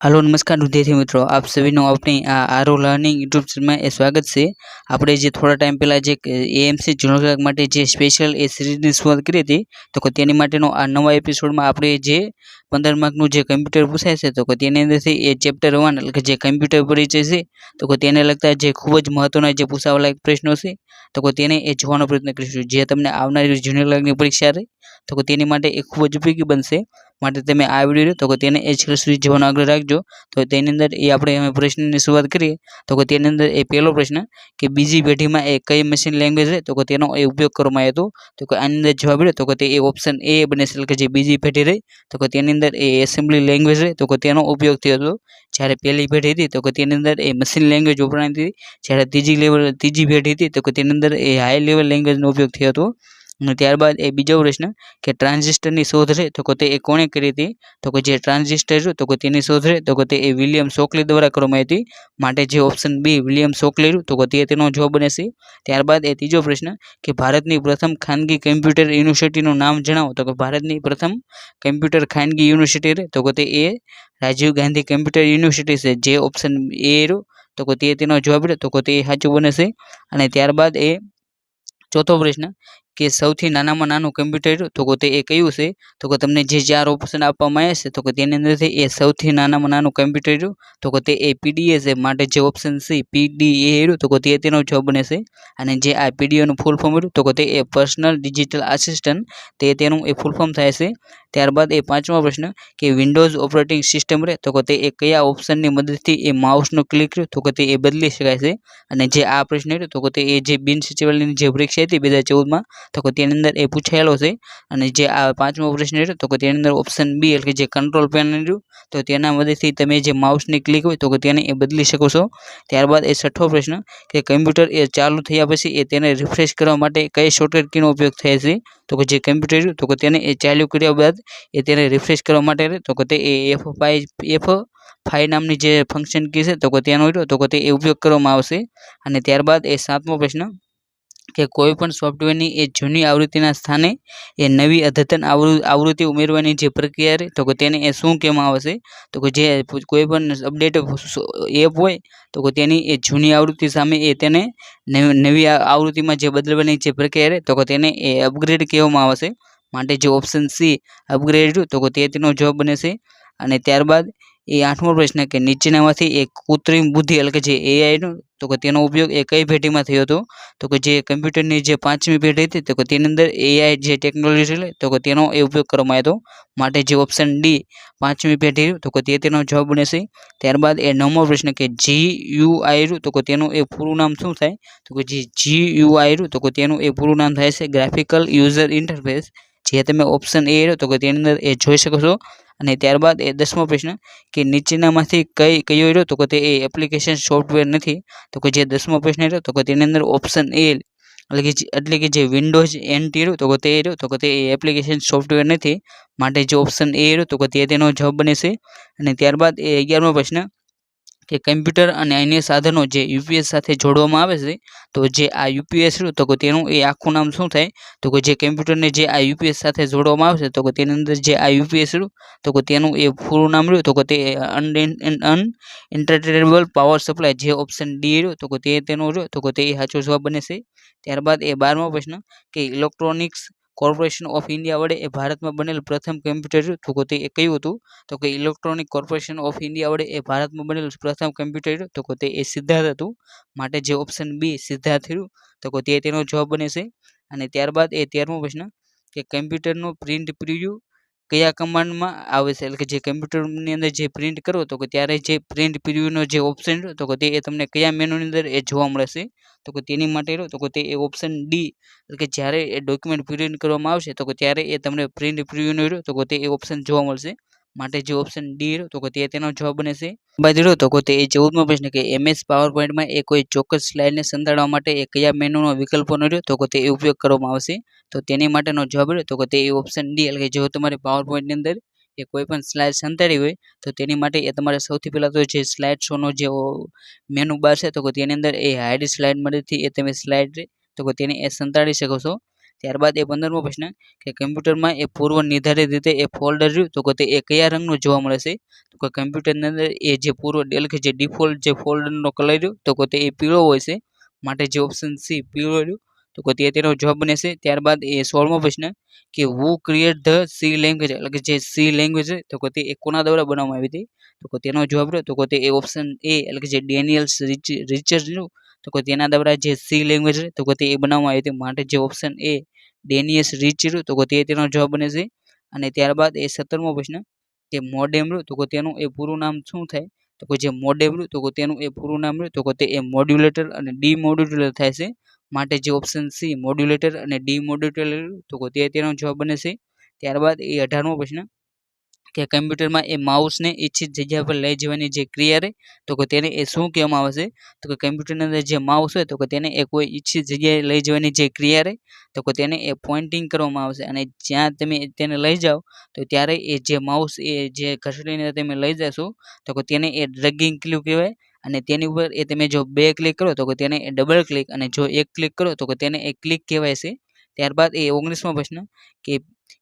Hello नमस्कार विद्यार्थी मित्रों, आप सभी नो अपनी आरो लर्निंग यूट्यूब चैनल में स्वागत है। આપણે જે થોડા ટાઈમ પહેલા જે એએમસી જૂનો ક્લાસ માટે જે સ્પેશિયલ એ સિરીઝની શરૂઆત કરી હતી, તો તેની માટેનો આ નવા એપિસોડમાં આપણે જે 15 માર્કનું જે કમ્પ્યુટર પૂછાય છે, તો તેની અંદરથી એ ચેપ્ટર 1 એટલે કે જે કમ્પ્યુટર પરિચય છે, તો તેને લગતા જે ખૂબ જ મહત્વના જે પૂછાવાલાયક પ્રશ્નો છે, તો તેને એ જોવાનો પ્રયત્ન કરીશું, જે તમને આવનારી જૂનિયર ક્લાસની પરીક્ષા રહે તો તેની માટે એ ખૂબ જ ઉપયોગી બનશે। માટે તમે આ વિડીયો તો તેને એ છેલ્લે સુધી જોવાનો આગ્રહ રાખજો। તો તેની અંદર એ આપણે પ્રશ્નની શરૂઆત કરીએ તો તેની અંદર એ પહેલો પ્રશ્ન કે બીજી પેઢીમાં એ કઈ મશીન લેંગ્વેજ છે, તો તેનો એ ઉપયોગ કરવામાં આવ્યો હતો। તો આની અંદર જવાબ મળે તો તે એ ઓપ્શન એ બને છે, એટલે કે જે બીજી પેઢી રહી તો તેની અંદર એ એસેમ્બલી લેંગ્વેજ રહે તો તેનો ઉપયોગ થયો હતો। જ્યારે પહેલી પેઢી હતી તો તેની અંદર એ મશીન લેંગ્વેજ વપરાતી હતી। જ્યારે ત્રીજી પેઢી હતી તો તેની અંદર એ હાઈ લેવલ લેંગ્વેજનો ઉપયોગ થયો હતો। અને ત્યારબાદ એ બીજો પ્રશ્ન કે ટ્રાન્ઝિસ્ટરની શોધ છે તો તે એ કોણે કરી હતી, તો જે ટ્રાન્ઝિસ્ટર છે તો તેની શોધ છે તો તે એ વિલિયમ શોકલી દ્વારા કરવામાં આવી હતી। માટે જે ઓપ્શન બી વિલિયમ શોકલી તો તેનો જવાબ બને છે। ત્યારબાદ એ ત્રીજો પ્રશ્ન કે ભારતની પ્રથમ ખાનગી કમ્પ્યુટર યુનિવર્સિટીનું નામ જણાવો, તો ભારતની પ્રથમ કમ્પ્યુટર ખાનગી યુનિવર્સિટી છે તો તે એ રાજીવ ગાંધી કમ્પ્યુટર યુનિવર્સિટી છે, જે ઓપ્શન એ તો તેનો જવાબ તો તે સાચું બને છે। અને ત્યારબાદ એ ચોથો પ્રશ્ન કે સૌથી નાનામાં નાનું કમ્પ્યુટર તો તે એ કયું છે, તો તમને જે 4 ઓપ્શન આપવામાં આવ્યા છે તો તેની અંદરથી એ સૌથી નાનામાં નાનું કમ્પ્યુટર તો તે એ પીડીએ છે। માટે જે ઓપ્શન સી પીડીએ તો તેનો જવાબ બને છે। અને જે આ પીડીએનું ફૂલ ફોર્મ તો તે એ પર્સનલ ડિજિટલ આસિસ્ટન્ટ તેનું એ ફૂલ ફોર્મ થાય છે। ત્યારબાદ એ પાંચમો પ્રશ્ન કે વિન્ડોઝ ઓપરેટિંગ સિસ્ટમ રહે તો તે એ કયા ઓપ્શનની મદદથી એ માઉસનું ક્લિક તો તે એ બદલી શકાય છે। અને જે આ પ્રશ્ન તો તે એ જે બિન સચિવાલયની જે પરીક્ષા હતી 2014માં તો તેની અંદર એ પૂછાયેલો છે। અને જે આ પાંચમો પ્રશ્ન તો તેની અંદર ઓપ્શન બી એટલે કે જે કંટ્રોલ પેનલ તો તેના મદદથી તમે જે માઉસની ક્લિક હોય તો તેને એ બદલી શકો છો। ત્યારબાદ એ છઠ્ઠો પ્રશ્ન કે કમ્પ્યુટર એ ચાલુ થયા પછી એ તેને રિફ્રેશ કરવા માટે કઈ શોર્ટકટ કીનો ઉપયોગ થાય છે, તો જે કમ્પ્યુટર તો તેને એ ચાલુ કર્યા બાદ એ તેને રિફ્રેશ કરવા માટે તો તે F5 નામની જે ફંક્શન કી છે તો તેનો તે એ ઉપયોગ કરવામાં આવશે। અને ત્યારબાદ એ સાતમો પ્રશ્ન કે કોઈ પણ સોફ્ટવેરની એ જૂની આવૃત્તિના સ્થાને એ નવી અદ્યતન આવૃત્તિ ઉમેરવાની જે પ્રક્રિયા રહે તો તેને એ શું કહેવામાં આવે છે, તો જે કોઈ પણ અપડેટ એપ હોય તો તેની એ જૂની આવૃત્તિ સામે એ તેને નવી આવૃત્તિમાં જે બદલવાની જે પ્રક્રિયા રહે તો તેને એ અપગ્રેડ કહેવામાં આવે છે। માટે જે ઓપ્શન સી અપગ્રેડ તો તેનો જવાબ બને છે। અને ત્યારબાદ એ આઠમો પ્રશ્ન કે નીચેનામાંથી એક કૃત્રિમ બુદ્ધિ એટલે કે જે એઆઈ તો તેનો ઉપયોગ એ કઈ પેઢીમાં થયો હતો, તો જે કમ્પ્યુટરની જે 5મી પેઢી હતી તો તેની અંદર એઆઈ જે ટેકનોલોજી છે તો તેનો એ ઉપયોગ કરવામાં આવ્યો હતો। માટે જે ઓપ્શન ડી 5મી પેઢી તો તેનો જવાબ બને છે। ત્યારબાદ એ નવમો પ્રશ્ન કે જીયુઆઈ તો તેનું એ પૂરું નામ શું થાય, તો જે જીયુઆઈ તો તેનું એ પૂરું નામ થાય છે ગ્રાફિકલ યુઝર ઇન્ટરફેસ, જે તમે ઓપ્શન એ તો તેની અંદર એ જોઈ શકો છો। અને ત્યારબાદ એ 10મો પ્રશ્ન કે નીચેનામાંથી કયો તો તે એ એપ્લિકેશન સોફ્ટવેર નથી, તો જે 10મો પ્રશ્ન તો તેની અંદર ઓપ્શન એ એટલે કે જે વિન્ડોઝ એનટી તો તે એપ્લિકેશન સોફ્ટવેર નથી। માટે જે ઓપ્શન એ તો તેનો જવાબ બને છે। અને ત્યારબાદ એ 11મો પ્રશ્ન કે કમ્પ્યુટર અને અન્ય સાધનો જે યુપીએસ સાથે જોડવામાં આવે છે તો જે આ યુપીએસ તો તેનું એ આખું નામ શું થાય, તો જે કમ્પ્યુટરને જે આ યુપીએસ સાથે જોડવામાં આવે છે તો તેની અંદર જે આ યુપીએસ તો તેનું એ પૂરું નામ તો તે અનઇન્ટરપ્રેટેબલ પાવર સપ્લાય, જે ઓપ્શન ડી તો તેનો તો તે સાચો જવાબ બને છે। ત્યારબાદ એ 12મો પ્રશ્ન કે ઇલેક્ટ્રોનિક્સ કોર્પોરેશન ઓફ ઇન્ડિયા વડે એ ભારતમાં બનેલ પ્રથમ કમ્પ્યુટર તો તે કયું હતું, તો કે ઇલેક્ટ્રોનિક કોર્પોરેશન ઓફ ઇન્ડિયા વડે એ ભારતમાં બનેલ પ્રથમ કમ્પ્યુટર તો તે એ સિદ્ધાર્થ હતું। માટે જે ઓપ્શન બી સિદ્ધાર્થ તો તેનો જવાબ બને છે। અને ત્યારબાદ એ 13મો પ્રશ્ન કે કમ્પ્યુટરનો પ્રિન્ટ પ્રિવ્યુ કયા કમાન્ડમાં આવે છે, એટલે કે જે કમ્પ્યુટરની અંદર જે પ્રિન્ટ કરો તો ત્યારે જે પ્રિન્ટ પ્રિવ્યુનો જે ઓપ્શન તો તે તમને કયા મેનુની અંદર એ જોવા મળે છે, તો તેની માટે તો તે એ ઓપ્શન ડી એટલે કે જ્યારે એ ડોક્યુમેન્ટ પ્રિન્ટ કરવામાં આવશે તો ત્યારે એ તમને પ્રિન્ટ પ્રિવ્યુનો તો તે એ ઓપ્શન જોવા મળશે। માટે જે ઓપ્શન ડી તો તેનો જવાબ બને છે। બાદ તો તે 14મો પ્રશ્ન કે એમએસ પાવર પોઈન્ટમાં એ કોઈ ચોક્કસ સ્લાઇડને સંતાડવા માટે એ કયા મેનુનો વિકલ્પોનો તો તે ઉપયોગ કરવામાં આવશે, તો તેની માટેનો જવાબ તો તે ઓપ્શન ડી એટલે કે જો તમારે પાવર પોઈન્ટની અંદર એ કોઈ પણ સ્લાઇડ સંતાડી હોય તો તેની માટે એ તમારે સૌથી પહેલાં તો જે સ્લાઇડ શોનો જે મેનુ બાર છે તો તેની અંદર એ હાઇડ સ્લાઇડ મદદથી એ તમે સ્લાઇડ તો તેને એ સંતાડી શકો છો। ત્યારબાદ એ 15મો પ્રશ્ન કે કમ્પ્યુટરમાં એ પૂર્વ નિર્ધારિત રીતે એ ફોલ્ડર રહ્યું તો કે તે એ કયા રંગનું જોવા મળે છે? તો કે કમ્પ્યુટરની અંદર એ જે પૂર્વ એટલે કે જે ડિફોલ્ટ જે ફોલ્ડરનો કલર રહ્યો તો કે તે એ પીળો હોય છે, માટે જે ઓપ્શન સી પીળો રહ્યું તો કે તે તેનો જવાબ બને છે. ત્યારબાદ એ 16મો પ્રશ્ન કે હુ ક્રિએટ ધ સી લેંગ્વેજ એટલે કે જે સી લેંગ્વેજ છે તો કે તે એ કોના દ્વારા બનાવવામાં આવી હતી? તો કે તેનો જવાબ રહ્યો તો કે તે એ ઓપ્શન એ એટલે કે જે ડેનિયલ્સ રિચર્ડ રહ્યું તો કે તેના દ્વારા જે સી લેંગ્વેજ છે તો કે તે એ બનાવવામાં આવી હતી, માટે જે ઓપ્શન એ ડેનિયસ રીચ રહ્યું તો કે તે તેનો જવાબ બને છે. અને ત્યારબાદ એ 17મો પ્રશ્ન કે મોડેમ રહ્યું તો કે તેનું એ પૂરું નામ શું થાય? તો કે જે મોડેમ રહ્યું તો કે તેનું એ પૂરું નામ રહ્યું તો કે તે એ મોડ્યુલેટર અને ડીમોડ્યુલેટર થાય છે, માટે જે ઓપ્શન સી મોડ્યુલેટર અને ડીમોડ્યુલેટર તો કે તે તેનો જવાબ બને છે. ત્યારબાદ એ 18મો પ્રશ્ન કે કમ્પ્યુટરમાં એ માઉસને ઈચ્છિત જગ્યા પર લઈ જવાની જે ક્રિયા રહે તો કે તેને એ શું કહેવામાં આવે છે? તો કે કમ્પ્યુટરની અંદર જે માઉસ હોય તો કે તેને એ કોઈ ઈચ્છિત જગ્યાએ લઈ જવાની જે ક્રિયા રહે તો કે તેને એ પોઇન્ટિંગ કરવામાં આવશે, અને જ્યાં તમે તેને લઈ જાઓ તો ત્યારે એ જે માઉસ એ જે ઘસડીને તમે લઈ જશો તો કે તેને એ ડ્રેગિંગ ક્લિક કહેવાય, અને તેની ઉપર એ તમે જો 2 ક્લિક કરો તો કે તેને એ ડબલ ક્લિક, અને જો 1 ક્લિક કરો તો કે તેને એ ક્લિક કહેવાય છે. ત્યારબાદ એ 19મો પ્રશ્ન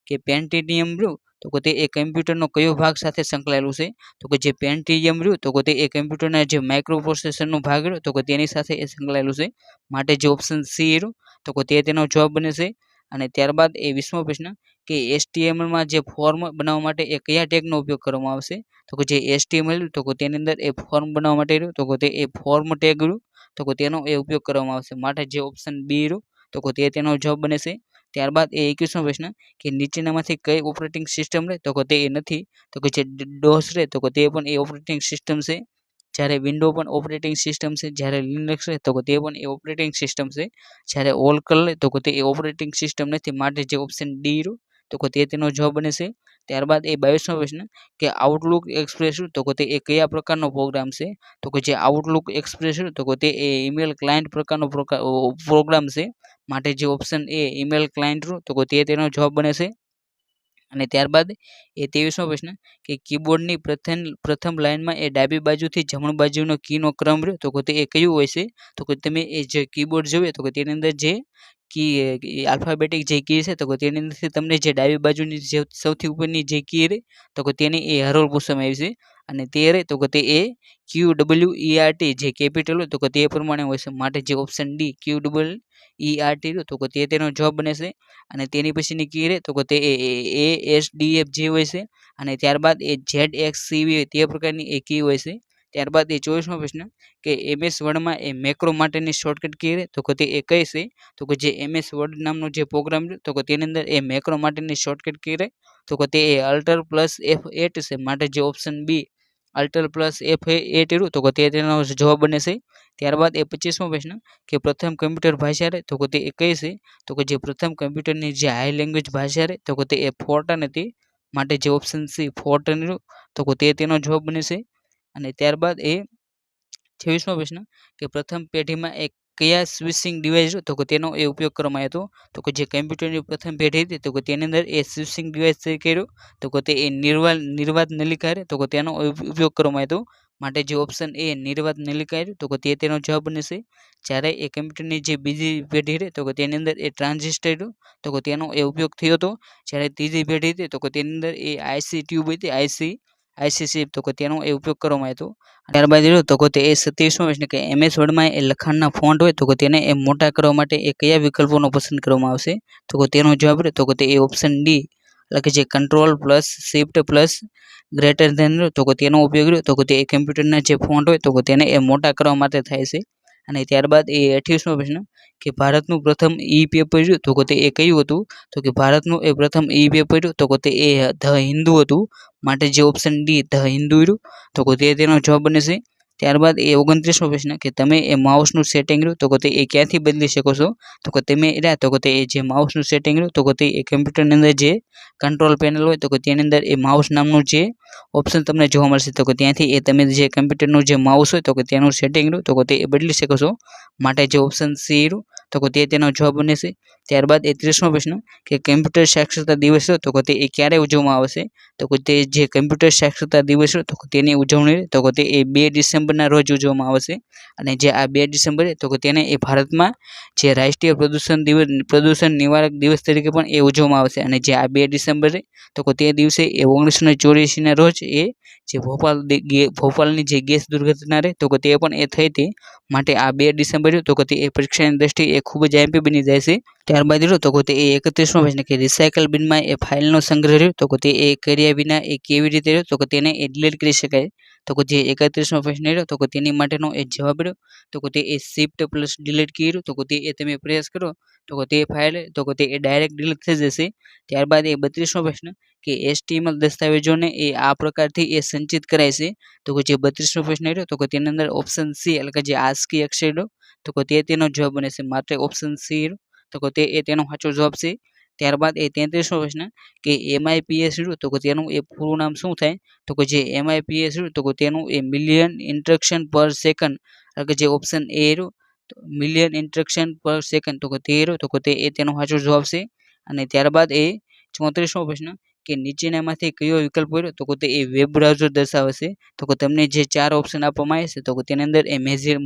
કે પેન્ટિનિયમ રહ્યું તો કે તે એ કમ્પ્યુટરનો કયો ભાગ સાથે સંકળાયેલું છે? તો કે જે પેન્ટિનિયમ રહ્યું તો કે તે એ કમ્પ્યુટરના જે માઇક્રો પ્રોસેસરનો ભાગ રહ્યો તો કે તેની સાથે એ સંકળાયેલું છે, માટે જે ઓપ્શન સી રહ્યું તો કે તે તેનો જવાબ બને છે. અને ત્યારબાદ એ 20મો પ્રશ્ન કે HTMLમાં જે ફોર્મ બનાવવા માટે એ કયા ટેગનો ઉપયોગ કરવામાં આવશે? તો કે જે HTML તો કે તેની અંદર એ ફોર્મ બનાવવા માટે રહ્યું તો કે તે એ ફોર્મ ટેગ રહ્યું તો કે તેનો એ ઉપયોગ કરવામાં આવશે, માટે જે ઓપ્શન બી રહ્યું તો કે તે તેનો જવાબ બને છે. ત્યારબાદ એ 21મો પ્રશ્ન કે નીચેનામાંથી કઈ ઓપરેટિંગ સિસ્ટમ રહે તો કે તે એ નથી? તો કે જે ડોસ રહે તો કે તે પણ એ ઓપરેટિંગ સિસ્ટમ છે, જ્યારે વિન્ડો પણ ઓપરેટિંગ સિસ્ટમ છે, જ્યારે લિનક્સ રહે તો કે તે પણ એ ઓપરેટિંગ સિસ્ટમ છે, જ્યારે ઓરેકલ તો કે તે એ ઓપરેટિંગ સિસ્ટમ નથી, માટે જે ઓપ્શન ડી રહ્યું તો કે તે તેનો જવાબ બને છે. ત્યારબાદ એ 22મો પ્રશ્ન કે આઉટલુક એક્સપ્રેસ તો કે તે એ કયા પ્રકારનો પ્રોગ્રામ છે? તો કે જે આઉટલુક એક્સપ્રેસ તો કે તે એ ઈમેલ ક્લાયન્ટ પ્રકારનો પ્રોગ્રામ છે, માટે જે ઓપ્શન એ ઈમેલ ક્લાયન્ટ તો કે તે તેનો જવાબ બને છે. અને ત્યારબાદ એ 23મો પ્રશ્ન કે કીબોર્ડની પ્રથમ લાઇનમાં એ ડાબી બાજુથી જમણી બાજુનો કીનો ક્રમ રહ્યો તો કે તે એ કયું હોય છે? તો કે તમે એ જે કીબોર્ડ જોઈએ તો કે તેની અંદર જે કી આલ્ફાબેટિક જે કી છે તો કે તેની અંદરથી તમને જે ડાબી બાજુની જે સૌથી ઉપરની જે કી રહે તો કે તેની એ હરોળ પૂછવામાં આવી છે, અને તે રહે તો કે તે એ QWERT જે કેપિટલ હોય તો કે તે પ્રમાણે હોય છે, માટે જે ઓપ્શન ડી QWERT તો કે તે તેનો જવાબ બને છે. અને તેની પછીની કી રહે તો કે તે ASDF જે હોય છે, અને ત્યારબાદ એ ZXCV તે પ્રકારની એ કી હોય છે. ત્યારબાદ એ 24મો પ્રશ્ન કે MS વર્ડમાં એ મેક્રો માટેની શોર્ટકટ કી રહે તો કે તે એ કઈ છે? તો કે જે MS વર્ડ નામનો જે પ્રોગ્રામ છે તો કે તેની અંદર એ મેક્રો માટેની શોર્ટકટ કી રહે તો કે તે Alt+F8 છે, માટે જે ઓપ્શન બી Alt+F8 રહ્યું તો કે તે તેનો જવાબ બને છે. ત્યારબાદ એ 25મો પ્રશ્ન કે પ્રથમ કમ્પ્યુટર ભાષા રહે તો કે તે એ કઈ છે? તો કે જે પ્રથમ કમ્પ્યુટરની જે હાઈ લેંગ્વેજ ભાષા રહે તો કે તે એ ફોર્ટન હતી, માટે જે ઓપ્શન સી ફોર્ટન રહ્યું તો કે તે તેનો જવાબ બને છે. અને ત્યારબાદ એ 26મો પ્રશ્ન કે પ્રથમ પેઢીમાં એક કયા સ્વિચિંગ ડિવાઇસ તો કે તેનો એ ઉપયોગ કરવામાં આવ્યો હતો? તો કે જે કમ્પ્યુટરની પ્રથમ પેઢી હતી તો કે તેની અંદર એ સ્વિચિંગ ડિવાઇસ તરીકે રહ્યો તો કે તે એ નિર્વાત નલિકા તો કે તેનો ઉપયોગ કરવામાં આવ્યો હતો, માટે જે ઓપ્શન એ નિર્વાત નલિકા તો કે તે તેનો જવાબ બને છે. જ્યારે એ કમ્પ્યુટરની જે બીજી પેઢી રહે તો કે તેની અંદર એ ટ્રાન્ઝિસ્ટર તો કે તેનો એ ઉપયોગ થયો હતો, જ્યારે ત્રીજી પેઢી હતી તો કે તેની અંદર એ IC ટ્યુબ હતી IC ચિપ તો કે તેનો એ ઉપયોગ કરવામાં આવ્યો હતો. ત્યારબાદ રહ્યો તો કે તે એ 27મો પ્રશ્ન કે MS વર્ડમાં એ લખાણના ફોન્ટ હોય તો કે તેને એ મોટા કરવા માટે એ કયા વિકલ્પોનો પસંદ કરવામાં આવશે? તો કે તેનો જવાબ રહે તો કે તે એ ઓપ્શન ડી એટલે કે જે Ctrl+Shift+greater than તો કે તેનો ઉપયોગ રહ્યો તો કે તે કમ્પ્યુટરના જે ફોન્ટ હોય તો કે તેને એ મોટા કરવા માટે થાય છે. અને ત્યારબાદ એ 28મો પ્રશ્ન કે ભારતનું પ્રથમ પેપર રહ્યું તો કે તે એ કયું હતું? તો કે ભારતનું એ પ્રથમ પેપર રહ્યું તો કે તે એ ધ હિન્દુ હતું, માટે જે ઓપ્શન ડી ધ હિન્દુ રહ્યું તો કે તે તેનો જવાબ બને છે. ત્યારબાદ એ 29મો પ્રશ્ન કે તમે એ માઉસનું સેટિંગ રહ્યું તો કે તે એ ક્યાંથી બદલી શકો છો? તો કે તમે રહ્યા તો કે તે જે માઉસનું સેટિંગ રહ્યું તો કે તે એ કમ્પ્યુટરની અંદર જે કંટ્રોલ પેનલ હોય તો કે તેની અંદર એ માઉસ નામનું જે ઓપ્શન તમને જોવા મળશે તો કે ત્યાંથી એ તમે જે કમ્પ્યુટરનું જે માઉસ હોય તો કે તેનું સેટિંગ રહ્યું તો કે તે બદલી શકો છો, માટે જે ઓપ્શન સી રહ્યું તો કે તે તેનો જવાબ બને છે. ત્યારબાદ એ 30મો પ્રશ્ન કે કમ્પ્યુટર સાક્ષરતા દિવસ તો કે તે એ ક્યારે ઉજવવામાં આવશે? તો કે તે જે કમ્પ્યુટર સાક્ષરતા દિવસ તો કે તેની ઉજવણી તો કે તે એ 2 ડિસેમ્બર ડિસેમ્બરના રોજ ઉજવવામાં આવે છે અને જે આ 2 ડિસેમ્બરે તો કે તેને એ ભારતમાં જે રાષ્ટ્રીય પ્રદૂષણ નિવારક દિવસ તરીકે પણ એ ઉજવવામાં આવે છે અને જે આ 2 ડિસેમ્બરે તો કે તે દિવસે એ 1984ના રોજ એ જે ભોપાલની જે ગેસ દુર્ઘટના રહી તો કે તે પણ એ થઈ હતી માટે આ 2 ડિસેમ્બરે તો કે તે એ પરીક્ષાની દ્રષ્ટિએ એ ખૂબ જ આઈએમપી બની જાય છે. ત્યારબાદ રહ્યો તો કે તે એ 31મો પ્રશ્ન કે રિસાયકલ બિનમાં એ ફાઇલનો સંગ્રહ રહ્યો તો કે તે એ કર્યા વિના એ કેવી રીતે રહ્યો તો કે તેને એ ડિલીટ કરી શકાય. તો કે જે 31મો પ્રશ્ન રહ્યો તો કે તેની માટેનો એ જવાબ રહ્યો તો કે તે એ શિફ્ટ પ્લસ ડિલીટ કી રહ્યું તો કે તે એ તમે પ્રેસ કરો તો કે તે ફાઇલ તો કે તે એ ડાયરેક્ટ ડિલીટ થઈ જશે. ત્યારબાદ એ 32મો પ્રશ્ન કે HTML દસ્તાવેજોને એ આ પ્રકારથી એ સંચિત કરાય છે તો કે જે 32મો પ્રશ્ન રહ્યો તો કે તેની અંદર ઓપ્શન સી એટલે કે જે ASCII અક્ષર રહ્યો તો કે તે તેનો જવાબ બને છે માત્ર ઓપ્શન સી રહ્યો તો કે તે એ તેનો સાચો જવાબ છે. ત્યારબાદ એ 33મો પ્રશ્ન કે MIPS રહ્યું તો કે તેનું એ પૂરું નામ શું થાય તો કે જે MIPS રહ્યું તો કે તેનું એ મિલિયન ઇન્સ્ટ્રક્શન પર સેકન્ડ એટલે કે જે ઓપ્શન એ રહ્યું મિલિયન ઇન્સ્ટ્રક્શન પર સેકન્ડ તો કે તે રહ્યું તો કે તે એ તેનો સાચો જવાબ છે. અને ત્યારબાદ એ 34મો પ્રશ્ન કે નીચેનામાંથી કયો વિકલ્પ રહ્યો તો કે તે એ વેબ બ્રાઉઝર દર્શાવે છે તો કે તમને જે 4 ઓપ્શન આપવામાં આવે છે તો કે તેની અંદર એ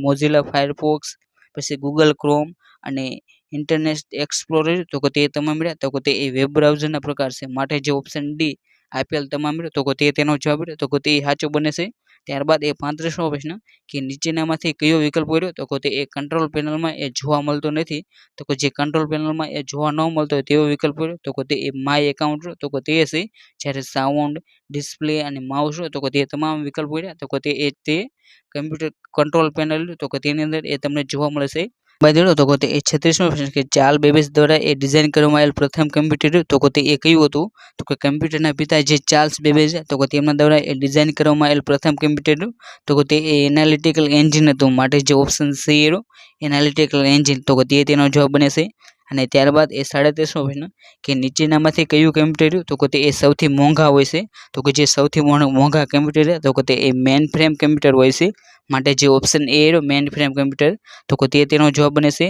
મોઝિલા ફાયરફોક્સ પછી ગૂગલ ક્રોમ અને ઇન્ટરનેટ એક્સપ્લોરર તો કે તે તમામ રહ્યા તો કે તે એ વેબ બ્રાઉઝરના પ્રકાર છે માટે જે ઓપ્શન ડી આપેલ તમામ રહ્યો તો કે તે તેનો જવાબ રહ્યો તો કે તે સાચો બને છે. ત્યારબાદ એ 35મો પ્રશ્ન કે નીચેનામાંથી કયો વિકલ્પ રહ્યો તો કે તે એ કંટ્રોલ પેનલમાં એ જોવા મળતો નથી તો કે જે કંટ્રોલ પેનલમાં એ જોવા ન મળતો હોય તેવો વિકલ્પ રહ્યો તો કે તે એ માય એકાઉન્ટ તો કે તે છે. જ્યારે સાઉન્ડ ડિસ્પ્લે અને માઉસ તો કે તે તમામ વિકલ્પો રહ્યા તો કે તે કમ્પ્યુટર કંટ્રોલ પેનલ તો કે તેની અંદર એ તમને જોવા મળે છે. બાદ તો કે તે 36મો પ્રશ્ન કે ચાર્લ્સ બેબેજ દ્વારા એ ડિઝાઇન કરવામાં આવેલ પ્રથમ કમ્પ્યુટર તો કે તે એ કયું હતું તો કે કમ્પ્યુટરના પિતા જે ચાર્લ્સ બેબેજ તો કે તેમના દ્વારા એ ડિઝાઇન કરવામાં આવેલ પ્રથમ કમ્પ્યુટર તો કે તે એ એનાલિટિકલ એન્જિન હતું માટે જે ઓપ્શન સી રહ્યો એનાલિટિકલ એન્જિન તો કે તે તેનો જવાબ બને છે. અને ત્યારબાદ એ 37મો પ્રશ્ન કે નીચેનામાંથી કયું કમ્પ્યુટર તો કે તે એ સૌથી મોંઘા હોય છે તો કે જે સૌથી મોંઘા કમ્પ્યુટર તો કે તે એ મેઇન ફ્રેમ કમ્પ્યુટર હોય છે માટે જે ઓપ્શન એ રહ્યો મેઇન ફ્રેમ કમ્પ્યુટર તો કે તે તેનો જવાબ બને છે.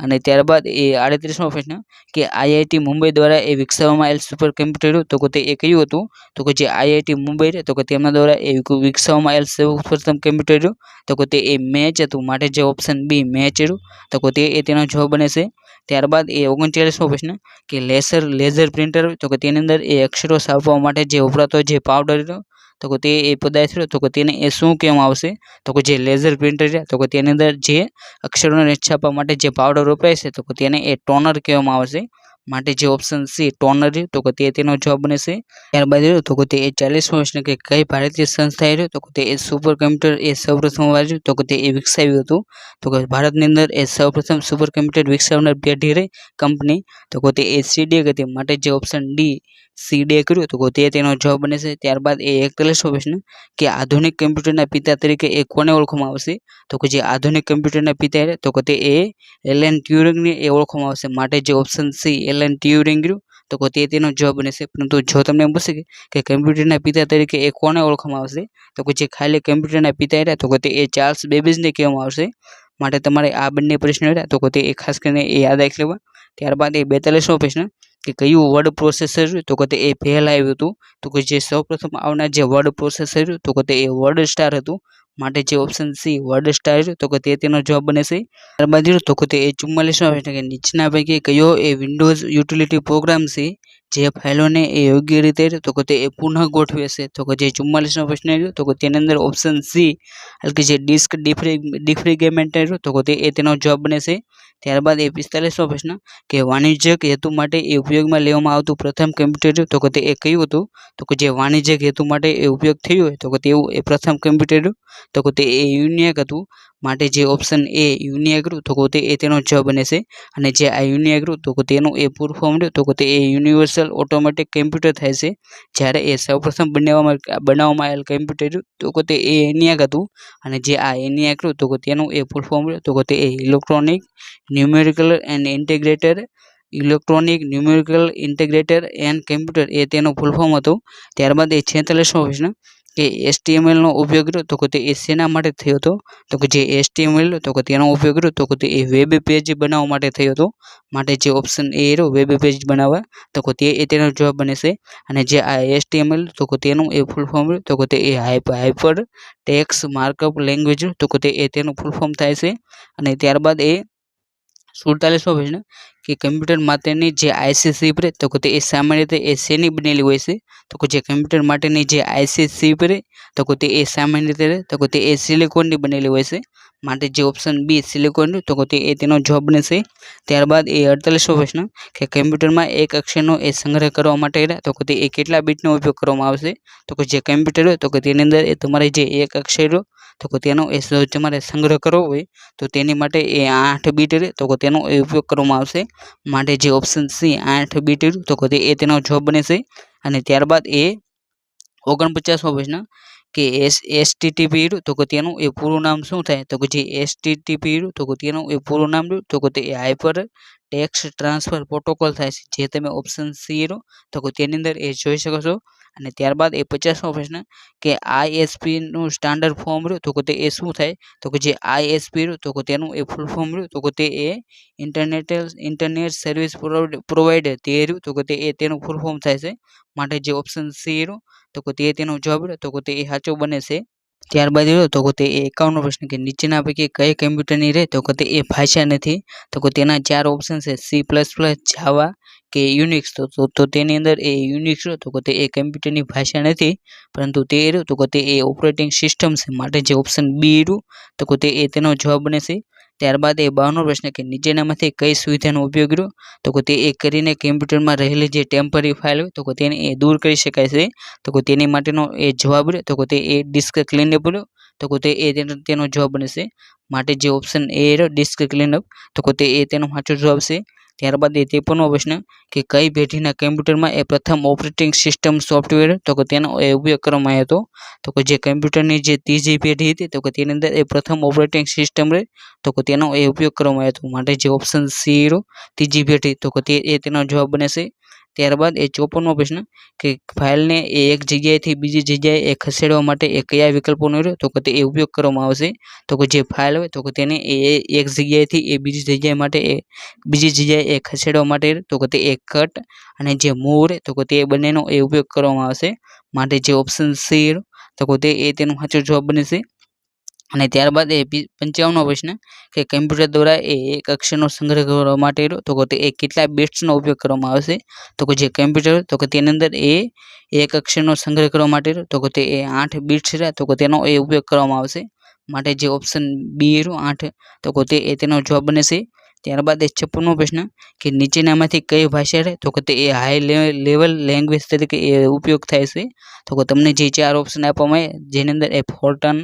અને ત્યારબાદ એ 38મો પ્રશ્ન કે IIT મુંબઈ દ્વારા એ વિકસાવવામાં આવેલ સુપર કમ્પ્યુટર તો કે તે એ કયું હતું તો કે જે IIT મુંબઈ તો કે તેમના દ્વારા એ વિકસાવવામાં આવેલ સૌપ્રથમ કમ્પ્યુટર તો કે તે એ મેચ હતું માટે જે ઓપ્શન બી મેચ રહ્યું તો કે તે એ તેનો જવાબ બને છે. ત્યારબાદ એ 39મો પ્રશ્ન કે લેઝર પ્રિન્ટર તો કે તેની અંદર એ અક્ષરો છાપવા માટે જે વપરાતો જે પાવડર તો કે તે એ પદાર્થ તો કે તેને એ શું કહેવામાં આવશે તો કે જે લેઝર પ્રિન્ટર તો કે તેની અંદર જે અક્ષરોને છાપવા માટે જે પાવડર વપરાય છે તો કે તેને એ ટોનર કહેવામાં આવશે માટે જે ઓપ્શન સી ટોનર તો કે તે તેનો જવાબ બને છે. ત્યારબાદ તો કે તે 40મો પ્રશ્ન કે કઈ ભારતીય સંસ્થાએ રહ્યો તો કે તે એ સુપર કમ્પ્યુટર એ સૌપ્રથમ વાર તો કે તે એ વિકસાવ્યું હતું તો કે ભારતની અંદર એ સૌપ્રથમ સુપર કમ્પ્યુટર વિકસાવનાર પેઢી રહી કંપની તો કે તે CDEC હતી માટે જે ઓપ્શન ડી CDEC કર્યું તો કે તે તેનો જવાબ બને છે. ત્યારબાદ એ 41મો પ્રશ્ન કે આધુનિક કમ્પ્યુટરના પિતા તરીકે એ કોને ઓળખવામાં આવશે તો કે જે આધુનિક કમ્પ્યુટરના પિતા તો કે તે એ એલન ટ્યુરિંગને એ ઓળખવામાં આવશે માટે જે ઓપ્શન સી એલન ટ્યુરિંગ રહ્યું તો કે તે તેનો જવાબ બને છે. પરંતુ જો તમને એમ પૂછે કે કમ્પ્યુટરના પિતા તરીકે એ કોને ઓળખવામાં આવશે તો કે જે ખાલી કમ્પ્યુટરના પિતા રહ્યા તો કે તે એ ચાર્લ્સ બેબેજને કહેવામાં આવશે માટે તમારે આ બંને પ્રશ્નો રહ્યા તો કે તે એ ખાસ કરીને એ યાદ રાખી લેવા. ત્યારબાદ એ 42મો પ્રશ્ન કે કયું વર્ડ પ્રોસેસર તો કે તે એ પહેલા આવ્યું હતું તો કે જે સૌપ્રથમ આવનાર જે વર્ડ પ્રોસેસર તો કે તે એ વર્ડ સ્ટાર હતું માટે જે ઓપ્શન સી વર્ડ સ્ટાર તો કે તે તેનો જવાબ બને છે. ત્યારબાદ તો કે તે 44મો પ્રશ્ન કે નીચેના પૈકી કયો એ વિન્ડોઝ યુટિલિટી પ્રોગ્રામ છે જે ફાઇલોને એ યોગ્ય રીતે તો કે તે એ પુનઃ ગોઠવે છે તો કે જે 44મો પ્રશ્ન તો કે તેની અંદર ઓપ્શન સી એટલે કે જે ડિસ્ક ડિફ્રેગમેન્ટ તો કે તે એ તેનો જવાબ બને છે. ત્યારબાદ એ 45મો પ્રશ્ન કે વાણિજ્યક હેતુ માટે એ ઉપયોગમાં લેવામાં આવતું પ્રથમ કમ્પ્યુટર તો કે તે એ કયું હતું તો કે જે વાણિજ્યક હેતુ માટે એ ઉપયોગ થયો હોય તો કે તેવું એ પ્રથમ કમ્પ્યુટર તો કે તે એ યુનિએક હતું માટે જે ઓપ્શન એ યુનિએક તો કે તે એ તેનો જવાબ બને છે. અને જે આ યુનિએક તો કે તેનું એ પૂર ફોર્મ તો કે તે એ યુનિવર્સલ ઓટોમેટિક કમ્પ્યુટર થાય છે જ્યારે એ સૌપ્રથમ બનાવવામાં આવેલ કમ્પ્યુટર તો કે તે એ ENIAC હતું અને જે આ ENIAC તો કે તેનું એ ફૂલ ફોર્મ તો કે તે electronic numerical and integrator and computer એ તેનું ફૂલ ફોર્મ હતું. ત્યારબાદ એ 46મો પ્રશ્ન કે HTML નો ઉપયોગ કર્યો તો કે તે એ શેના માટે થયો હતો તો કે જે HTML તો કે તેનો ઉપયોગ કર્યો તો કે તે એ વેબ પેજ બનાવવા માટે થયો હતો માટે જે ઓપ્શન એ રહ્યો વેબ પેજ બનાવવા તો કે તે તેનો જવાબ બને છે અને જે આ HTML તો કે તેનું એ ફૂલ ફોર્મ તો કે તે એ હાઇપર ટેક્સ્ટ માર્કઅપ લેંગ્વેજ તો કે તે તેનું ફૂલ ફોર્મ થાય છે અને ત્યારબાદ એ 47મો પ્રશ્ન કે કમ્પ્યુટર માટેની જે IC ચિપ રહે તો કે તે સામાન્ય રીતે એ શેની બનેલી હોય છે તો કે જે કમ્પ્યુટર માટેની જે IC ચિપ રહે તો કે તે સામાન્ય રીતે તો કે તે સિલિકોનની બનેલી હોય છે માટે જે ઓપ્શન બી સિલિકોન તો કે તે તેનો જવાબ બને છે ત્યારબાદ એ 48મો પ્રશ્ન કે કમ્પ્યુટરમાં એક અક્ષરનો એ સંગ્રહ કરવા માટે તો કે તે કેટલા બીટનો ઉપયોગ કરવામાં આવશે તો કે જે કમ્પ્યુટર હોય તો કે તેની અંદર એ તમારે જે એક અક્ષર તો કે તેનો એ તમારે સંગ્રહ કરવો હોય તો તેની માટે એ 8 બીટ તો કે તેનો ઉપયોગ કરવામાં આવશે માટે જે ઓપ્શન સી 8 બીટ તો કે તેનો જવાબ બને છે અને ત્યારબાદ એ 49મો પ્રશ્ન કે HTTP તો કે તેનું એ પૂરું નામ શું થાય તો કે જે HTTP તો કે તેનું એ પૂરું નામ તો કે તે હાઇપર ટેક્સ્ટ ટ્રાન્સફર પ્રોટોકોલ થાય છે જે તમે ઓપ્શન સી તો કે તેની અંદર એ જોઈ શકો છો અને ત્યારબાદ એ 50મો પ્રશ્ન કે ISP નું સ્ટાન્ડર્ડ ફોર્મ તો કે તે શું થાય તો કે જે ISP તો કે તેનું એ ફૂલ ફોર્મ તો કે તે ઇન્ટરનેટ સર્વિસ પ્રોવાઇડર તે તો કે તેનું ફૂલ ફોર્મ થાય છે માટે જે ઓપ્શન સી તો કે તેનો જવાબ તો કે તે સાચો બને છે ત્યારબાદ તો કે તે 51મો પ્રશ્ન કે નીચેના પૈકી કઈ કમ્પ્યુટરની રહે તો કે તે ભાષા નથી તો કે તેના 4 ઓપ્શન છે C++, જાવા કે યુનિક્સ તો તેની અંદર એ યુનિક્સ તો કે તે કમ્પ્યુટરની ભાષા નથી પરંતુ તે તો કે તે ઓપરેટિંગ સિસ્ટમ છે માટે જે ઓપ્શન બી તો કે તેનો જવાબ બને છે ત્યારબાદ એ 52મો પ્રશ્ન કે નીચેનામાંથી કઈ સુવિધાનો ઉપયોગ કર્યો તો કે તે કરીને કમ્પ્યુટરમાં રહેલી જે ટેમ્પરરી ફાઇલ હોય તો કે તેને દૂર કરી શકાય છે તો કે તેની માટેનો એ જવાબ તો કે તે ડિસ્ક ક્લીનેબલ તો કે તેનો જવાબ બને છે માટે જે ઓપ્શન એ ડિસ્ક ક્લીનઅપ તો કે તેનો સાચો જવાબ છે ત્યારબાદ એ 53મો પ્રશ્ન કે કઈ પેઢીના કમ્પ્યુટરમાં એ પ્રથમ ઓપરેટિંગ સિસ્ટમ સોફ્ટવેર તો કે તેનો ઉપયોગ કરવામાં આવ્યો હતો તો કે જે કમ્પ્યુટરની જે ત્રીજી પેઢી હતી તો કે તેની અંદર એ પ્રથમ ઓપરેટિંગ સિસ્ટમ રહે તો કે તેનો એ ઉપયોગ કરવામાં આવ્યો હતો માટે જે ઓપ્શન સી ત્રીજી પેઢી તો કે તેનો જવાબ બને છે ત્યારબાદ એ 54મો પ્રશ્ન કે ફાઇલને એક જગ્યાએથી બીજી જગ્યાએ ખસેડવા માટે એ કયા વિકલ્પોનો તો કે તે ઉપયોગ કરવામાં આવશે તો કે જે ફાઇલ હોય તો કે તેને એક જગ્યાએથી બીજી જગ્યાએ માટે બીજી જગ્યાએ ખસેડવા માટે તો કે તે કટ અને જે મૂવ તો કે તે બંનેનો ઉપયોગ કરવામાં આવશે માટે જે ઓપ્શન સી તો કે તેનો સાચો જવાબ બને છે અને ત્યારબાદ એ 55મો પ્રશ્ન કે કમ્પ્યુટર દ્વારા એક અક્ષરનો સંગ્રહ કરવા માટે તો કે તે કેટલા બિટ્સનો ઉપયોગ કરવામાં આવશે તો કે જે કમ્પ્યુટર તો કે તેની અંદર એક અક્ષરનો સંગ્રહ કરવા માટે તો કે તે 8 બિટ્સ તો કે તેનો ઉપયોગ કરવામાં આવશે માટે જે ઓપ્શન બી 8 તો કે તેનો જવાબ બને છે ત્યારબાદ એ 56મો પ્રશ્ન કે નીચેનામાંથી કઈ ભાષા રહે તો કે તે હાઈ લેવલ લેંગ્વેજ તરીકે ઉપયોગ થાય છે તો કે તમને જે 4 ઓપ્શન આપવામાં આવે જેની અંદર ફોર્ટન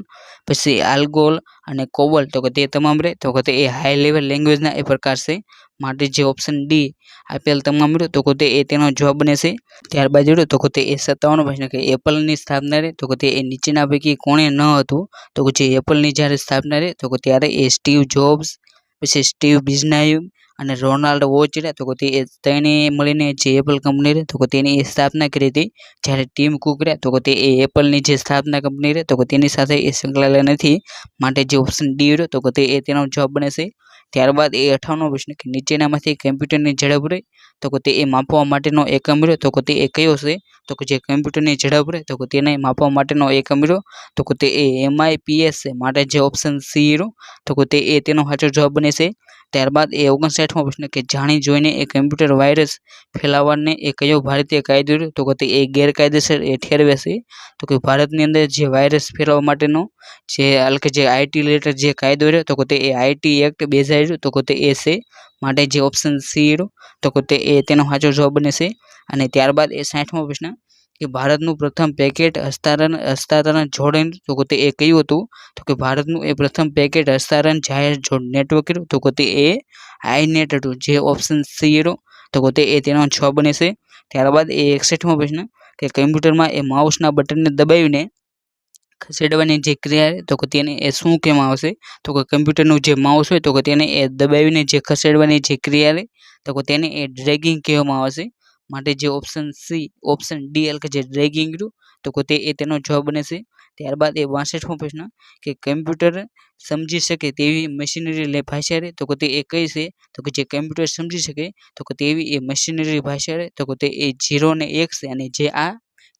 પછી આલ્ગોલ અને કોબલ તો કે તે તમામ રહે તો કે તે હાઈ લેવલ લેંગ્વેજના પ્રકાર છે માટે જે ઓપ્શન ડી આપેલ તમામ તો કે તેનો જવાબ બને છે ત્યારબાદ તો કે તે 57મો પ્રશ્ન કે એપલની સ્થાપના રહે તો કે તે નીચેના પૈકી કોણે ન હતું તો કે જે એપલની જ્યારે સ્થાપના રહે તો કે ત્યારે સ્ટીવ જોબ્સ પછી સ્ટીવ બિઝનાયુમ અને રોનાલ્ડ વોચ તો કે તે ત્રણે મળીને જે એપલ કંપની રહે તો કે તેની સ્થાપના કરી હતી જ્યારે ટીમ કુક રહે તો કે તે એપલની જે સ્થાપના કંપની રહે તો કે તેની સાથે સંકળાયેલા નથી માટે જે ઓપ્શન ડી તો કે તેનો જવાબ બને છે ત્યારબાદ એ 58મો પ્રશ્ન કે નીચેનામાંથી કમ્પ્યુટરની ઝડપ રહે તો કે તે માપવા માટેનો એકમ રહ્યો તો કે તે કયો છે તો કે જે કમ્પ્યુટરની ઝડપ રહે તો કે તેને માપવા માટેનો એકમ રહ્યો તો કે તે MIPS છે માટે જે ઓપ્શન સી તો કે તેનો સાચો જવાબ બને છે ત્યારબાદ એ 59મો પ્રશ્ન કે જાણી જોઈને એ કમ્પ્યુટર વાયરસ ફેલાવવાને કયો ભારતીય કાયદો તો કે તે ગેરકાયદેસર ઠેરવે છે તો કે ભારતની અંદર જે વાયરસ ફેલાવવા માટેનો જે IT રિલેટેડ જે કાયદો રહ્યો તો કે તે IT એક્ટ 2000 તો કે તે છે માટે જે ઓપ્શન સી તો કે તેનો સાચો જવાબ બને છે અને ત્યારબાદ એ 60મો પ્રશ્ન કે ભારતનું પ્રથમ પેકેટ હસ્તાંતરણ જોડાણ તો કે તે કયું હતું તો કે ભારતનું પ્રથમ પેકેટ હસ્તાંતરણ જાહેર નેટવર્ક તો કે તે આઈનેટ હતું જે ઓપ્શન સી તો કે તેનો જવાબ બને છે ત્યારબાદ એ 61મો પ્રશ્ન કે કમ્પ્યુટરમાં માઉસના બટનને દબાવીને ખસેડવાની જે ક્રિયા તો કે તેને શું કહેવામાં આવશે તો કે કમ્પ્યુટરનું જે માઉસ હોય તો કે તેને દબાવીને જે ખસેડવાની જે ક્રિયા તો કે તેને ડ્રેગિંગ કહેવામાં આવશે માટે જે ઓપ્શન ડી એટલે કે જે ડ્રેગિંગ તો કે તે એ તેનો જવાબ બને છે. ત્યારબાદ એ 62મો પ્રશ્ન કે કમ્પ્યુટર સમજી શકે તેવી મશીનરી ભાષા રે તો કે તે એ કઈ છે તો કે જે કમ્પ્યુટર સમજી શકે તો કે તેવી એ મશીનરી ભાષા રે તો કે તે એ 0 ને 1 છે અને જે આ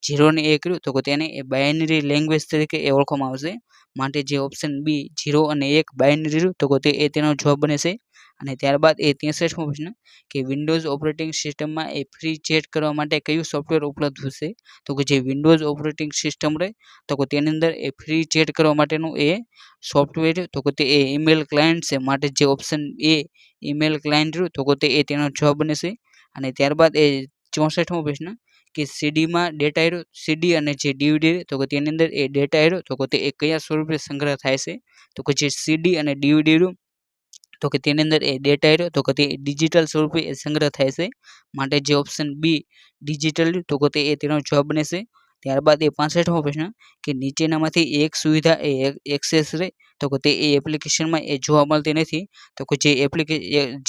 0 ને 1 રહ્યું તો કે તેને એ બાઇનરી લેંગ્વેજ તરીકે એ ઓળખવામાં આવશે. માટે જે ઓપ્શન બી 0 અને 1 બાઇનરી રહ્યું તો કે તે એ તેનો જવાબ બને છે. અને ત્યારબાદ એ 63મો પ્રશ્ન કે વિન્ડોઝ ઓપરેટિંગ સિસ્ટમમાં એ ફ્રી ચેટ કરવા માટે કયું સોફ્ટવેર ઉપલબ્ધ હશે તો કે જે વિન્ડોઝ ઓપરેટિંગ સિસ્ટમ રહે તો કે તેની અંદર એ ફ્રી ચેટ કરવા માટેનું એ સોફ્ટવેર તો કે તે એ ઈમેલ ક્લાયન્ટ છે. માટે જે ઓપ્શન એ ઈમેલ ક્લાયન્ટ રહ્યું તો કે તે એ તેનો જવાબ બને છે. અને ત્યારબાદ એ 64મો પ્રશ્ન કે સીડીમાં ડેટા રહ્યો સીડી અને જે ડીવીડી તો કે તેની અંદર એ ડેટા રહ્યો તો કે તે એ કયા સ્વરૂપે સંગ્રહ થાય છે તો કે જે સીડી અને ડીવીડી રહ્યું તો કે તેની અંદર એ ડેટા રહ્યો તો કે તે ડિજિટલ સ્વરૂપે એ સંગ્રહ થાય છે. માટે જે ઓપ્શન બી ડિજિટલ તો કે તે એ તેનો જવાબ બને છે. ત્યારબાદ એ 65મો પ્રશ્ન કે નીચેનામાંથી એક સુવિધા એ એક્સેસ રહે તો કે તે એ એપ્લિકેશનમાં એ જોવા મળતી નથી તો કે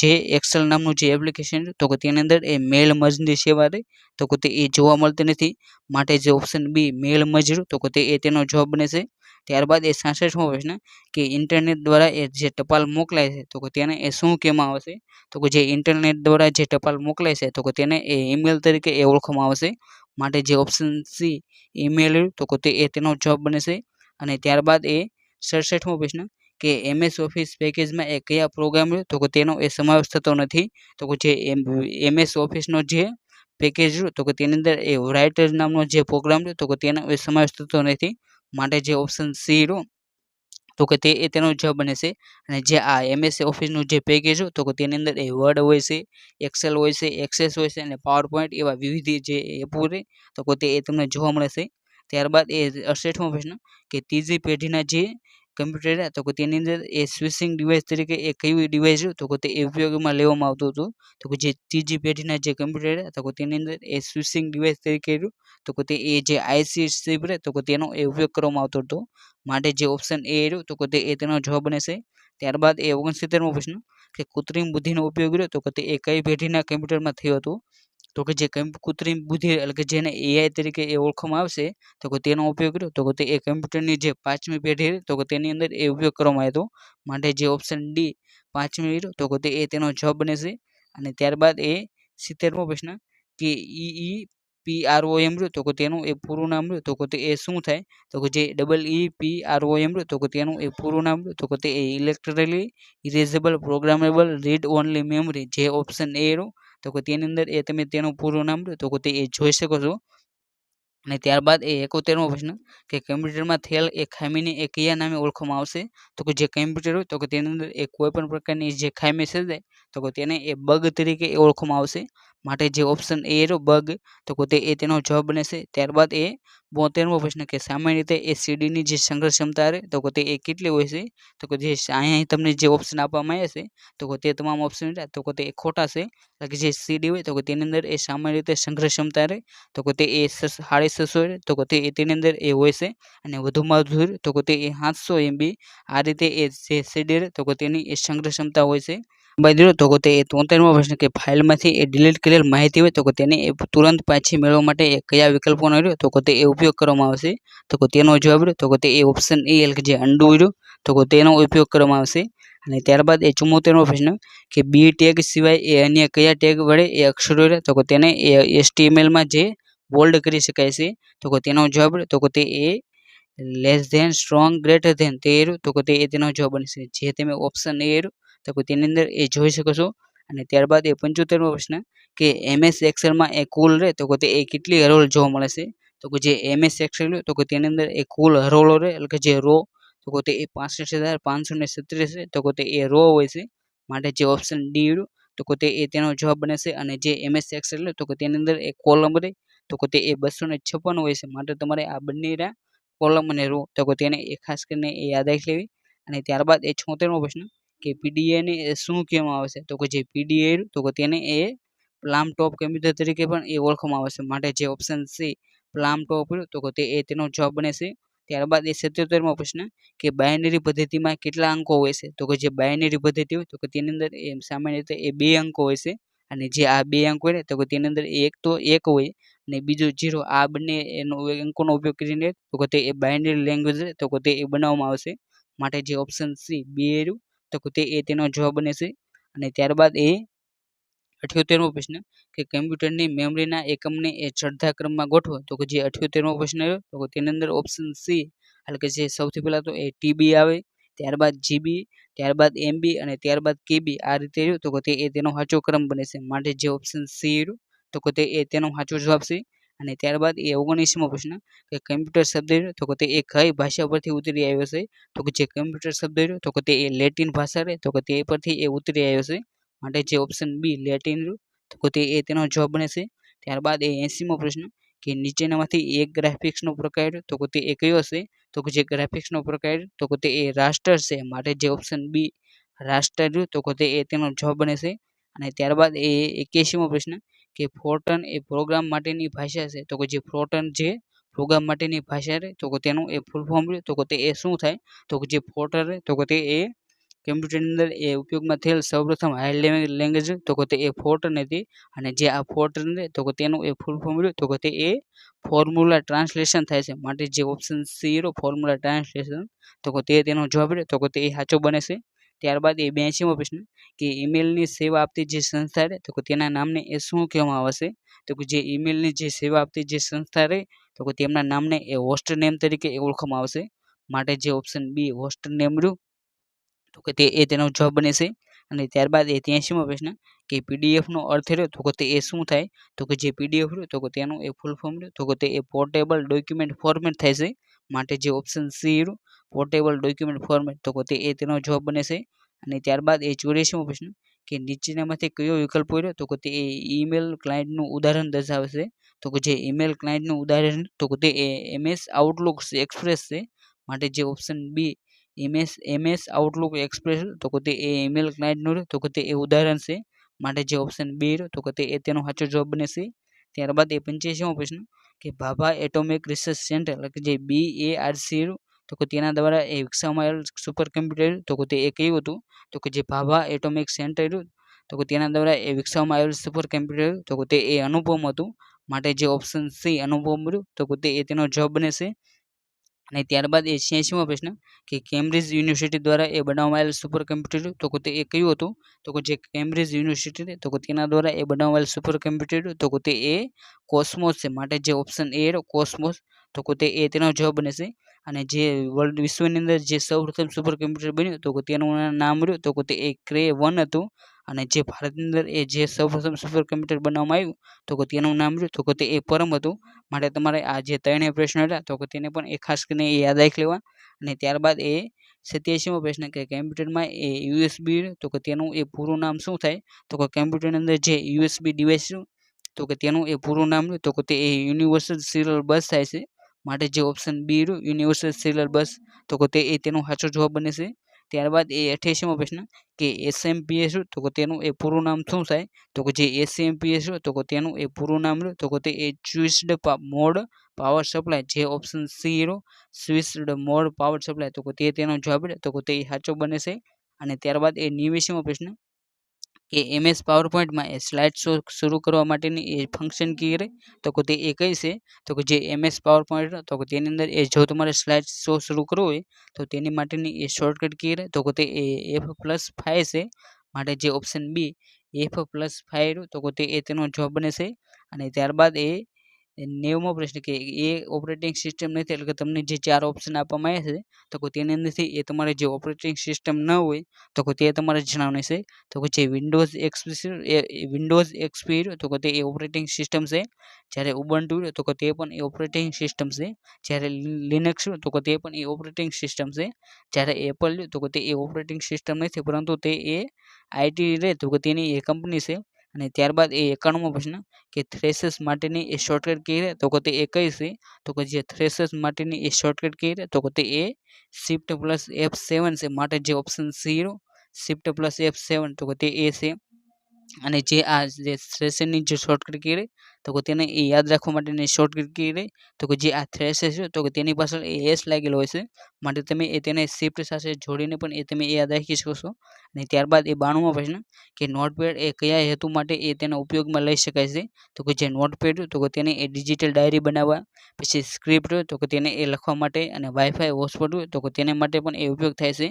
જે એક્સેલ નામનું જે એપ્લિકેશન તો કે તેની અંદર એ મેલ મર્જની સેવા રહે તો કે તે એ જોવા મળતી નથી. માટે જે ઓપ્શન બી મેલ મર્જ તો કે તે એ તેનો જવાબ બને છે. ત્યારબાદ એ 66મો પ્રશ્ન કે ઇન્ટરનેટ દ્વારા એ જે ટપાલ મોકલાય છે તો કે તેને એ શું કહેવામાં આવશે તો કે જે ઇન્ટરનેટ દ્વારા જે ટપાલ મોકલાય છે તો કે તેને એ ઈમેલ તરીકે એ ઓળખવામાં આવશે. માટે જે ઓપ્શન સી ઈમેલ તો કે તે એ તેનો જવાબ બને છે. અને ત્યારબાદ એ 67મો પ્રશ્ન કે MS ઓફિસ પેકેજમાં એ કયા પ્રોગ્રામ તો કે તેનો એ સમાવેશ થતો નથી તો કે જે MS ઓફિસનો જે પેકેજ તો કે તેની અંદર એ રાઇટર નામનો જે પ્રોગ્રામ તો કે તેનો એ સમાવેશ થતો નથી. માટે જે ઓપ્શન સી રહ્યું તો કે તે એ તેનો જવાબ બને છે. અને જે આ MS ઓફિસનું જે પેકેજ તો કે તેની અંદર એ વર્ડ હોય છે, એક્સેલ હોય છે, એક્સેસ હોય છે અને પાવર પોઈન્ટ એવા વિવિધ જે એપો રહે તો કે તે એ તમને જોવા મળે છે. ત્યારબાદ એ 68મો પ્રશ્ન કે ત્રીજી પેઢીના જે કમ્પ્યુટર તો કે તેની અંદર એ સ્વિચિંગ ડિવાઇસ તરીકે એ કયું ડિવાઇસ તો કે તે ઉપયોગમાં લેવામાં આવતું હતું તો કે જે ત્રીજી પેઢીના જે કમ્પ્યુટર તો કે તેની અંદર એ સ્વિચિંગ ડિવાઇસ તરીકે તો કે તે એ જે આઈસી ચિપ રહે તો કે તેનો એ ઉપયોગ કરવામાં આવતો હતો. માટે જે ઓપ્શન એ રહ્યું તો કે તે એ તેનો જવાબ બને છે. ત્યારબાદ એ 69મો પ્રશ્ન કે કૃત્રિમ બુદ્ધિનો ઉપયોગ રહ્યો તો કે તે એ કઈ પેઢીના કમ્પ્યુટરમાં થયો હતો તો કે જે કૃત્રિમ બુદ્ધિ એટલે કે જેને એઆઈ તરીકે એ ઓળખવામાં આવશે તો કે તેનો ઉપયોગ રહ્યો તો કે તે એ કમ્પ્યુટરની જે 5મી પેઢી તો કે તેની અંદર એ ઉપયોગ કરવામાં આવ્યો હતો. માટે જે ઓપ્શન ડી 5મી રહ્યો તો કે તે એ તેનો જવાબ બને છે. અને ત્યારબાદ એ 70મો પ્રશ્ન કે EEPROM રહ્યું તો કે તેનું એ પૂરું નામ રહ્યું તો કે તે એ શું થાય તો કે જે EEPROM રહ્યું તો કે તેનું એ પૂરું નામ રહ્યું તો કે તે electrically erasable programmable read only memory જે ઓપ્શન એ રહ્યું તો કે તેની અંદર એ તમે તેનું પૂરું નામ રહ્યું તો કે તે એ જોઈ શકો છો. અને ત્યારબાદ એ 71મો પ્રશ્ન કે કમ્પ્યુટરમાં થયેલ એ ખામીને એ કયા નામે ઓળખવામાં આવશે તો કે જે કમ્પ્યુટર હોય તો કે તેની અંદર એ કોઈ પણ પ્રકારની જે ખામી સર્જાય તો કે તેને એ બગ તરીકે એ ઓળખવામાં આવશે. માટે જે ઓપ્શન એ રહ્યો બગ તો કે તે એ તેનો જવાબ બને છે. ત્યારબાદ એ 72મો પ્રશ્ન કે સામાન્ય રીતે એ સીડીની જે સંગ્રહ ક્ષમતા રહે તો કે તે એ કેટલી હોય છે તો કે જે અહીંયા તમને જે ઓપ્શન આપવામાં આવ્યા છે તો કે તે તમામ ઓપ્શન તો કે તે ખોટા છે. એટલે કે જે સીડી હોય તો કે તેની અંદર એ સામાન્ય રીતે સંગ્રહ ક્ષમતા રહે તો કે તે એ 650 તો કે તે તેની અંદર એ હોય છે. અને વધુમાં વધુ તો કે તે એ 700 MB આ રીતે એ જે સીડી તો કે તેની એ સંગ્રહ ક્ષમતા હોય છે. તો કે તે 73મો પ્રશ્ન કે ફાઇલમાંથી એ ડિલીટ કરેલ માહિતી હોય તો કે તેને એ તુરંત પાછી મેળવવા માટે એ કયા વિકલ્પોનો રહ્યો તો કે તે એ ઉપયોગ કરવામાં આવશે તો કે તેનો જવાબ રહ્યો તો કે તે એ ઓપ્શન એ એટલે કે જે અન્ડુ રહ્યો તો કે તેનો ઉપયોગ કરવામાં આવશે. અને ત્યારબાદ એ 74મો પ્રશ્ન કે બી ટેગ સિવાય એ અન્ય કયા ટેગ વડે એ અક્ષરો રહે તો કે તેને એ HTMLમાં જે બોલ્ડ કરી શકાય છે તો કે તેનો જવાબ તો કે તે એ less than strong greater than તે તો કે તે તેનો જવાબ બનશે જે તમે ઓપ્શન એ તો કે તેની અંદર એ જોઈ શકો છો. અને ત્યારબાદ એ 75મો પ્રશ્ન કે MS એક્સેલમાં એ કુલ રહે તો કે તે એ કેટલી હરોળ જોવા મળે છે તો કે જે MS એક્સેલ તો કે તેની અંદર એ કુલ હરોળો રહે એટલે કે જે રો તો કે તે એ 65,536 છે તો કે તે એ રો હોય છે. માટે જે ઓપ્શન ડી તો કે તે એ તેનો જવાબ બને છે. અને જે MS એક્સેલ તો કે તેની અંદર એક કોલમ રહે તો કે તે એ 256 હોય છે. માટે તમારે આ બંને કોલમ અને રો તો કે તેને એ ખાસ કરીને એ યાદ રાખી લેવી. અને ત્યારબાદ એ 76મો પ્રશ્ન કે PDA ને શું કહેવામાં આવે છે તો કે જે PDA તો કે તેને એ પ્લામ ટોપ કમ્પ્યુટર તરીકે પણ એ ઓળખવામાં આવે છે. માટે જે ઓપ્શન સી પ્લામ ટોપ તો કે તે એ તેનો જવાબ બને છે. ત્યારબાદ એ 77મો પ્રશ્ન કે બાયનરી પદ્ધતિમાં કેટલા અંકો હોય છે તો કે જે બાયનરી પદ્ધતિ હોય તો કે તેની અંદર એ સામાન્ય રીતે એ 2 અંકો હોય છે. અને જે આ 2 અંક હોય તો કે તેની અંદર એક તો 1 હોય અને બીજું 0 આ બંને એનો અંકોનો ઉપયોગ કરીને તો કે તે એ બાઇનરી લેંગ્વેજ તો કે તે એ બનાવવામાં આવશે. માટે જે ઓપ્શન સી બી રહ્યું તો કે તે એ તેનો જવાબ બને છે. અને ત્યારબાદ એ 78મો પ્રશ્ન કે કમ્પ્યુટરની મેમરીના એકમને એ ચડતા ક્રમમાં ગોઠવો તો કે જે 78મો પ્રશ્ન રહ્યો તો કે તેની અંદર ઓપ્શન સી એટલે કે જે સૌથી પહેલા તો એ ટીબી આવે, ત્યારબાદ જીબી, ત્યારબાદ એમબી અને ત્યારબાદ કેબી આ રીતે રહ્યું તો કે તે એ તેનો સાચો ક્રમ બને છે. માટે જે ઓપ્શન સી રહ્યું તો કે તે એ તેનો સાચો જવાબ છે. અને ત્યારબાદ એ 19મો પ્રશ્ન કે કમ્પ્યુટર શબ્દ રહ્યો તો કે તે એ કઈ ભાષા પરથી ઉતરી આવ્યો છે તો કે જે કમ્પ્યુટર શબ્દ રહ્યો તો કે તે એ લેટિન ભાષા રહે તો કે તે પરથી એ ઉતરી આવ્યો છે. માટે જે ઓપ્શન બી લેટિન રહ્યું તો કે તે એ તેનો જવાબ બને છે. ત્યારબાદ એ 80મો પ્રશ્ન કે નીચેનામાંથી એક ગ્રાફિક્સનો પ્રકાર તો કે તે એ કયો હશે તો કે જે ગ્રાફિક્સનો પ્રકાર તો કે તે એ રાસ્ટર છે. માટે જે ઓપ્શન બી રાસ્ટર રહ્યું તો કે તે એ તેનો જવાબ બને છે. અને ત્યારબાદ એ 81મો પ્રશ્ન કે ફોર્ટન એ પ્રોગ્રામ માટેની ભાષા છે તો કે જે ફોર્ટન જે પ્રોગ્રામ માટેની ભાષા રહે તો કે તેનું એ ફૂલ ફોર્મ રહ્યું તો કે તે એ શું થાય તો કે જે ફોર્ટર રહે તો કે તે એ કમ્પ્યુટરની અંદર એ ઉપયોગમાં થયેલ સૌપ્રથમ હાઈ લેવલ લેંગ્વેજ તો કે તે એ ફોર્ટન હતી. અને જે આ ફોર્ટન રહે તો કે તેનું એ ફૂલ ફોર્મ રહ્યું તો કે તે એ ફોર્મ્યુલા ટ્રાન્સલેશન થાય છે. માટે જે ઓપ્શન સી રહ્યો ફોર્મ્યુલા ટ્રાન્સલેશન તો કે તે તેનો જવાબ રહ્યો તો કે તે સાચો બને છે. ત્યારબાદ એ 82મો પ્રશ્ન કે ઈમેલની સેવા આપતી જે સંસ્થા રહે તો કે તેના નામને એ શું કહેવામાં આવશે તો કે જે ઈમેલની જે સેવા આપતી જે સંસ્થા રહે તો કે તેમના નામને એ હોસ્ટ નેમ તરીકે ઓળખવામાં આવશે. માટે જે ઓપ્શન બી હોસ્ટ નેમ રહ્યું તો કે તે એ તેનો જવાબ બને છે. અને ત્યારબાદ એ 83મો પ્રશ્ન કે પીડીએફનો અર્થ રહ્યો તો કે તે એ શું થાય તો કે જે પીડીએફ રહ્યું તો કે તેનું એ ફૂલ ફોર્મ રહ્યું તો કે તે એ પોર્ટેબલ ડોક્યુમેન્ટ ફોર્મેટ થાય છે. માટે જે ઓપ્શન સી રહ્યું પોર્ટેબલ ડોક્યુમેન્ટ ફોર્મેટ તો કે તે એ તેનો જવાબ બને છે. અને ત્યારબાદ એ 84મો પ્રશ્ન કે નીચેનામાંથી કયો વિકલ્પ રહ્યો તો કે તે ઈમેલ ક્લાયન્ટનું ઉદાહરણ દર્શાવે છે તો કે જે ઈમેલ ક્લાયન્ટનું ઉદાહરણ તો કે તે એમએસ આઉટલુક એક્સપ્રેસ છે. માટે જે option B MS Outlook express તો કે તે ઈમેલ ક્લાયન્ટનું તો કે તે એ ઉદાહરણ છે. માટે જે ઓપ્શન બી તો કે તે એ તેનો સાચો જવાબ બને છે. ત્યારબાદ એ 85મો પ્રશ્ન કે ભાભા એટોમિક રિસર્ચ સેન્ટર એટલે કે જે BARC તો કે તેના દ્વારા એ વિકસાવવામાં આવેલ સુપર કમ્પ્યુટર તો કે તે એ કયું હતું તો કે જે ભાભા એટોમિક સેન્ટર તો કે તેના દ્વારા એ વિકસાવવામાં આવેલ સુપર કમ્પ્યુટર તો કે તે એ અનુપમ હતું. માટે જે ઓપ્શન સી અનુપમ રહ્યું તો કે તે એ તેનો જવાબ બને છે. અને ત્યારબાદ એ 86મો પ્રશ્ન કે કેમ્બ્રિજ યુનિવર્સિટી દ્વારા એ બનાવવામાં આવેલ સુપર કમ્પ્યુટર તો કે તે એ કયું હતું તો કે જે કેમ્બ્રિજ યુનિવર્સિટી તો કે તેના દ્વારા એ બનાવવામાં આવેલ સુપર કમ્પ્યુટર તો કે તે એ કોસ્મોસ છે. માટે જે ઓપ્શન એ કોસ્મોસ તો કે તે એ તેનો જવાબ બને છે. અને જે વર્લ્ડ વિશ્વની અંદર જે સૌપ્રથમ સુપર કમ્પ્યુટર બન્યું તો કે તેનું નામ રહ્યું તો કે તે એ ક્રે 1 હતું. અને જે ભારતની અંદર એ જે સૌપ્રથમ સુપર કમ્પ્યુટર બનાવવામાં આવ્યું તો કે તેનું નામ રહ્યું તો કે તે એ પરમ હતું. માટે તમારે આ જે ત્રણેય પ્રશ્નો હતા તો કે તેને પણ એ ખાસ કરીને યાદ રાખી લેવા. અને ત્યારબાદ એ 87મો પ્રશ્ન કે કમ્પ્યુટરમાં એ યુએસબી તો કે તેનું એ પૂરું નામ શું થાય તો કે કમ્પ્યુટરની અંદર જે યુએસબી ડિવાઇસ તો કે તેનું એ પૂરું નામ તો કે તે યુનિવર્સલ સિરિયલ બસ થાય છે. માટે જે ઓપ્શન બી રહ્યું યુનિવર્સલ સિરિયલ બસ તો કે તે એ તેનો સાચો જવાબ બને છે. ત્યારબાદ એ 88મો પ્રશ્ન કે એસએમપીએસ તો કે તેનું એ પૂરું નામ શું થાય તો કે જે એસએમપીએસ તો કે તેનું એ પૂરું નામ તો કે તે એ સ્વિચ્ડ મોડ પાવર સપ્લાય જે ઓપ્શન સી રહ્યો સ્વિચ્ડ મોડ પાવર સપ્લાય તો કે તે તેનો જવાબ તો કે તે સાચો બને છે. અને ત્યારબાદ એ 89મો પ્રશ્ન કે એમએસ પાવર પોઈન્ટમાં એ સ્લાઇડ શો શરૂ કરવા માટેની એ ફંક્શન કી રહે તો કે તે એ કઈ છે તો કે જે એમએસ પાવર પોઈન્ટ તો કે તેની અંદર એ જો તમારે સ્લાઇડ શો શરૂ કરવો હોય તો તેની માટેની એ શોર્ટકટ કી રહે તો કે તે F+5 છે. માટે જે ઓપ્શન બી F+5 તો કે તે એ તેનો જવાબ બને છે. અને ત્યારબાદ એ 90મો પ્રશ્ન કે એ ઓપરેટિંગ સિસ્ટમ નથી એટલે કે તમને જે 4 ઓપ્શન આપવામાં આવ્યા છે તો કે તેની અંદરથી એ તમારે જે ઓપરેટિંગ સિસ્ટમ ન હોય તો કે તે તમારે જણાવવાની છે. તો કે જે વિન્ડોઝ એક્સપી તો કે તે એ ઓપરેટિંગ સિસ્ટમ છે. જ્યારે ઉબુન્ટુ તો કે તે પણ એ ઓપરેટિંગ સિસ્ટમ છે. જ્યારે લિનક્સ તો કે તે પણ એ ઓપરેટિંગ સિસ્ટમ છે. જ્યારે એપલ તો કે તે એ ઓપરેટિંગ સિસ્ટમ નથી પરંતુ તે એ આઈટી રહે તો કે તેની એ કંપની છે. અને ત્યારબાદ એ 91મો પ્રશ્ન કે થ્રેશર્સ માટેની એ શોર્ટકટ કી રહે તો કે તે એ કઈ છે તો કે જે થ્રેશર્સ માટેની એ શોર્ટકટ કી રહે તો કે તે એ Shift+F7 છે. માટે જે ઓપ્શન સી Shift+F7 તો કે તે એ છે. અને જે થ્રેશરની જે શોર્ટકટ કી રહે તો કે તેને એ યાદ રાખવા માટેની શોર્ટકટ કી રહે તો કે જે આ થ્રેશ છે તો કે તેની પાછળ એ એસ લાગેલો હોય છે, માટે તમે તેને શિફ્ટ સાથે જોડીને પણ તમે યાદ રાખી શકો છો. અને ત્યારબાદ 92મો પ્રશ્ન કે નોટપેડ એ કયા હેતુ માટે તેના ઉપયોગમાં લઈ શકાય છે, તો કે જે નોટપેડ તો કે તેને ડિજિટલ ડાયરી બનાવવા, પછી સ્ક્રિપ્ટ તો કે તેને લખવા માટે, અને વાઈફાઈ હોટસ્પોટ તો કે તેને માટે પણ ઉપયોગ થાય છે.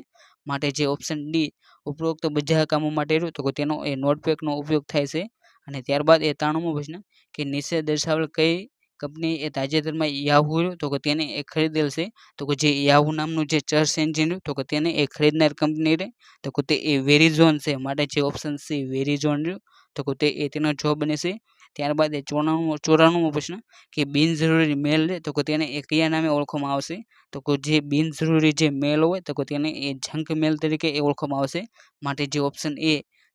માટે જે ઓપ્શન ડી ઉપરોક્ત બધા કામો માટે તો કે તેનો નોટપેડનો ઉપયોગ થાય છે. અને ત્યારબાદ 93મો પ્રશ્ન કે નીચે દર્શાવેલ કઈ કંપની તાજેતરમાં યાહૂ તો કે તેને ખરીદેલ છે, તો કે જે યાહૂ નામનું જે સર્ચ એન્જિન તો કે તેને ખરીદનાર કંપની રહે તો કે તે વેરિઝોન છે, માટે જે ઓપ્શન સી વેરિઝોન તો કે તે તેનો જવાબ બને છે. ત્યારબાદ 94મો પ્રશ્ન કે બિનજરૂરી મેલ તો કે તેને કયા નામે ઓળખવામાં આવશે, તો કે જે બિનજરૂરી જે મેલ હોય તો કે તેને જંક મેલ તરીકે ઓળખવામાં આવશે, માટે જે ઓપ્શન એ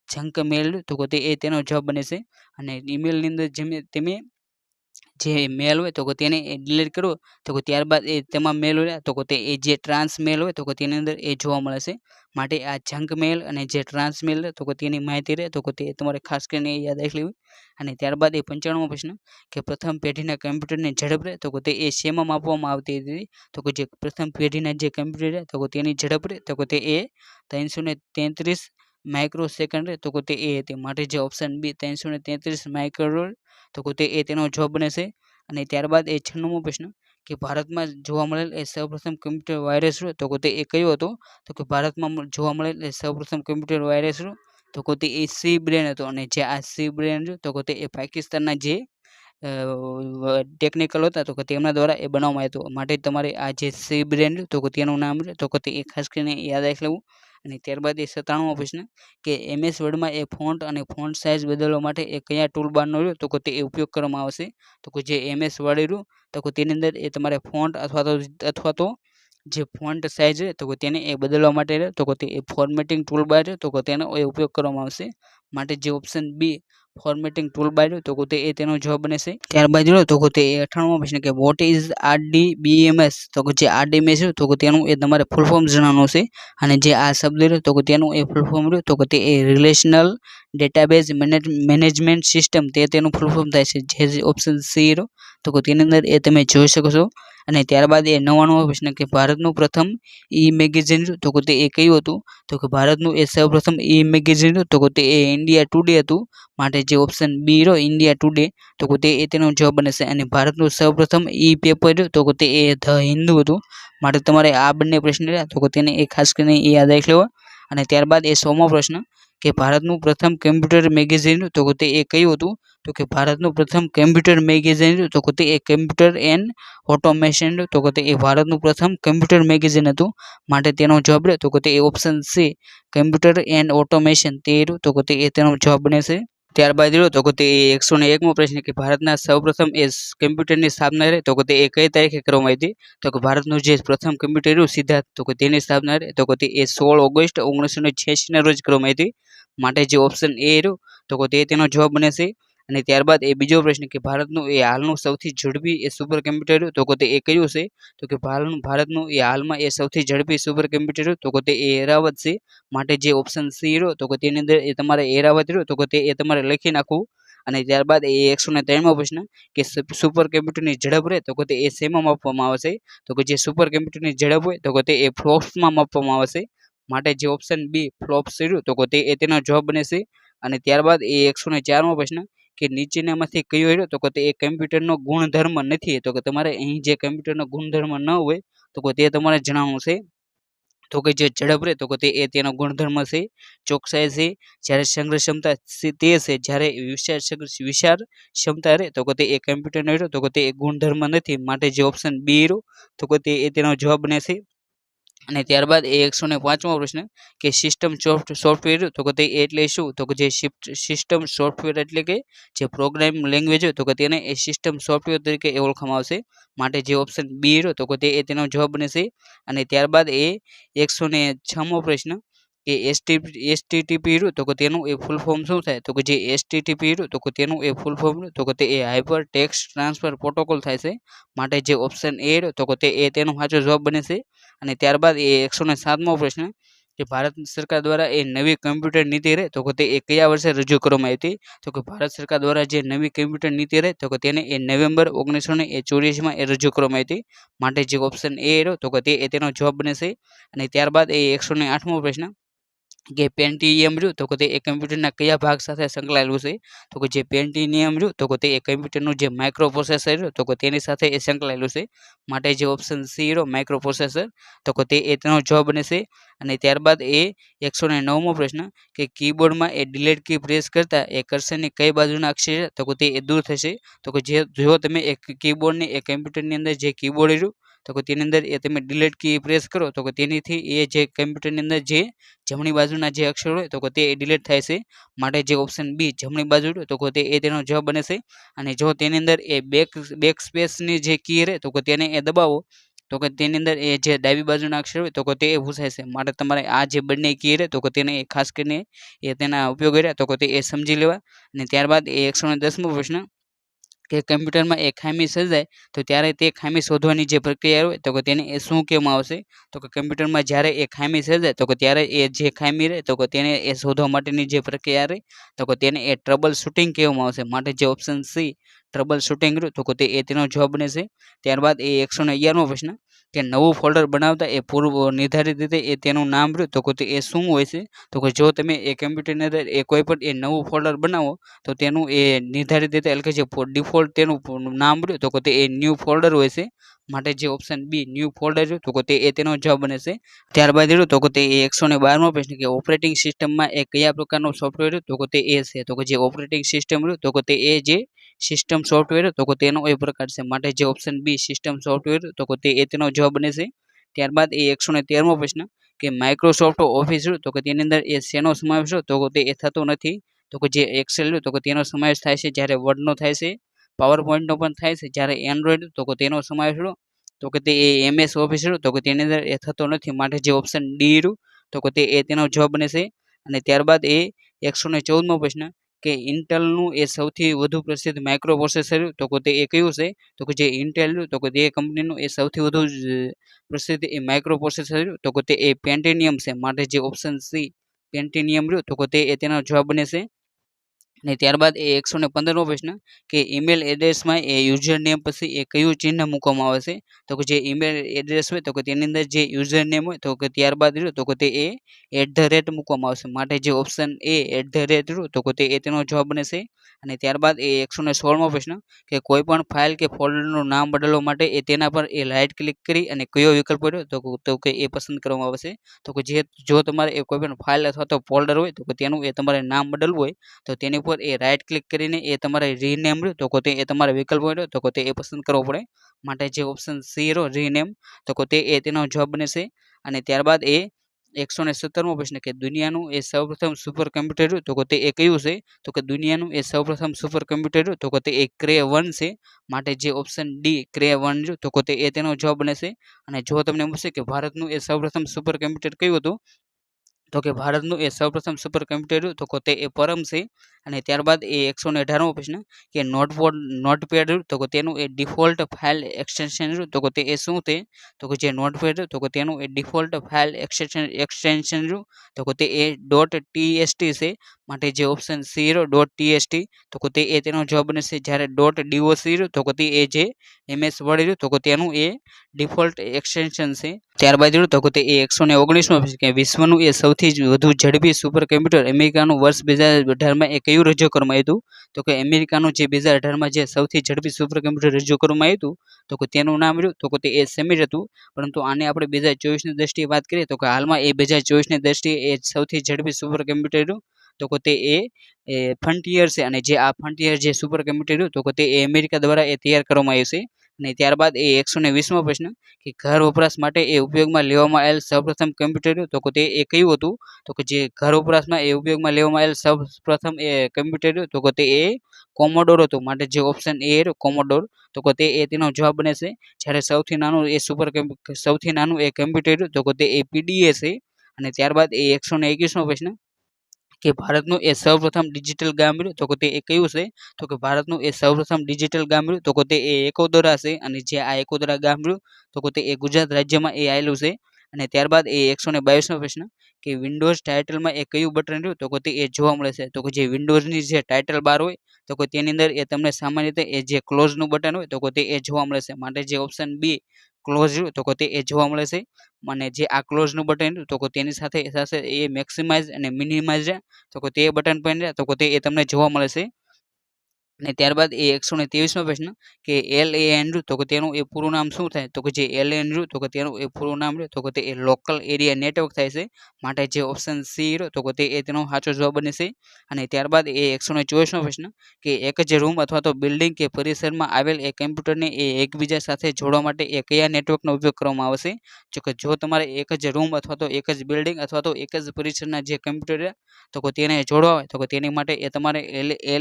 જંક મેલ તો કે તેનો જવાબ બને છે. અને ઈમેલની અંદર તમે જે મેલ હોય તો કે તેને ડિલીટ કરો તો કે ત્યારબાદ તમામ મેલ હોય તો કે તે જે ટ્રાન્સ મેલ હોય તો કે તેની અંદર જોવા મળે છે, માટે આ જંક મેલ અને જે ટ્રાન્સ મેલ તો કે તેની માહિતી રહે તો કે તે તમારે ખાસ કરીને યાદ રાખી લેવી. અને ત્યારબાદ 95મો પ્રશ્ન કે પ્રથમ પેઢીના કમ્પ્યુટરની ઝડપ રહે તો કે તે શેમાં માપવામાં આવતી હતી, તો કે જે પ્રથમ પેઢીના જે કમ્પ્યુટર રહે તો કે તેની ઝડપ રહે તો કે તે 333 માઇક્રો સેકન્ડ તો કે તે હતી, માટે જે ઓપ્શન બી 333 માઇક્રો તો કે તેનો જવાબ બને છે. અને ત્યારબાદ 96મો પ્રશ્ન કે ભારતમાં જોવા મળેલ સૌપ્રથમ કમ્પ્યુટર વાયરસ તો કે તે કયો હતો, તો કે ભારતમાં જોવા મળેલ સૌપ્રથમ કમ્પ્યુટર વાયરસ તો કે તે સી બ્રેન હતો, અને જે આ સી બ્રેન તો કે તે પાકિસ્તાનના જે ટેકનિકલ હતા તો કે તેમના દ્વારા બનાવવામાં આવ્યો હતો, માટે તમારે આ જે સી બ્રેન તો કે તેનું નામ તો કે તે ખાસ કરીને યાદ રાખી લેવું. અને ત્યારબાદ 97મો પ્રશ્ન કે MS વર્ડમાં ફોન્ટ અને ફોન્ટ સાઇઝ બદલવા માટે કયા ટૂલબારનો તો કે તે ઉપયોગ કરવામાં આવશે, તો કે જે MS વર્ડ તો કે તેની અંદર તમારે ફોન્ટ અથવા તો જે ફોન્ટ સાઇઝ તો કે તેને બદલવા માટે તો કે તે ફોર્મેટિંગ ટૂલબાર તો કે તેનો ઉપયોગ કરવામાં આવશે, માટે જે ઓપ્શન બી ફોર્મેટિંગ ટૂલબાર તો કે તેનો જવાબ બને છે. ત્યારબાદ તો કે તે 98મો પ્રશ્ન કે વોટ ઇઝ RDBMS તો કે જે RDBMS તો કે તેનું તમારે ફૂલ ફોર્મ જણાવવાનું છે, અને જે આ શબ્દ તો કે તેનું ફૂલ ફોર્મ તો કે તે રિલેશનલ ડેટાબેઝ મેનેજમેન્ટ સિસ્ટમ તેનું ફૂલ ફોર્મ થાય છે, જે ઓપ્શન સી તો કે તેની અંદર તમે જોઈ શકો છો. અને ત્યારબાદ 99મો પ્રશ્ન કે ભારતનું પ્રથમ ઈ મેગેઝિન તો કે તે કયું હતું, તો કે ભારતનું સૌપ્રથમ ઈ મેગેઝિન તો કે તે ઇન્ડિયા ટુડે હતું, માટે જે ઓપ્શન બી ઇન્ડિયા ટુડે તો કે તેનો જવાબ બને છે. અને ભારતનું સૌપ્રથમ ઈ પેપર તો કે તે ધ હિન્દુ હતું, માટે તમારે આ બંને પ્રશ્ન રહ્યા તો કે તેને ખાસ કરીને યાદ રાખી લેવા. અને ત્યારબાદ 100મો પ્રશ્ન કે ભારતનું પ્રથમ કમ્પ્યુટર મેગેઝિન તો કે તે કયું હતું, તો કે ભારતનું પ્રથમ કમ્પ્યુટર મેગેઝિન તો કે તે કમ્પ્યુટર એન્ડ ઓટોમેશન તો કે તે ભારતનું પ્રથમ કમ્પ્યુટર મેગેઝિન હતું, માટે તેનો જવાબ રહે તો કે તે option C computer and automation તો કે તેનો જવાબ બને છે. ત્યારબાદ તો કે તે 101મો પ્રશ્ન કે ભારતના સૌપ્રથમ કમ્પ્યુટરની સ્થાપના રહે તો કે તે કઈ તારીખે કરવામાં આવી હતી, તો કે ભારતનું જે પ્રથમ કમ્પ્યુટર સિદ્ધાર્થ તો કે તેની સ્થાપના રહે તો કે તે 16 ઓગસ્ટ 1986 ના રોજ કરવામાં આવી હતી, માટે જે ઓપ્શન એ તો કે તેનો જવાબ બને છે. અને ત્યારબાદ બીજો પ્રશ્ન કે ભારતનું હાલનું સૌથી ઝડપી સુપર કમ્પ્યુટર તો કે તે કયું છે, તો કે ભારતનું હાલમાં સૌથી ઝડપી સુપર કમ્પ્યુટર તો કે તે એરાવત છે, માટે જે ઓપ્શન સી તો કે તેની અંદર તમારે એરાવત તો કે તે તમારે લખી નાખવું. અને ત્યારબાદ 103મો પ્રશ્ન કે સુપર કમ્પ્યુટરની ઝડપ રહે તો કે તે શેમાં માપવામાં આવશે, તો કે જે સુપર કમ્પ્યુટરની ઝડપ હોય તો કે તે ફ્લોપ્સમાં માપવામાં આવશે, માટે જે ઓપ્શન બી ફ્લોપ્સ તો કે તેનો જવાબ બને છે. અને ત્યારબાદ 104મો પ્રશ્ન કે નીચેનામાંથી કયો તો કે તે કમ્પ્યુટરનો ગુણધર્મ નથી, તો કે તમારે અહીં જે કમ્પ્યુટરનો ગુણધર્મ ન હોય તો કે તે તમારે જણાવવું છે, તો કે જે ઝડપ રહે તો કે તેનો ગુણધર્મ છે, ચોકસાઈ છે, જ્યારે સંગ્રહ ક્ષમતા તે છે, જ્યારે વિચાર ક્ષમતા રહે તો કે તે કમ્પ્યુટરનો તો કે તે ગુણધર્મ નથી, માટે જે ઓપ્શન બી તો કે તેનો જવાબ બને છે. અને ત્યારબાદ 105મો પ્રશ્ન કે સિસ્ટમ સોફ્ટવેર તો કે તે એટલે શું, તો કે જે સિસ્ટમ સોફ્ટવેર એટલે કે જે પ્રોગ્રામિંગ લેંગ્વેજ તો કે તેને સિસ્ટમ સોફ્ટવેર તરીકે ઓળખવામાં આવશે, માટે જે ઓપ્શન બી તો કે તેનો જવાબ બને છે. અને ત્યારબાદ 106મો પ્રશ્ન કે એચટીટીપી તો કે તેનું ફૂલ ફોર્મ શું થાય, તો કે જે એચટીટીપી તો કે તેનું ફૂલ ફોર્મ તો કે તે હાઇપર ટેક્સ્ટ ટ્રાન્સફર પ્રોટોકોલ થાય છે, માટે જે ઓપ્શન એ તો કે તેનો સાચો જવાબ બને છે. અને ત્યારબાદ 107મો પ્રશ્ન કે ભારત સરકાર દ્વારા એ નવી કમ્પ્યુટર નીતિ રહે તો કે તે એ કયા વર્ષે રજૂ કરવામાં આવી હતી? તો કે ભારત સરકાર દ્વારા જે નવી કમ્પ્યુટર નીતિ રહે તો કે તેને એ નવેમ્બર 1984માં એ રજૂ કરવામાં આવી હતી. માટે જે ઓપ્શન એ રહ્યો તો કે તે તેનો જવાબ બને છે. અને ત્યારબાદ એ 108મો પ્રશ્ન કે પેન્ટિયમ રહ્યું તો કે તે એ કમ્પ્યુટરના કયા ભાગ સાથે સંકળાયેલું છે? તો કે જે પેન્ટિનિયમ રહ્યું તો કે તે એ કમ્પ્યુટરનું જે માઇક્રો પ્રોસેસર રહ્યું તો કે તેની સાથે એ સંકળાયેલું છે. માટે જે ઓપ્શન સી રહ્યો માઇક્રો પ્રોસેસર તો કે તે તેનો જવાબ બને છે. અને ત્યારબાદ એ 109મો પ્રશ્ન કે કીબોર્ડમાં એ ડિલીટ કી પ્રેસ કરતા એ કર્સરની કઈ બાજુના અક્ષર તો કે તે દૂર થશે? તો કે જો તમે એક કીબોર્ડને એ કમ્પ્યુટરની અંદર જે કીબોર્ડ રહ્યું તો કે તેની અંદર એ તમે ડિલીટ કી પ્રેસ કરો તો કે તેનીથી એ જે કમ્પ્યુટરની અંદર જે જમણી બાજુના જે અક્ષરો હોય તો કે તે ડિલીટ થાય છે. માટે જે ઓપ્શન બી જમણી બાજુ રહ્યું તો કે તે તેનો જવાબ બને છે. અને જો તેની અંદર એ બેક સ્પેસની જે કી રહે તો કે તેને એ દબાવો તો કે તેની અંદર એ જે ડાબી બાજુના અક્ષર હોય તો કે તે ભૂસાય છે. માટે તમારે આ જે બંને કી રહે તો કે તેને ખાસ કરીને એ તેના ઉપયોગ કર્યા તો કે તે સમજી લેવા. અને ત્યારબાદ એ 110મો પ્રશ્ન કે કમ્પ્યુટરમાં એ ખામી સર્જાય તો ત્યારે તે ખામી શોધવાની જે પ્રક્રિયા હોય તો કે તેને એ શું કહેવામાં આવશે? તો કે કમ્પ્યુટરમાં જ્યારે એ ખામી સર્જાય તો કે ત્યારે એ જે ખામી રહે તો કે તેને એ શોધવા માટેની જે પ્રક્રિયા રહે તો કે તેને એ ટ્રબલ શૂટિંગ કહેવામાં આવશે. માટે જે ઓપ્શન સી ટ્રબલ શૂટિંગ રહ્યું તો કે તે તેનો જવાબ બને છે. ત્યારબાદ એ 111મો પ્રશ્ન કે નવું ફોલ્ડર બનાવતા એ પૂર્વ નિર્ધારિત રીતે એ તેનું નામ રહ્યું તો કે તે એ શું હોય છે? તો કે જો તમે એ કમ્પ્યુટરની અંદર એ કોઈ પણ એ નવું ફોલ્ડર બનાવો તો તેનું એ નિર્ધારિત રીતે એટલે કે જે ડિફોલ્ટ તેનું નામ રહ્યું તો કે તે એ ન્યૂ ફોલ્ડર હોય છે. માટે જે ઓપ્શન બી ન્યૂ ફોલ્ડર રહ્યું તો કે તે તેનો જવાબ બને છે. ત્યારબાદ રહ્યું તો કે તે 112મો પ્રશ્ન કે ઓપરેટિંગ સિસ્ટમમાં એ કયા પ્રકારનું સોફ્ટવેર તો કે તે એ છે? તો કે જે ઓપરેટિંગ સિસ્ટમ રહ્યું તો કે તે એ જે સિસ્ટમ સોફ્ટવેર તો કે તેનો એ પ્રકાર છે. માટે જે ઓપ્શન બી સિસ્ટમ સોફ્ટવેર તો કે તે તેનો જવાબ બને છે. ત્યારબાદ એ 113મો પ્રશ્ન કે માઇક્રોસોફ્ટ ઓફિસ તો કે તેની અંદર એ શેનો સમાવેશ તો કે તે થતો નથી? તો કે જે એક્સેલ તો કે તેનો સમાવેશ થાય છે, જ્યારે વર્ડનો થાય છે, પાવર પોઈન્ટનો પણ થાય છે, જ્યારે એન્ડ્રોઈડ તો કે તેનો સમાવેશ તો કે તે એમએસ ઓફિસ તો કે તેની અંદર એ થતો નથી. માટે જે ઓપ્શન ડી રહ્યું તો કે તે તેનો જવાબ બને છે. અને ત્યારબાદ એ 114મો પ્રશ્ન કે ઇન્ટેલનું એ સૌથી વધુ પ્રસિદ્ધ માઇક્રો પ્રોસેસર તો કે તે કયું છે? તો કે જે ઇન્ટેલ તો કે તે કંપનીનું એ સૌથી વધુ પ્રસિદ્ધ એ માઇક્રો પ્રોસેસર તો કે તે પેન્ટિનિયમ છે. માટે જે ઓપ્શન સી પેન્ટિનિયમ રહ્યું તો કે તે તેનો જવાબ બને છે. અને ત્યારબાદ એ 115મો પ્રશ્ન કે ઈમેલ એડ્રેસમાં એ યુઝર નેમ પછી એ કયું ચિહ્ન મૂકવામાં આવે છે? તો કે જે ઈમેલ એડ્રેસ હોય તો કે તેની અંદર જે યુઝર નેમ હોય તો કે ત્યારબાદ રહ્યું તો કે તે મૂકવામાં આવશે. માટે જે ઓપ્શન એ રહ્યું તો કે તે તેનો જવાબ બને છે. અને ત્યારબાદ એ 116મો પ્રશ્ન કે કોઈ પણ ફાઇલ કે ફોલ્ડરનું નામ બદલવા માટે એ તેના પર એ રાઇટ ક્લિક કરી અને કયો વિકલ્પ રહ્યો તો કે એ પસંદ કરવામાં આવશે. તો કે જો તમારે એ કોઈ પણ ફાઇલ અથવા તો ફોલ્ડર હોય તો કે તેનું એ તમારે નામ બદલવું હોય તો તેની પર એ રાઇટ ક્લિક કરીને એ તમારે રીનેમ રહ્યું તો કે તે તમારે વિકલ્પ હોય તો કે તે પસંદ કરવો પડે. માટે જે ઓપ્શન સી રહ્યો રીનેમ તો કે તે તેનો જવાબ બને છે. અને ત્યારબાદ એ 117મો પ્રશ્ન કે દુનિયાનું એ સૌપ્રથમ સુપર કમ્પ્યુટર તો કે તે કયું છે? તો કે દુનિયાનું એ સૌપ્રથમ સુપર કમ્પ્યુટર તો કે તે ક્રે 1 છે. માટે જે ઓપ્શન ડી ક્રે 1 તો કે તે તેનો જવાબ બને છે. અને જો તમને પૂછે કે ભારતનું એ સૌપ્રથમ સુપર કમ્પ્યુટર કયું હતું તો કે ભારતનું એ સૌપ્રથમ સુપર કમ્પ્યુટર તો કે તે પરમ છે. અને ત્યારબાદ એ 118મો પ્રશ્ન કે નોટપેડ તો કે તેનું એ ડિફોલ્ટ ફાઇલ એક્સટેન્શન તો કે તે શું છે? તો કે જે નોટપેડ તો કે તેનું એ ડિફોલ્ટ ફાઇલ એક્સટેન્શન તો કે તે .txt છે. માટે જે ઓપ્શન સી .txt તો કે તે તેનો જવાબ બને છે. જ્યારે .doc તો કે તે જે MS વર્ડ તો કે તેનું એ ડિફોલ્ટ એક્સટેન્શન છે. ત્યારબાદ તો કે તે 119મો પ્રશ્ન કે વિશ્વનું એ સૌથી વધુ ઝડપી સુપર કમ્પ્યુટર અમેરિકાનું વર્ષ 2018માં એ કયું રજૂ કરવામાં આવ્યું? તો કે અમેરિકાનું જે 2018માં જે સૌથી ઝડપી સુપર કમ્પ્યુટર રજૂ કરવામાં આવ્યું તો કે તેનું નામ રહ્યું તો કે તે સમિટ હતું. પરંતુ આને આપણે 2024ની દ્રષ્ટિએ વાત કરીએ તો કે હાલમાં એ 2024ની દ્રષ્ટિએ એ સૌથી ઝડપી સુપર કમ્પ્યુટર રહ્યું તો કે તે ફ્રન્ટિયર છે. અને જે આ ફ્રન્ટિયર જે સુપર કમ્પ્યુટર રહ્યું તો કે તે અમેરિકા દ્વારા એ તૈયાર કરવામાં આવ્યું છે. અને ત્યારબાદ એ 120મો પ્રશ્ન કે ઘર વપરાશ માટે એ ઉપયોગમાં લેવામાં આવેલ સૌપ્રથમ કમ્પ્યુટર તો કે તે કયું હતું? તો કે જે ઘર વપરાશમાં એ ઉપયોગમાં લેવામાં આવેલ સૌપ્રથમ એ કમ્પ્યુટર તો કે તે કોમોડોર હતું. માટે જે ઓપ્શન એ કોમોડોર તો કે તે તેનો જવાબ બને છે. જ્યારે સૌથી નાનું એ કમ્પ્યુટર તો કે તે પીડીએ છે. અને ત્યારબાદ એ 121મો પ્રશ્ન કે ભારતનું એ સૌપ્રથમ ડિજિટલ ગામ તો કે તે કયું છે? તો કે ભારતનું એ સૌપ્રથમ ડિજિટલ ગામ તો કે તે એકોદરા છે. અને જે આ એકોદરા ગામ તો કે તે ગુજરાત રાજ્યમાં એ આવેલું છે. અને ત્યારબાદ એ 122મો પ્રશ્ન કે વિન્ડોઝ ટાઇટલમાં એ કયું બટન રહ્યું તો કે તે એ જોવા મળે છે. તો કે જે વિન્ડોઝની જે ટાઇટલ બાર હોય તો કે તેની અંદર એ તમને સામાન્ય રીતે એ જે ક્લોઝનું બટન હોય તો કે તે એ જોવા મળે છે. માટે જે ઓપ્શન બી ક્લોઝ રહ્યું તો કે તે એ જોવા મળે છે. અને જે આ ક્લોઝનું બટન રહ્યું તો કે તેની સાથે સાથે એ મેક્સિમાઇઝ અને મિનિમાઇઝ તો કે તે બટન પણ તો કે તે એ તમને જોવા મળે છે. અને ત્યારબાદ એ 123મો પ્રશ્ન કે LAN રહ્યું તો કે તેનું એ પૂરું નામ શું થાય તો કે જે LAN રહ્યું તો કે તેનું એ પૂરું નામ રહ્યું તો કે તે એ લોકલ એરિયા નેટવર્ક થાય છે. માટે જે ઓપ્શન સી રહ્યો તો કે તે એ તેનો સાચો જવાબ બને છે. અને ત્યારબાદ એ 124મો પ્રશ્ન કે એક જ રૂમ અથવા તો બિલ્ડિંગ કે પરિસરમાં આવેલ એ કમ્પ્યુટરને એ એકબીજા સાથે જોડવા માટે એ કયા નેટવર્કનો ઉપયોગ કરવામાં આવશે. જો તમારે એક જ રૂમ અથવા તો એક જ બિલ્ડિંગ અથવા તો એક જ પરિસરના જે કમ્પ્યુટર તો કે તેને જોડવા હોય તો કે તેની માટે એ તમારે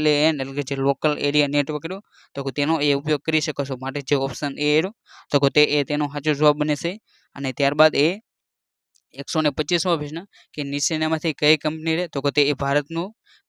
LAN એટલે કે જે લોકલ એરિયા નેટવર્ક રહ્યું તો કે તેનો એ ઉપયોગ કરી શકો છો. માટે જે ઓપ્શન એ રહ્યું તો કે તે એ તેનો સાચો જવાબ બને છે. અને ત્યારબાદ એ 125મો પ્રશ્ન કે નીચેનામાંથી કઈ કંપની રહે તો કે તે એ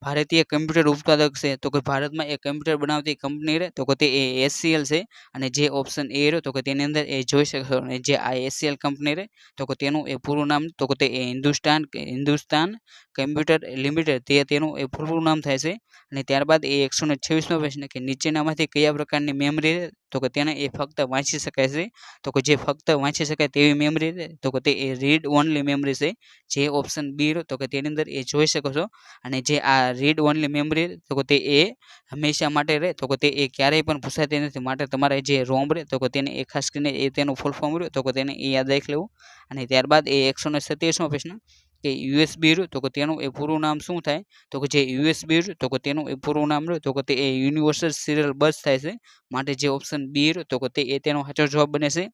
ભારતીય કમ્પ્યુટર ઉત્પાદક છે. તો કે ભારતમાં એ કમ્પ્યુટર બનાવતી કંપની રહે તો કે તે એ HCL છે. અને જે ઓપ્શન એ રહ્યો તો કે તેની અંદર એ જોઈ શકશો. અને જે આ HCL કંપની રહે તો કે તેનું એ પૂરું નામ તો કે તે એ હિન્દુસ્તાન કમ્પ્યુટર લિમિટેડ તે તેનું એ પૂરું નામ થાય છે. અને ત્યારબાદ એ 126મો પ્રશ્ન કે નીચેનામાંથી કયા પ્રકારની મેમરી તો કે તેને એ ફક્ત વાંચી શકાય છે. તો કે જે ફક્ત વાંચી શકાય તેવી મેમરી તો કે તે એ રીડ ઓનલી મેમરી છે. જે ઓપ્શન બી રહ્યો તો કે તેની અંદર એ જોઈ શકો છો. અને જે આ રીડ ઓનલી મેમરી તો કે તે એ હંમેશા માટે રહે તો કે તે એ ક્યારેય પણ પૂછાતી નથી. માટે તમારે જે રોમ રહે તો કે તેને એ ખાસ કરીને એ તેનું ફૂલ ફોર્મ રહ્યું તો કે તેને એ યાદ રાખી લેવું. અને ત્યારબાદ એ 127મો પ્રશ્ન કે USB રહ્યું તો કે તેનું એ પૂરું નામ શું થાય તો કે જે USB રહ્યું તો કે તેનું એ પૂરું નામ રહ્યું તો કે તે એ યુનિવર્સલ સિરિયલ બસ થાય છે. માટે જે ઓપ્શન બી રહ્યું તો કે તે એ તેનો સાચો જવાબ બને છે.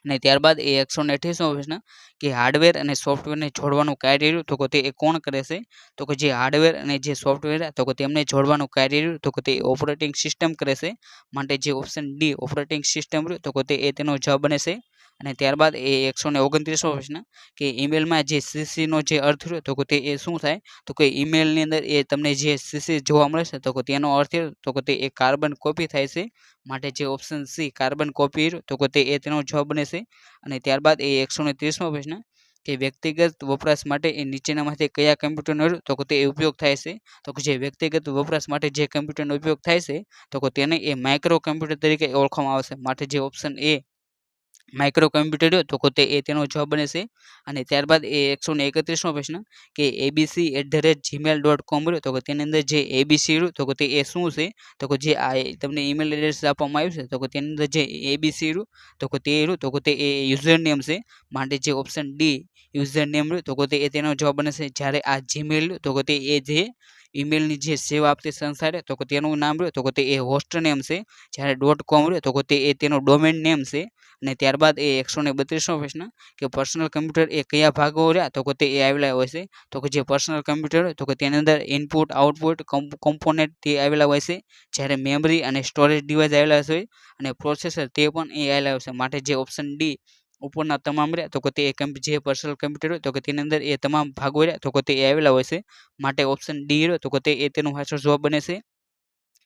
અને ત્યારબાદ એ 128મો પ્રશ્ન કે હાર્ડવેર અને સોફ્ટવેરને જોડવાનું કાર્ય રહ્યું તો કે તે એ કોણ કરે છે. તો કે જે હાર્ડવેર અને જે સોફ્ટવેર તો કે તેમને જોડવાનું કાર્ય રહ્યું તો કે તે ઓપરેટિંગ સિસ્ટમ કરે છે. માટે જે ઓપ્શન ડી ઓપરેટિંગ સિસ્ટમ રહ્યું તો કે તે એ તેનો જવાબ બને છે. અને ત્યારબાદ એ 129મો પ્રશ્ન કે ઈમેલમાં જે CC નો જે અર્થ રહ્યો તો કે તે એ શું થાય તો કે ઈમેલની અંદર એ તમને જે CC જોવા મળે છે તો કે તેનો અર્થ તો કે તે એ કાર્બન કોપી થાય છે. માટે જે ઓપ્શન સી કાર્બન કોપી તો કે તે એ તેનો જવાબ બને છે. અને ત્યારબાદ એ 130મો પ્રશ્ન કે વ્યક્તિગત વપરાશ માટે એ નીચેનામાંથી કયા કમ્પ્યુટરનો તો કે તે ઉપયોગ થાય છે. તો કે જે વ્યક્તિગત વપરાશ માટે જે કમ્પ્યુટરનો ઉપયોગ થાય છે તો કે તેને એ માઇક્રો કમ્પ્યુટર તરીકે ઓળખવામાં આવશે. માટે જે ઓપ્શન એ માઇક્રો કમ્પ્યુટર તો કે તે એ તેનો જવાબ બને છે. અને ત્યારબાદ એ 131મો પ્રશ્ન કે abc@gmail.com તો કે તેની અંદર જે ABC તો કે તે એ શું છે તો કે જે આ તમને ઈમેલ એડ્રેસ આપવામાં આવ્યું છે તો કે તેની અંદર જે ABC તો કે તે એ યુઝર નેમ છે. માટે જે ઓપ્શન ડી યુઝર નેમ તો કે તે એ તેનો જવાબ બને છે. જ્યારે આ જીમેલ તો કે તે એ જે ઈમેલની જે સેવા આપતી સંસ્થા રહે તો કે તેનું નામ રહ્યું તો કે તે એ હોસ્ટ નેમ છે. જ્યારે .com રહ્યું તો કે તે એ તેનો ડોમેન નેમ છે. અને ત્યારબાદ એ 132મો પ્રશ્ન કે પર્સનલ કમ્પ્યુટર એ કયા ભાગો રહ્યા તો કે તે એ આવેલા હોય છે. તો કે જે પર્સનલ કમ્પ્યુટર તો કે તેની અંદર ઇનપુટ આઉટપુટ કોમ્પોનેન્ટ તે આવેલા હોય છે. જ્યારે મેમરી અને સ્ટોરેજ ડિવાઇસ આવેલા છે. અને પ્રોસેસર તે પણ એ આવેલા હોય છે. માટે જે ઓપ્શન ડી ઉપરના તમામ રહ્યા તો કે તે જે પર્સનલ કમ્પ્યુટર હોય તો કે તેની અંદર એ તમામ ભાગો રહ્યા તો કે તે આવેલા હોય છે. માટે ઓપ્શન ડી રહ્યો તો કે તે એ તેનો સાચો જવાબ બને છે.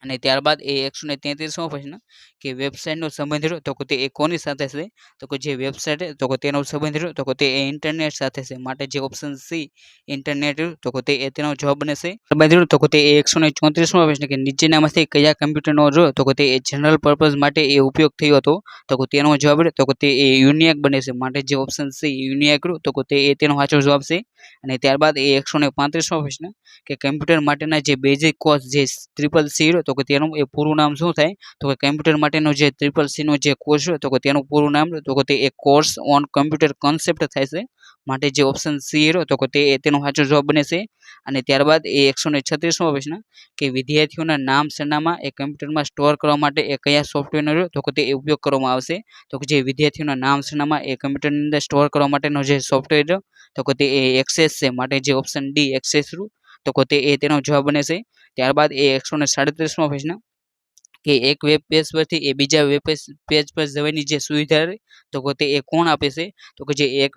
અને ત્યારબાદ એ 133મો પ્રશ્ન કે વેબસાઇટનો સંબંધ રહ્યો તો કે તે એ કોની સાથે છે. તો કે જે વેબસાઇટ તો કે તેનો સંબંધ રહ્યો તો કે તે ઇન્ટરનેટ સાથે છે. માટે જે ઓપ્શન સી ઇન્ટરનેટ રહ્યું તો કે તે એ તેનો જવાબ બને છે. ત્યારબાદ રહ્યું તો કે તે 134મો પ્રશ્ન કે નીચેનામાંથી કયા કમ્પ્યુટરનો રહ્યો તો કે તે જનરલ પર્પઝ માટે એ ઉપયોગ થયો હતો તો કે તેનો જવાબ રહ્યો તો કે તે એ યુનિએક બને છે. માટે જે ઓપ્શન સી યુનિએક રહ્યું તો કે તે એ તેનો સાચો જવાબ છે. અને ત્યારબાદ એ 135મો પ્રશ્ન કે કમ્પ્યુટર માટેના જે બેઝિક કોર્સ જે CCC રહ્યો તો કે તેનું એ પૂરું નામ શું થાય તો કે કમ્પ્યુટર માટેનો જે CCC નો જે કોર્સ હોય તો કે તેનું પૂરું નામ તો કે તે એક કોર્સ ઓન કમ્પ્યુટર કોન્સેપ્ટ થાય છે. માટે જે ઓપ્શન સી રહ્યો તો કે તે તેનો સાચો જવાબ બને છે. અને ત્યારબાદ એ 136મો પ્રશ્ન કે વિદ્યાર્થીઓના નામ સરનામા એ કમ્પ્યુટરમાં સ્ટોર કરવા માટે એ કયા સોફ્ટવેરનો રહ્યો તો કે તે ઉપયોગ કરવામાં આવશે. તો કે જે વિદ્યાર્થીઓના નામ સરનામા એ કમ્પ્યુટરની અંદર સ્ટોર કરવા માટેનો જે સોફ્ટવેર રહ્યો તો કે તે એક્સેસ છે. માટે જે ઓપ્શન ડી એક્સેસ રહ્યું તો કે તે એ તેનો જવાબ બને છે. ત્યારબાદ એ 137મો પ્રશ્ન કે એક વેબ પેજ પરથી એ બીજા વેબ પેજ પર જવાની જે સુવિધા રહે તો કે તે એ કોણ આપે છે. તો કે જે એક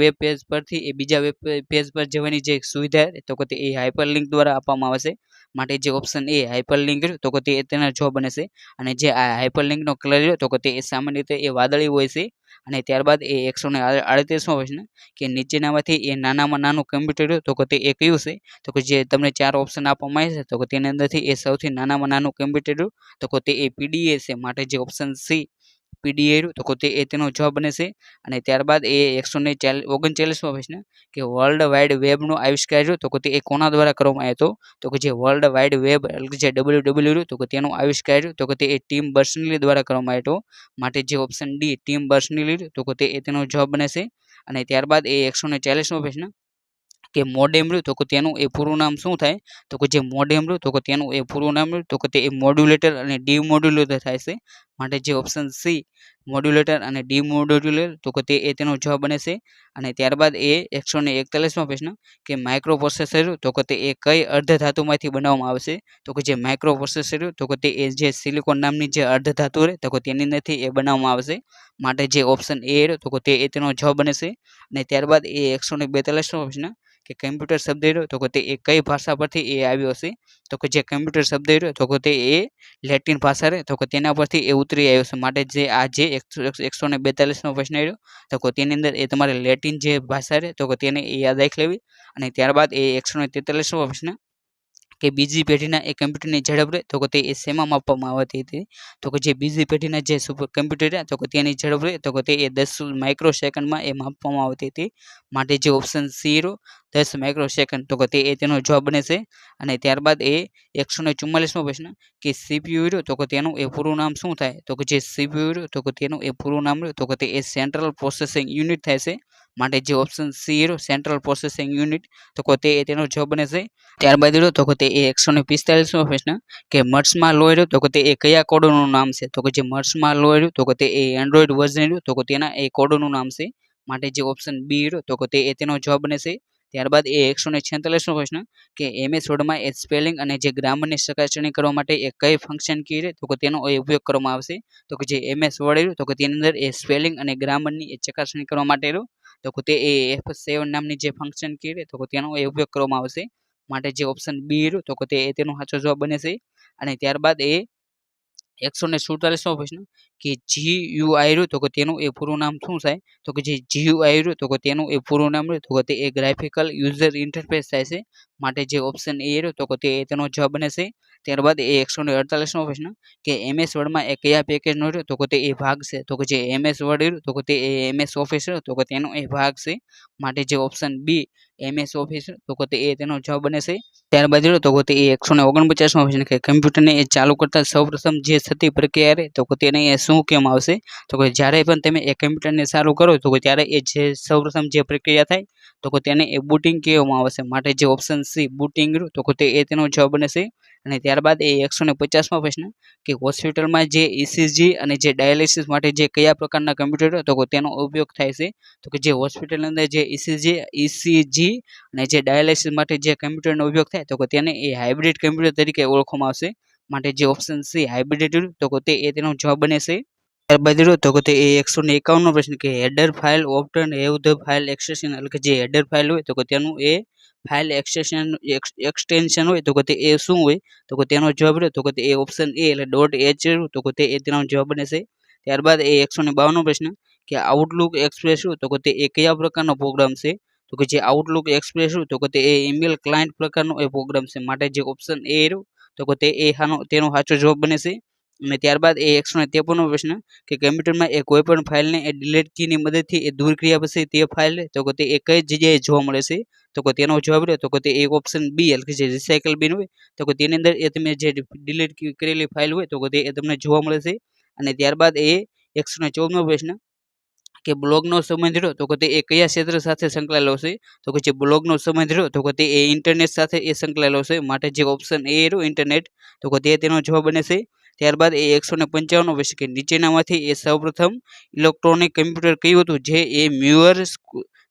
વેબ પેજ પરથી એ બીજા વેબ પેજ પર જવાની જે સુવિધા તો કે તે એ હાઇપરલિંક દ્વારા આપવામાં આવે છે. માટે જે ઓપ્શન એ હાઇપરલિંક રહ્યું તો કે તે તેના જવાબ બને છે. અને જે આ હાઇપરલિંકનો કલર રહ્યો તો કે તે સામાન્ય રીતે એ વાદળી હોય છે. અને ત્યારબાદ એ 138મો પ્રશ્ન કે નીચેનામાંથી એ નાનામાં નાનું કમ્પ્યુટર રહ્યું તો કે તે એ કયું છે? તો કે જે તમને 4 ઓપ્શન આપવામાં આવે છે તો કે તેની અંદરથી એ સૌથી નાનામાં નાનું કમ્પ્યુટર રહ્યું તો કે તે એ પીડીએ છે, માટે જે ઓપ્શન સી પીડીએ રહ્યું તો કે તે એ તેનો જવાબ બને છે. અને ત્યારબાદ એ 139મો પ્રશ્ન કે વર્લ્ડ વાઇડ વેબનો આવિષ્કાર રહ્યો તો કે તે એ કોના દ્વારા કરવામાં આવ્યો હતો? તો કે જે વર્લ્ડ વાઇડ વેબ એટલે કે જે WWW રહ્યું તો કે તેનો આવિષ્કાર રહ્યો તો કે તે એ ટીમ બર્નર્સ-લી દ્વારા કરવામાં આવ્યો હતો, માટે જે ઓપ્શન ડી ટીમ બર્નર્સ-લી રહ્યું તો કે તે એ તેનો જવાબ બને છે. અને ત્યારબાદ એ 140મો પ્રશ્ન કે મોડેમ રહ્યું તો કે તેનું એ પૂરું નામ શું થાય? તો કે જે મોડેમ રહ્યું તો કે તેનું એ પૂરું નામ રહ્યું તો કે તે એ મોડ્યુલેટર અને ડીમોડ્યુલેટર થાય છે, માટે જે ઓપ્શન સી મોડ્યુલેટર અને ડીમોડ્યુલેટર તો કે તે એ તેનો જવાબ બને છે. અને ત્યારબાદ એ 141મો પ્રશ્ન કે માઇક્રો પ્રોસેસર તો કે તે એ કઈ અર્ધધાતુમાંથી બનાવવામાં આવશે? તો કે જે માઇક્રો પ્રોસેસર તો કે તે એ જે સિલિકોન નામની જે અર્ધધાતુ રહે તો કે તેની અંદરથી એ બનાવવામાં આવશે, માટે જે ઓપ્શન એ રહ્યો તો કે તે એ તેનો જવાબ બને છે. અને ત્યારબાદ એ 142મો પ્રશ્ન કે કમ્પ્યુટર શબ્દ રહ્યો તો કે તે એ કઈ ભાષા પરથી એ આવ્યો હશે? તો કે જે કમ્પ્યુટર શબ્દ રહ્યો તો કે તે એ લેટિન ભાષા રહે તો કે તેના પરથી એ ઉતરી આવ્યો છે, માટે જે આ જે 142મો પ્રશ્ન રહ્યો તો કે તેની અંદર એ તમારે લેટિન જે ભાષા રહે તો કે તેને એ યાદ રાખી લેવી. અને ત્યારબાદ એ 143મો પ્રશ્ન કે બીજી પેઢીના એ કમ્પ્યુટરની ઝડપ રહે તો કે તે એ શેમાં માપવામાં આવતી હતી? તો કે જે બીજી પેઢીના જે કમ્પ્યુટર રહ્યા તો કે તેની ઝડપ રહે તો કે તે એ 10 માઇક્રોસેકન્ડમાં એ માપવામાં આવતી હતી, માટે જે ઓપ્શન સી રહ્યો 10 માઇક્રોસેકન્ડ તો કે તે એ તેનો જવાબ બને છે. અને ત્યારબાદ એ 144મો પ્રશ્ન કે સીપીયુ રહ્યો તો કે તેનું એ પૂરું નામ શું થાય? તો કે જે સીપીયુ રહ્યો તો કે તેનું એ પૂરું નામ રહ્યું તો કે તે એ સેન્ટ્રલ પ્રોસેસિંગ યુનિટ થાય છે, માટે જે ઓપ્શન સી રહ્યો સેન્ટ્રલ પ્રોસેસિંગ યુનિટ તો કે તે એ તેનો જવાબ બને છે. ત્યારબાદ રહ્યો તો કે તે એ 145મો પ્રશ્ન કે મર્સમાં લોય રહ્યો તો કે તે એ કયા કોડોનું નામ છે? તો કે જે મર્સમાં લોય રહ્યું તો કે તે એ એન્ડ્રોઈડ વર્ઝન રહ્યું તો કે તેના એ કોડોનું નામ છે, માટે જે ઓપ્શન બી રહ્યો તો કે તે એ તેનો જવાબ બને છે. ત્યારબાદ એ 146મો પ્રશ્ન કે એમએસ વર્ડમાં એ સ્પેલિંગ અને જે ગ્રામરની ચકાસણી કરવા માટે એ કઈ ફંક્શન કી રહે તો કે તેનો એ ઉપયોગ કરવામાં આવશે? તો કે જે એમએસ વર્ડ રહ્યું તો કે તેની અંદર એ સ્પેલિંગ અને ગ્રામરની એ ચકાસણી કરવા માટે રહ્યું તો કે તે એ F7 નામની જે ફંક્શન કી રહે તો કે તેનો એ ઉપયોગ કરવામાં આવશે, માટે જે ઓપ્શન બી રહ્યું તો કે તે એ તેનો સાચો જવાબ બને છે. અને ત્યારબાદ એ 147મો પ્રશ્ન કે GUI રહ્યું તો કે તેનું એ પૂરું નામ શું થાય? તો કે જે GUI રહ્યું તો કે તેનું એ પૂરું નામ રહ્યું તો કે તે એ ગ્રાફિકલ યુઝર ઇન્ટરફેસ થાય છે, માટે જે ઓપ્શન એ રહ્યું તો કે તે એ તેનો જવાબ બને છે. ત્યારબાદ એ 148મો પ્રશ્ન કે એમએસ વર્ડમાં એ કયા પેકેજનો રહ્યો તો કે તે એ ભાગ છે? તો કે જે એમએસ વર્ડ રહ્યું તો કે તે એ એમએસ ઓફિસ રહ્યું તો કે તેનો એ ભાગ છે, માટે જે ઓપ્શન બી એમએસ ઓફિસ તો કે તે એ તેનો જવાબ બને છે. ત્યારબાદ રહ્યો તો કે તે એ 149મો પ્રશ્ન કે કમ્પ્યુટરને એ ચાલુ કરતા સૌપ્રથમ જે થતી પ્રક્રિયા રહે તો કે તેને એ શું કહેવામાં આવશે? તો કે જ્યારે પણ તમે એ કમ્પ્યુટરને ચાલુ કરો તો કે ત્યારે એ જે સૌપ્રથમ જે પ્રક્રિયા થાય તો કે તેને એ બુટિંગ કહેવામાં આવશે, માટે જે ઓપ્શન સી બુટિંગ રહ્યું તો કે તે એ તેનો જવાબ બને છે. અને ત્યારબાદ એ 150મો પ્રશ્ન કે હોસ્પિટલમાં જે ઇસીજી અને જે ડાયાલિસિસ માટે જે કયા પ્રકારના કમ્પ્યુટર તો કે તેનો ઉપયોગ થાય છે? તો કે જે હોસ્પિટલની અંદર જે ઇસીજી અને જે ડાયાલિસિસ માટે જે કમ્પ્યુટરનો ઉપયોગ થાય તો કે તેને એ હાઇબ્રિડ કમ્પ્યુટર તરીકે ઓળખવામાં આવશે, માટે જે ઓપ્શન સી હાઇબ્રિડ તો કે તે એ તેનો જવાબ બને છે. ત્યારબાદ રહ્યો તો કે તે એ 151મો પ્રશ્ન કે header file ઓપ્ટન have the file extension એટલે કે જે હેડર ફાઇલ હોય તો કે તેનું એ ફાઇલ એક્સટેન્શન હોય તો કે તે એ શું હોય? તો કે તેનો જવાબ રહ્યો તો કે તે એ ઓપ્શન એ એટલે .h તો કે તે એ તેનો જવાબ બને છે. ત્યારબાદ એ 152મો પ્રશ્ન કે આઉટલુક એક્સપ્રેસ તો કે તે એ કયા પ્રકારનો પ્રોગ્રામ છે? તો કે જે આઉટલુક એક્સપ્રેસ તો કે તે એ ઈમેલ ક્લાયન્ટ પ્રકારનો એ પ્રોગ્રામ છે, માટે જે ઓપ્શન એ રહ્યું તો કે તે એ તેનો સાચો જવાબ બને છે. અને ત્યારબાદ એ 153મો પ્રશ્ન કે કમ્પ્યુટરમાં એ કોઈ પણ ફાઇલને એ ડિલીટ કીની મદદથી એ દૂર કર્યા પછી તે ફાઇલ તો કે તે એ કઈ જગ્યાએ જોવા મળે છે? તો કે તેનો જવાબ રહ્યો તો કે તે એક ઓપ્શન બી એટલે કે જે રિસાયકલ બિન હોય તો કે તેની અંદર એ તમે જે ડિલીટ કરેલી ફાઇલ હોય તો કે તે તમને જોવા મળે છે. અને ત્યારબાદ એ 114મો પ્રશ્ન કે બ્લોગનો સંબંધ રહ્યો તો કે તે એ કયા ક્ષેત્ર સાથે સંકળાયેલો છે? તો કે જે બ્લોગનો સંબંધ રહ્યો તો કે તે એ ઇન્ટરનેટ સાથે એ સંકળાયેલો છે, માટે જે ઓપ્શન એ રહ્યો ઇન્ટરનેટ તો કે તે તેનો જવાબ બને છે. ત્યારબાદ એ 155મો પ્રશ્ન કે નીચેનામાંથી એ સૌપ્રથમ ઇલેક્ટ્રોનિક કમ્પ્યુટર કયું હતું જે એ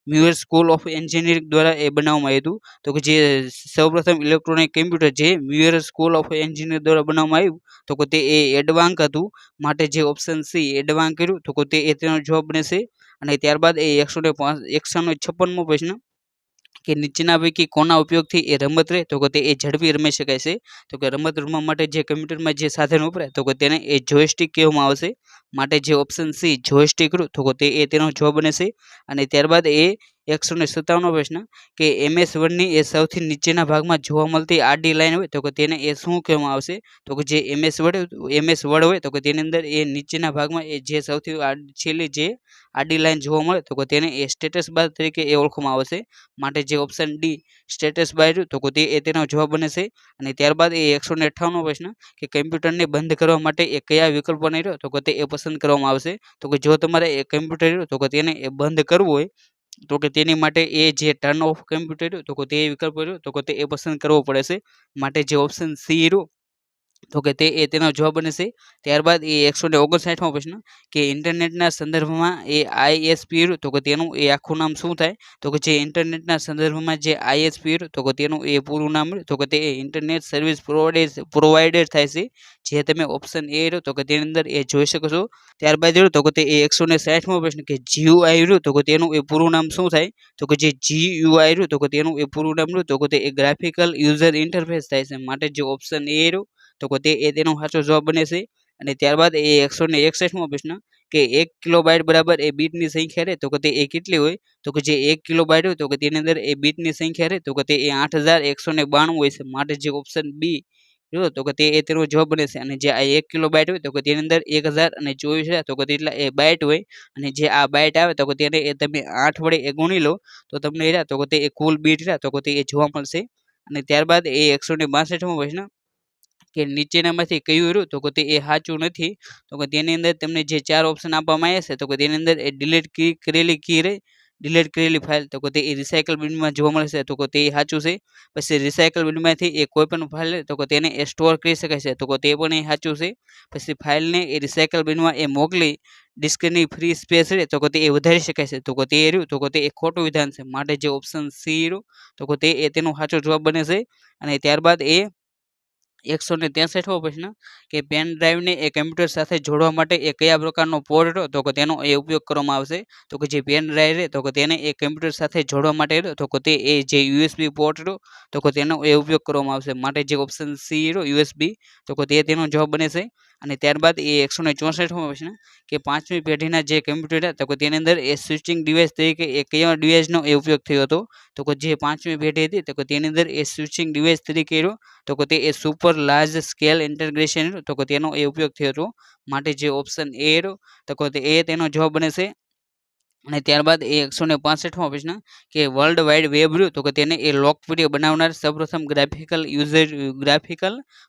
મ્યુર સ્કૂલ ઓફ એન્જિનિયરિંગ દ્વારા એ બનાવવામાં આવ્યું હતું? તો કે જે સૌપ્રથમ ઇલેક્ટ્રોનિક કમ્પ્યુટર જે મ્યુર સ્કૂલ ઓફ એન્જિનિયર દ્વારા બનાવવામાં આવ્યું તો કે તે એ એડવાન્ક હતું, માટે જે ઓપ્શન સી એડવાન્ક કર્યું તો કે તે એ તેનો જવાબ બને છે. અને ત્યારબાદ એ 156મો પ્રશ્ન કે નીચેના પૈકી કોના ઉપયોગથી એ રમત રહે તો કે તે એ ઝડપી રમી શકાય છે. તો કે રમત રમવા માટે જે કમ્પ્યુટરમાં જે સાધન વપરાય તો કે તેને એ જોયસ્ટિક કહેવામાં આવશે. માટે જે ઓપ્શન સી જોયસ્ટિક રહ્યું તો કે તે એ તેનો જવાબ બને છે. અને ત્યારબાદ એ 157 પ્રશ્ન કે MS વર્ડની એ સૌથી નીચેના ભાગમાં જોવા મળતી આડી લાઈન હોય તો કે તેને એ શું કહેવામાં આવશે? તો કે જે MS વર્ડ હોય તો કે તેની અંદર એ નીચેના ભાગમાં એ જે સૌથી છેલ્લી જે આડી લાઈન જોવા મળે તો કે તેને એ સ્ટેટસ બાર તરીકે એ ઓળખવામાં આવશે. માટે જે ઓપ્શન ડી સ્ટેટસ બાર રહ્યું તો કે તે એ તેનો જવાબ બને છે. અને ત્યારબાદ એ 158 પ્રશ્ન કે કમ્પ્યુટરને બંધ કરવા માટે એ કયા વિકલ્પો નહીં રહ્યો તો કે તે એ પસંદ કરવામાં આવશે. તો કે જો તમારે એ કમ્પ્યુટર રહ્યું તો કે તેને એ બંધ કરવું હોય તો કે તેની માટે એ જે ટર્ન ઓફ કમ્પ્યુટર રહ્યું તો કે તે વિકલ્પ રહ્યો તો કે તે એ પસંદ કરવો પડે છે. માટે જે ઓપ્શન સી રહ્યું તો કે તે એ તેનો જવાબ બને છે. ત્યારબાદ એ 159મો પ્રશ્ન કે ઇન્ટરનેટના સંદર્ભમાં એ ISP રહ્યું તો કે તેનું એ આખું નામ શું થાય? તો કે જે ઇન્ટરનેટના સંદર્ભમાં જે ISP રહ્યું તો કે તેનું એ પૂરું નામ રહ્યું તો કે તે ઇન્ટરનેટ સર્વિસ પ્રોવાઇડર થાય છે. જે તમે ઓપ્શન એ રહ્યું તો કે તેની અંદર એ જોઈ શકો છો. ત્યારબાદ રહ્યું તો કે તે 160મો પ્રશ્ન કે GUI રહ્યું તો કે તેનું એ પૂરું નામ શું થાય? તો કે જે GUI રહ્યું તો કે તેનું એ પૂરું નામ રહ્યું તો કે તે ગ્રાફિકલ યુઝર ઇન્ટરફેસ થાય છે. માટે જે ઓપ્શન એ રહ્યું તો કે તે એ તેનો સાચો જવાબ બને છે. અને ત્યારબાદ એ 161મો પ્રશ્ન કે 1 કિલોબાઇટ બરાબર એ બીટની સંખ્યા રહે તો કે તે એ કેટલી હોય? તો કે જે 1 કિલોબાઇટ હોય તો કે તેની અંદર એ બીટની સંખ્યા રહે તો કે તે એ 8192 હોય છે. માટે જે ઓપ્શન બી રહ્યો તો કે તે એ તેનો જવાબ બને છે. અને જે આ 1 કિલોબાઇટ હોય તો કે તેની અંદર 1024 રહે તો કે તેટલા એ બાઇટ હોય. અને જે આ બાઇટ આવે તો કે તેને એ તમે 8 વડે એ ગુણી લો તો તમને એ તો કે તે એ કુલ બીટ રહ્યા તો કે તે એ જોવા મળશે. અને ત્યારબાદ એ 162મો પ્રશ્ન કે નીચેનામાંથી કયું રહ્યું તો કે તે એ સાચું નથી? તો કે તેની અંદર તમને જે 4 ઓપ્શન આપવામાં આવ્યા છે તો કે તેની અંદર એ ડિલીટ કરેલી કી રહી ડિલીટ કરેલી ફાઇલ તો કે તે એ રિસાયકલ બિનમાં જોવા મળે છે તો કે તે સાચું છે. પછી રિસાયકલ બિનમાંથી એ કોઈ પણ ફાઇલ તો કે તેને એ સ્ટોર કરી શકાય છે તો કે તે પણ એ સાચું છે. પછી ફાઇલને એ રિસાયકલ બિનમાં એ મોકલી ડિસ્કની ફ્રી સ્પેસ રહે તો કે તે એ વધારી શકાય છે તો કે તે રહ્યું તો કે તે એ ખોટું વિધાન છે. માટે જે ઓપ્શન સી રહ્યું તો કે તે એ તેનો સાચો જવાબ બને છે. અને ત્યારબાદ એ 163મો પ્રશ્ન કે પેન ડ્રાઈવને એ કમ્પ્યુટર સાથે જોડવા માટે એ કયા પ્રકારનો પોર્ટ તો કે તેનો એ ઉપયોગ કરવામાં આવશે? તો કે જે પેન ડ્રાઈવ રહે તો કે તેને એ કમ્પ્યુટર સાથે જોડવા માટે તો કે તે એ જે USB પોર્ટ તો કે તેનો એ ઉપયોગ કરવામાં આવશે. માટે જે ઓપ્શન સી USB તો કે તે તેનો જવાબ બને છે. અને ત્યારબાદ એ 164મો પ્રશ્ન કે 5મી પેઢીના જે કમ્પ્યુટર તો કે તેની અંદર એ સ્વિચિંગ ડિવાઇસ તરીકે એ કયા ડિવાઇસનો એ ઉપયોગ થયો હતો? તો કે જે 5મી પેઢી હતી તો કે તેની અંદર એ સ્વિચિંગ ડિવાઇસ તરીકે તો કે તે એ સુપર લાર્જ સ્કેલ ઇન્ટિગ્રેશન તો કે તેનો એ ઉપયોગ થયો હતો. માટે જે ઓપ્શન એ તો કે તે એ તેનો જવાબ બને છે. અને ત્યારબાદ એ 165મો પ્રશ્ન કે વર્લ્ડ વાઇડ વેબ રહ્યું તો કે તેને એ લોકપ્રિય બનાવનાર સૌપ્રથમ ગ્રાફિકલ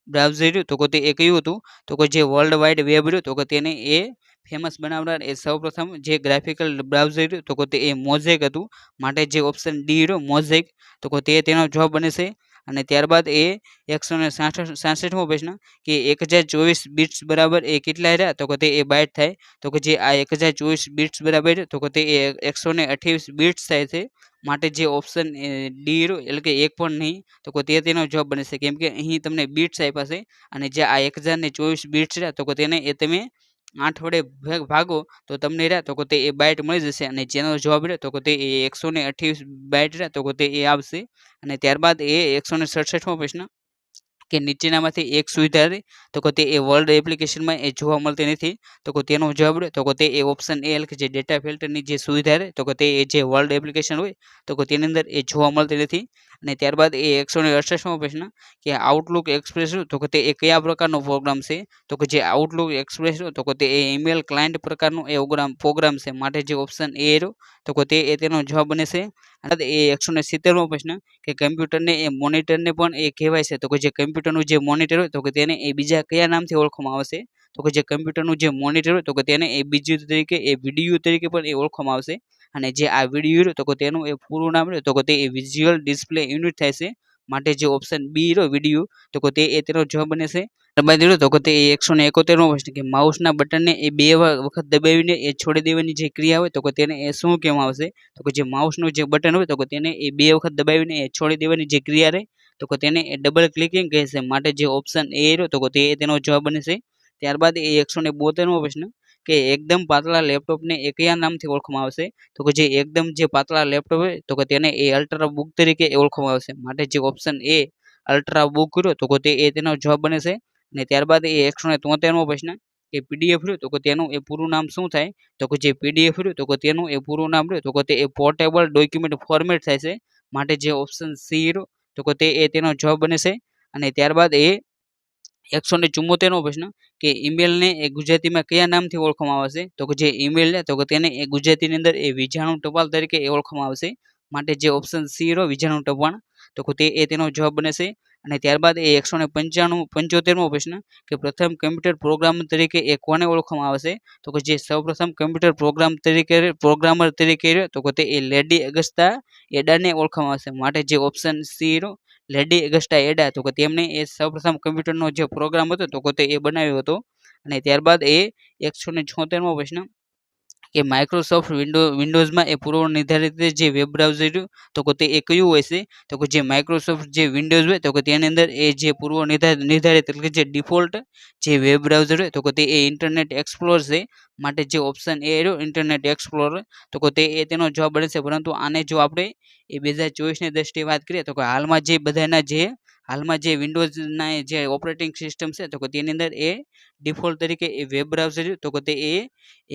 બ્રાઉઝર તો કે તે એ કયું હતું? તો કે જે વર્લ્ડ વાઇડ વેબ રહ્યું તો કે તેને એ ફેમસ બનાવનાર એ સૌપ્રથમ જે ગ્રાફિકલ બ્રાઉઝર તો કે તે એ મોઝેક હતું. માટે જે ઓપ્શન ડી રહ્યો મોઝેક તો કે તે તેનો જવાબ બને છે. અને ત્યારબાદ એ 166મો પ્રશ્ન કે 1024 બિટ્સ બરાબર એ કેટલા રહ્યા તો કે તે એ બાઇટ થાય તો કે જે આ 1024 બિટ્સ બરાબર તો કે તે 128 બિટ્સ થાય છે. માટે જે ઓપ્શન ડી એટલે કે એક પણ નહીં તો કે તે તેનો જવાબ બને છે. કેમ કે અહીં તમને બિટ્સ આપ્યા છે અને જે આ 1024 બિટ્સ રહ્યા તો કે તેને એ તમે 8 વડે ભાગો તો તમને રહ્યા તો કે તે એ બાઇટ મળી જશે. અને જેનો જવાબ રહે તો કે તે 128 બાઇટ રહ્યા તો કે તે એ આવશે. અને ત્યારબાદ એ 167મો પ્રશ્ન કે નીચેનામાંથી એક સુવિધા રહી તો કે તે એ વર્લ્ડ એપ્લિકેશનમાં એ જોવા મળતી નથી તો કે તેનો જવાબ રહે તો કે તે એ ઓપ્શન એ એટલે કે જે ડેટા ફિલ્ટરની જે સુવિધા રહે તો કે તે એ જે વર્લ્ડ એપ્લિકેશન હોય તો કે તેની અંદર એ જોવા મળતી નથી. અને ત્યારબાદ એ 168મો પ્રશ્ન કે આઉટલુક એક્સપ્રેસ તો કે તે એ કયા પ્રકારનો પ્રોગ્રામ છે? તો કે જે આઉટલુક એક્સપ્રેસ તો કે તે એ ઈમેલ ક્લાયન્ટ પ્રકારનો એ પ્રોગ્રામ છે. માટે જે ઓપ્શન એ તો કે તે એ તેનો જવાબ બને છે. અને એ 170મો પ્રશ્ન કે કમ્પ્યુટરને એ મોનિટરને પણ એ કહેવાય છે તો કે જે કમ્પ્યુટરનું જે મોનિટર હોય તો કે તેને એ બીજા કયા નામથી ઓળખવામાં આવશે? તો કે જે કમ્પ્યુટરનું જે મોનિટર હોય તો કે તેને એ બીજું તરીકે એ વિડીયો તરીકે પણ એ ઓળખવામાં આવશે. અને જે આ વિડીયો તો કે તેનું એ પૂરું નામ તો કે તે એ વિઝ્યુઅલ ડિસ્પ્લે યુનિટ થાય છે. માટે જે ઓપ્શન બી વિડીયો તો કે તે એ તેનો જવાબ બને છે. ત્યારબાદ તો કે તે 171મો પ્રશ્ન કે માઉસના બટનને એ 2 વખત દબાવીને એ છોડી દેવાની જે ક્રિયા હોય તો કે તેને એ શું કહેવામાં આવશે? તો કે જે માઉસનું જે બટન હોય તો કે તેને એ 2 વખત દબાવીને એ છોડી દેવાની જે ક્રિયા રહે તો કે તેને એ ડબલ ક્લિકિંગ કહે છે. માટે જે ઓપ્શન એ તો કે તે તેનો જવાબ બને છે. ત્યારબાદ એ 172મો પ્રશ્ન કે એકદમ પાતળા લેપટોપને એ કયા નામથી ઓળખવામાં આવશે? તો કે જે એકદમ જે પાતળા લેપટોપ હોય તો કે તેને એ અલ્ટ્રા બુક તરીકે ઓળખવામાં આવશે. માટે જે ઓપ્શન એ અલ્ટ્રા બુક રહ્યો તો કે તે એ તેનો જવાબ બને છે. અને ત્યારબાદ એ 173મો પ્રશ્ન કે પીડીએફ રહ્યું તો કે તેનું એ પૂરું નામ શું થાય? તો કે જે પીડીએફ રહ્યું તો કે તેનું એ પૂરું નામ રહ્યું તો કે તે એ પોર્ટેબલ ડોક્યુમેન્ટ ફોર્મેટ થાય છે. માટે જે ઓપ્શન સી રહ્યો તો કે તે એ તેનો જવાબ બને છે. અને ત્યારબાદ એ 174મો પ્રશ્ન કે ઈમેલને એ ગુજરાતીમાં કયા નામથી ઓળખવામાં આવે છે? તો કે જે ઈમેલ ને તો કે તેને એ ગુજરાતીની અંદર એ વિજાણુ ટપાલ તરીકે ઓળખવામાં આવશે. માટે જે ઓપ્શન સી રહ્યો વિજાણુ ટપાલ તો કે તે એ તેનો જવાબ બને છે. અને ત્યારબાદ એ 175મો પ્રશ્ન કે પ્રથમ કમ્પ્યુટર પ્રોગ્રામર તરીકે એ કોને ઓળખવામાં આવે છે? તો કે જે સૌપ્રથમ કમ્પ્યુટર પ્રોગ્રામર તરીકે રહ્યો તો કે તે એ લેડી અગસ્તા એડાને ઓળખવામાં આવે છે. માટે જે ઓપ્શન સી રહ્યો લેડી અગસ્ટા એડા તો કે તેમને એ સૌપ્રથમ કમ્પ્યુટરનો જે પ્રોગ્રામ હતો તો કે તે એ બનાવ્યો હતો. અને ત્યારબાદ એ 176મો પ્રશ્ન કે માઇક્રોસોફ્ટ વિન્ડોઝમાં એ પૂર્વ નિર્ધારિત જે વેબ બ્રાઉઝર રહ્યું તો કે તે એ કયું હોય છે? તો કે જે માઇક્રોસોફ્ટ જે વિન્ડોઝ હોય તો કે તેની અંદર એ જે પૂર્વ નિર્ધારિત એટલે કે જે ડિફોલ્ટ જે વેબ બ્રાઉઝર હોય તો કે તે એ ઇન્ટરનેટ એક્સપ્લોરર છે. માટે જે ઓપ્શન એ રહ્યો ઇન્ટરનેટ એક્સપ્લોરર તો કે તે એ તેનો જવાબ બને છે. પરંતુ આને જો આપણે એ 2024ની દ્રષ્ટિએ વાત કરીએ તો કે હાલમાં જે વિન્ડોઝના જે ઓપરેટિંગ સિસ્ટમ છે તો કે તેની અંદર એ ડિફોલ્ટ તરીકે એ વેબ બ્રાઉઝર તો કે તે એ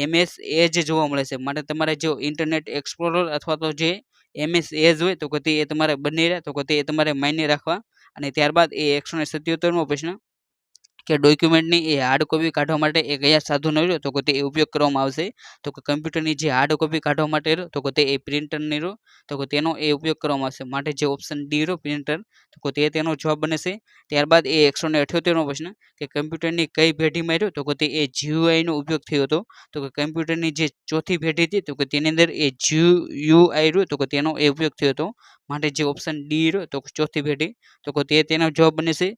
MS એજ જોવા મળે છે. માટે તમારે જો ઇન્ટરનેટ એક્સપ્લોરર અથવા તો જે MS એજ હોય તો કે તે એ તમારે બની રહે તો કે તે એ તમારે માન્ય રાખવા. અને ત્યારબાદ એ 177મો પ્રશ્ન કે ડોક્યુમેન્ટની એ હાર્ડ કોપી કાઢવા માટે એ કયા સાધનો રહ્યો તો કે તે ઉપયોગ કરવામાં આવશે? તો કે કમ્પ્યુટરની જે હાર્ડ કોપી કાઢવા માટે રહ્યો તો કે તે એ પ્રિન્ટરની રહ્યો તો કે તેનો એ ઉપયોગ કરવામાં આવશે. માટે જે ઓપ્શન ડી રહ્યો પ્રિન્ટર તો કે તે તેનો જવાબ બને છે. ત્યારબાદ એ 178મો પ્રશ્ન કે કમ્પ્યુટરની કઈ પેઢીમાં રહ્યો તો કે તે એ GUI નો ઉપયોગ થયો હતો? તો કે કમ્પ્યુટરની જે ચોથી પેઢી હતી તો કે તેની અંદર એ GUI રહ્યો તો કે તેનો એ ઉપયોગ થયો હતો. માટે જે ઓપ્શન ડી રહ્યો તો ચોથી પેઢી તો કે તે તેનો જવાબ બને છે.